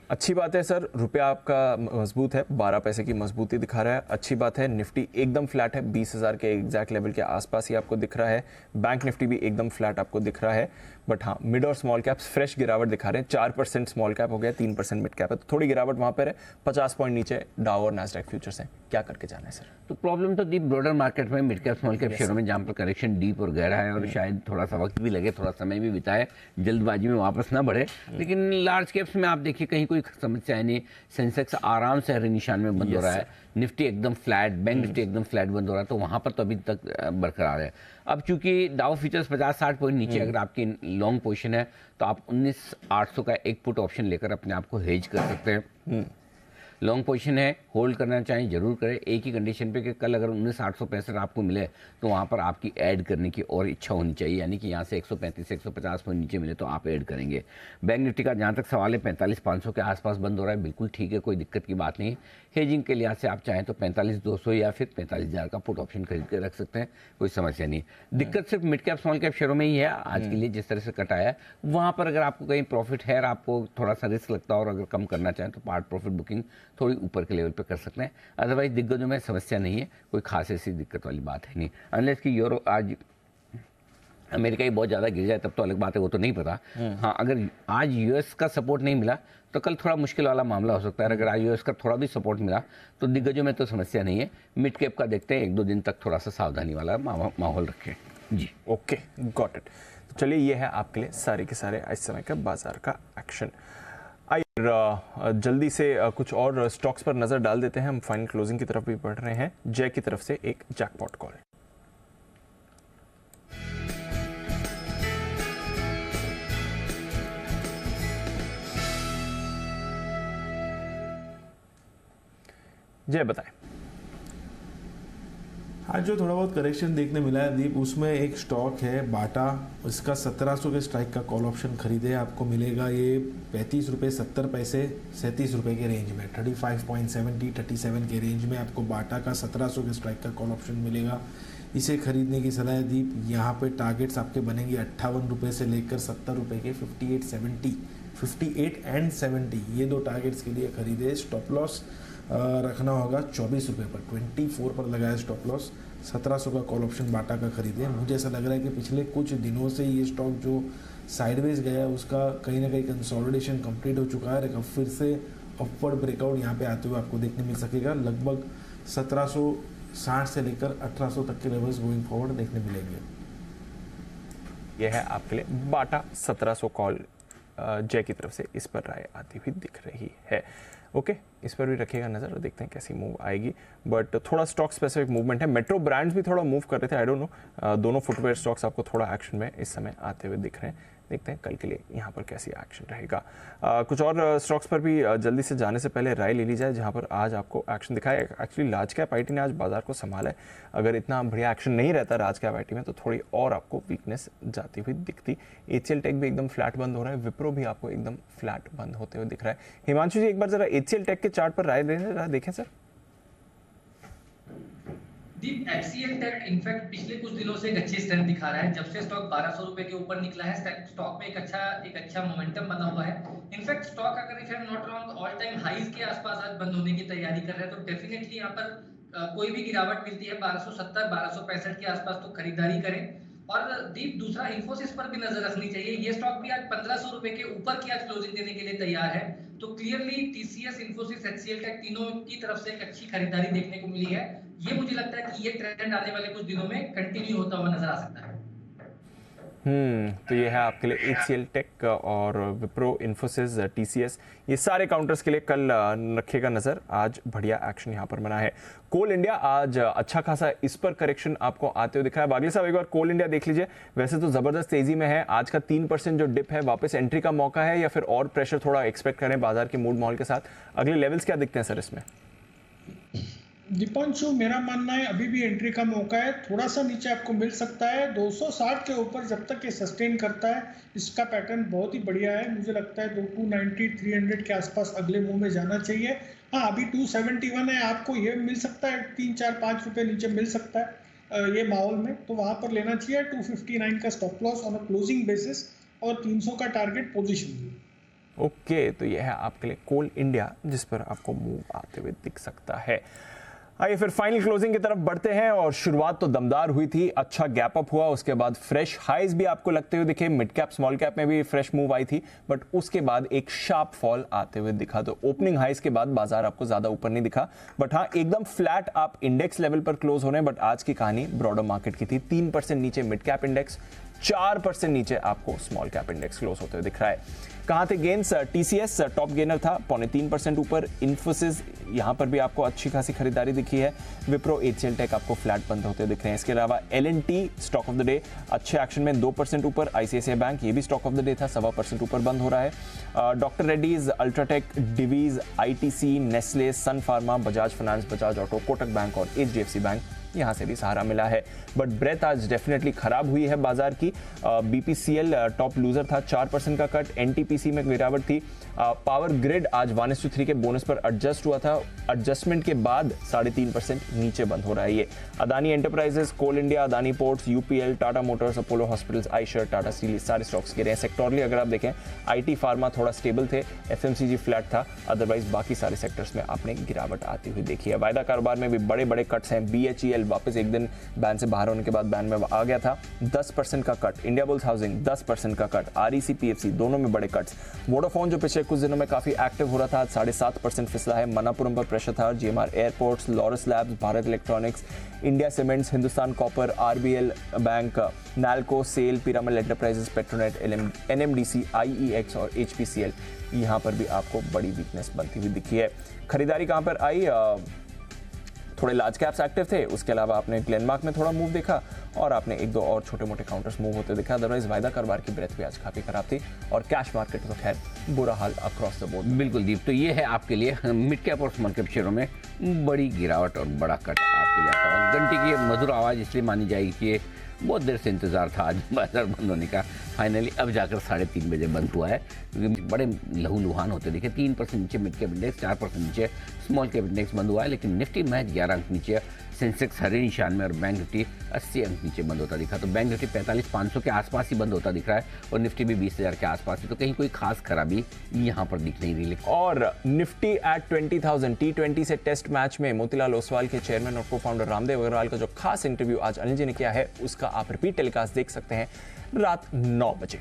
अच्छी बात है सर, रुपया आपका मजबूत है, 12 पैसे की मजबूती दिखा रहा है। अच्छी बात है, निफ्टी एकदम फ्लैट है, 20,000 के एग्जैक्ट लेवल के आसपास ही आपको दिख रहा है। बैंक निफ्टी भी एकदम फ्लैट आपको दिख रहा है। बट हाँ, मिड और स्मॉल कैप्स फ्रेश गिरावट दिखा रहे हैं। 4% स्मॉल कैप हो गया, 3% मिड कैप है, तो थोड़ी गिरावट वहाँ पर है। 50 पॉइंट नीचे डाउ और नैस्डैक फ्यूचर्स हैं। क्या करके जाना है सर? तो प्रॉब्लम तो दी ब्रॉडर मार्केट में मिड कैप स्मॉल कैप शेयरों में, जहाँ पर करेक्शन डीप और गहरा है और शायद थोड़ा सा वक्त भी लगे, थोड़ा समय भी बिताए, जल्दबाजी में वापस ना बढ़े। लेकिन लार्ज कैप्स में आप देखिए कहीं कोई समस्या नहीं। सेंसेक्स आराम से हरे निशान में बंद हो रहा है, निफ्टी एकदम फ्लैट, बैंक निफ्टी एकदम फ्लैट बंद हो रहा है, तो वहाँ पर तो अभी तक बरकरार है। अब चूंकि डाउ फ्यूचर्स 50-60 पॉइंट नीचे, अगर आपकी लॉन्ग पोजीशन है तो आप 19,800 का एक पुट ऑप्शन लेकर अपने आप को हेज कर सकते हैं। लॉन्ग पोजीशन है, होल्ड करना चाहें जरूर करें, एक ही कंडीशन पे कि कल अगर 19,865 आपको मिले तो वहाँ पर आपकी ऐड करने की और इच्छा होनी चाहिए, यानी कि यहाँ से 135 से 150 पॉइंट नीचे मिले तो आप ऐड करेंगे। बैंक निफ्टी का जहाँ तक सवाल है 45,500 के आसपास बंद हो रहा है, बिल्कुल ठीक है, कोई दिक्कत की बात नहीं। हेजिंग के लिहाज से आप चाहें तो 45,200 या फिर 45,000 का पुट ऑप्शन खरीद के रख सकते हैं, कोई समस्या नहीं। दिक्कत सिर्फ मिड कैप स्मॉल कैप शेयरों में ही है आज के लिए, जिस तरह से कट आया है वहाँ पर अगर आपको कहीं प्रॉफिट है और आपको थोड़ा सा रिस्क लगता है और अगर कम करना चाहें तो पार्ट प्रॉफिट बुकिंग थोड़ी ऊपर के लेवल पे कर सकते हैं। अदरवाइज दिग्गजों में समस्या नहीं है, कोई खास ऐसी दिक्कत वाली बात है नहीं। अनलेस कि यूरो आज अमेरिका ही बहुत ज़्यादा गिर जाए तब तो अलग बात है, वो तो नहीं पता। हाँ, अगर आज यूएस का सपोर्ट नहीं मिला तो कल थोड़ा मुश्किल वाला मामला हो सकता है। अगर आज यूएस का थोड़ा भी सपोर्ट मिला तो दिग्गजों में तो समस्या नहीं है। मिड कैप का देखते हैं, 1-2 दिन तक थोड़ा सा सावधानी वाला माहौल रखें जी। Okay, got it. तो चलिए, ये है आपके लिए सारे के सारे इस समय का बाजार का एक्शन। आइए जल्दी से कुछ और स्टॉक्स पर नजर डाल देते हैं। हम फाइनल क्लोजिंग की तरफ भी बढ़ रहे हैं। जय की तरफ से एक जैकपॉट कॉल। जय बताएं। आज जो थोड़ा बहुत करेक्शन देखने मिला है दीप, उसमें एक स्टॉक है बाटा, इसका 1700 के स्ट्राइक का कॉल ऑप्शन खरीदे, आपको मिलेगा ये 35 रुपये 70 पैसे 37 रुपये के रेंज में, 35.70 37 के रेंज में आपको बाटा का 1700 के स्ट्राइक का कॉल ऑप्शन मिलेगा। इसे खरीदने की सलाह है दीप। यहाँ पे टारगेट्स आपके बनेंगे 58 रुपये से लेकर 70 रुपये के, 58 एंड 70 ये दो टारगेट्स के लिए खरीदे। स्टॉप लॉस रखना होगा 24 रुपये पर, 24 पर लगाया स्टॉप लॉस। 1700 का कॉल ऑप्शन बाटा का खरीदे। मुझे ऐसा लग रहा है कि पिछले कुछ दिनों से ये स्टॉक जो साइडवेज गया उसका कहीं ना कहीं कंसोलिडेशन कंप्लीट हो चुका है। लेकिन फिर से अपवर्ड ब्रेकआउट यहाँ पे आते हुए आपको देखने मिल सकेगा। लगभग 1760 से लेकर 1800 तक के लेवल्स गोइंग फॉरवर्ड देखने मिलेंगे। यह है आपके लिए बाटा 1700 कॉल। जय की तरफ से इस पर राय आती हुई दिख रही है। ओके, इस पर भी रखिएगा नज़र और देखते हैं कैसी मूव आएगी। बट थोड़ा स्टॉक स्पेसिफिक मूवमेंट है। मेट्रो ब्रांड्स भी थोड़ा मूव कर रहे थे, आई डोंट नो। दोनों फुटवेयर स्टॉक्स आपको थोड़ा एक्शन में इस समय आते हुए दिख रहे हैं। देखते हैं कल के लिए यहाँ पर कैसी एक्शन रहेगा। कुछ और स्टॉक्स पर भी जल्दी से जाने से पहले राय ले ली जाए, जहाँ पर आज आपको एक्शन दिखाया। एक्चुअली लार्ज कैप आईटी ने आज बाजार को संभाला है। अगर इतना बढ़िया एक्शन नहीं रहता लार्ज कैप आईटी में तो थोड़ी और आपको वीकनेस जाती हुई दिखती। एचसीएल टेक भी एकदम फ्लैट बंद हो रहा है, विप्रो भी आपको एकदम फ्लैट बंद होते हुए दिख रहा है। हिमांशु जी, एक बार जरा एचसीएल टेक के चार्ट पर राय देखें सर। दीप, एचसीएल टेक इनफैक्ट पिछले कुछ दिनों से एक अच्छी स्ट्रेंथ दिखा रहा है। जब से स्टॉक 1200 रुपए के ऊपर निकला है, स्टॉक में एक अच्छा मोमेंटम बना हुआ है। इनफैक्ट स्टॉक अगर if I am not wrong all time highs के आसपास आज बंद होने की तैयारी कर रहा है, तो डेफिनेटली यहाँ पर कोई भी गिरावट मिलती है 1270 1265 के आसपास तो खरीदारी करें। और दीप, दूसरा इंफोसिस पर भी नजर रखनी चाहिए। ये स्टॉक भी आज 1500 रुपए के ऊपर की आज क्लोजिंग देने के लिए तैयार है। तो clearly TCS, Infosys, HCL Tech तीनों की तरफ से एक अच्छी खरीदारी देखने को मिली है। ये मुझे लगता है कि ये ट्रेंड आने वाले कुछ दिनों में कंटिन्यू होता हुआ नजर आ सकता है। तो ये है आपके लिए एचसीएल टेक और विप्रो, इन्फोसिस, टीसीएस, ये सारे काउंटर्स के लिए कल रखेगा नजर। आज बढ़िया एक्शन यहाँ पर बना है। कोल इंडिया आज अच्छा खासा इस पर करेक्शन आपको आते हुए दिखा है। बागली साहब, एक बार कोल इंडिया देख लीजिए। वैसे तो जबरदस्त तेजी में है, आज का 3% जो डिप है, वापस एंट्री का मौका है या फिर और प्रेशर थोड़ा एक्सपेक्ट करें बाजार के मूड माहौल के साथ? अगले लेवल्स क्या दिखते हैं सर इसमें? दीपांशु, मेरा मानना है अभी भी एंट्री का मौका है। थोड़ा सा नीचे आपको मिल सकता है 260 के ऊपर। जब तक ये सस्टेन करता है, इसका पैटर्न बहुत ही बढ़िया है। मुझे लगता है 290 300 के आसपास अगले मूव में जाना चाहिए। हाँ, अभी 271 है, आपको ये मिल सकता है 3-4-5 रुपए नीचे मिल सकता है ये माहौल में, तो वहाँ पर लेना चाहिए। 259 का stop loss on a closing basis और 300 का टारगेट पोजीशन। ओके, तो यह है आपके लिए कोल इंडिया जिस पर आपको मूव आते हुए दिख सकता है। आइए फिर फाइनल क्लोजिंग की तरफ बढ़ते हैं। और शुरुआत तो दमदार हुई थी, अच्छा गैप अप हुआ, उसके बाद फ्रेश हाईज भी आपको लगते हुए दिखे। मिड कैप स्मॉल कैप में भी फ्रेश मूव आई थी, बट उसके बाद एक शार्प फॉल आते हुए दिखा। तो ओपनिंग हाईज के बाद बाजार आपको ज्यादा ऊपर नहीं दिखा, बट हाँ एकदम फ्लैट आप इंडेक्स लेवल पर क्लोज हो रहे हैं। बट आज की कहानी ब्रॉडर मार्केट की थी। 3% नीचे मिड कैप इंडेक्स, 4% नीचे आपको स्मॉल कैप इंडेक्स क्लोज होते हुए दिख रहा है। कहाँ थे गेन्स? टीसीएस टॉप गेनर था, 0.3% ऊपर। इन्फोसिस यहाँ पर भी आपको अच्छी खासी खरीदारी दिखी है। विप्रो, एचसीएल टेक आपको फ्लैट बंद होते दिख रहे हैं। इसके अलावा LNT stock of the day अच्छे एक्शन में 2% ऊपर। आईसीआईसीआई बैंक ये भी स्टॉक ऑफ द डे था, 1.25% ऊपर बंद हो रहा है। Doctor Reddy's, UltraTech, Divi's, ITC, Nestle, Sun Pharma, Bajaj finance, Bajaj auto, Kotak bank और एचडीएफसी बैंक यहाँ से भी सहारा मिला है। बट ब्रेथ आज डेफिनेटली खराब हुई है बाजार की। बीपीसीएल टॉप लूजर था, 4% का कट। एनटीपीसी में गिरावट थी। पावर ग्रिड आज 1:3 के बोनस पर एडजस्ट हुआ था, एडजस्टमेंट के बाद 3.5% नीचे बंद हो रहा है ये। Adani enterprises, Coal India, Adani ports, UPL, Tata motors, Apollo hospitals, Eicher, Tata steel, सारे स्टॉक्स गिरे हैं। सेक्टोरली अगर आप देखें, आईटी फार्मा थोड़ा स्टेबल थे, एफएमसीजी फ्लैट था, अदरवाइज बाकी सारे सेक्टर्स में आपने गिरावट आती हुई देखी है। वायदा कारोबार में भी बड़े बड़े कट्स हैं। बीएचईएल वापस एक दिन बैन से बाहर होने के बाद बैन में आ गया था, 10% का कट। इंडिया बुल्स हाउसिंग 10% का कट। आरईसी, पीएफसी दोनों में बड़े कट्स। वोडाफोन जो पिछले कुछ दिनों में काफी एक्टिव हो रहा था, 7.5% फिसला है। मनापुरम पर प्रेशर था। GMR airports, Laurus labs, Bharat electronics, India cements, Hindustan copper, RBL bank, Nalco, SAIL, Piramal enterprises, Petronet, NMDC, IEX और एचपीसीएल यहाँ पर भी आपको बड़ी वीकनेस बनती हुई दिखी है। खरीदारी कहाँ पर आई? थोड़े लार्ज कैप्स एक्टिव थे, उसके अलावा आपने ग्लेनमार्क में थोड़ा मूव देखा और आपने एक दो और छोटे मोटे काउंटर्स मूव होते देखा। अदरवाइज वायदा कारोबार की ब्रेथ भी आज काफी खराब थी और कैश मार्केट तो खैर बुरा हाल अक्रॉस द बोर्ड। बिल्कुल दीप, तो ये है आपके लिए मिड कैप और स्मॉल कैप शेयरों में बड़ी गिरावट और बड़ा कट आपके लिए आता है। घंटी की मधुर आवाज़ इसलिए मानी जाएगी कि बहुत देर से इंतजार था आज बाजार बंद होने का, फाइनली अब जाकर 3:30 बजे बंद हुआ है, क्योंकि बड़े लहूलुहान होते दिखे। 3% नीचे मिड कैप इंडेक्स, 4% नीचे स्मॉल कैप इंडेक्स बंद हुआ है, लेकिन निफ्टी महज 11 अंक नीचे, सेंसेक्स हरे निशान में और बैंक निफ्टी 80 अंक नीचे बंद होता दिखा। तो बैंक निफ्टी 45,500 के आसपास ही बंद होता दिख रहा है और निफ्टी भी 20,000 के आसपास ही, तो कहीं कोई खास खराबी यहाँ पर दिख नहीं रही। और निफ्टी एट 20,000 T20 से टेस्ट मैच में मोतीलाल ओसवाल के चेयरमैन और को फाउंडर रामदेव अग्रवाल का जो खास इंटरव्यू आज अनिल जी ने किया है, उसका आप रिपीट टेलीकास्ट देख सकते हैं रात 9 बजे।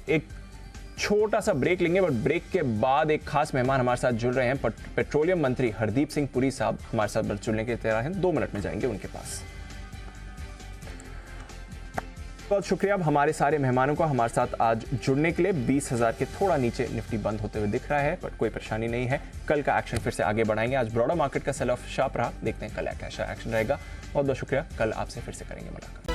एक छोटा सा ब्रेक लेंगे, बट ब्रेक के बाद एक खास मेहमान हमारे साथ जुड़ रहे हैं। पेट्रोलियम मंत्री हरदीप सिंह पुरी साहब हमारे साथ जुड़ने के तैयार हैं। 2 मिनट में जाएंगे उनके पास। बहुत शुक्रिया हमारे सारे मेहमानों का हमारे साथ आज जुड़ने के लिए। 20,000 के थोड़ा नीचे निफ्टी बंद होते हुए दिख रहा है, बट कोई परेशानी नहीं है। कल का एक्शन फिर से आगे बढ़ाएंगे। आज ब्रॉडर मार्केट का सेल ऑफ शार्प रहा, देखते हैं कल कैसा एक्शन रहेगा। बहुत बहुत शुक्रिया, कल आपसे फिर से करेंगे मुलाकात।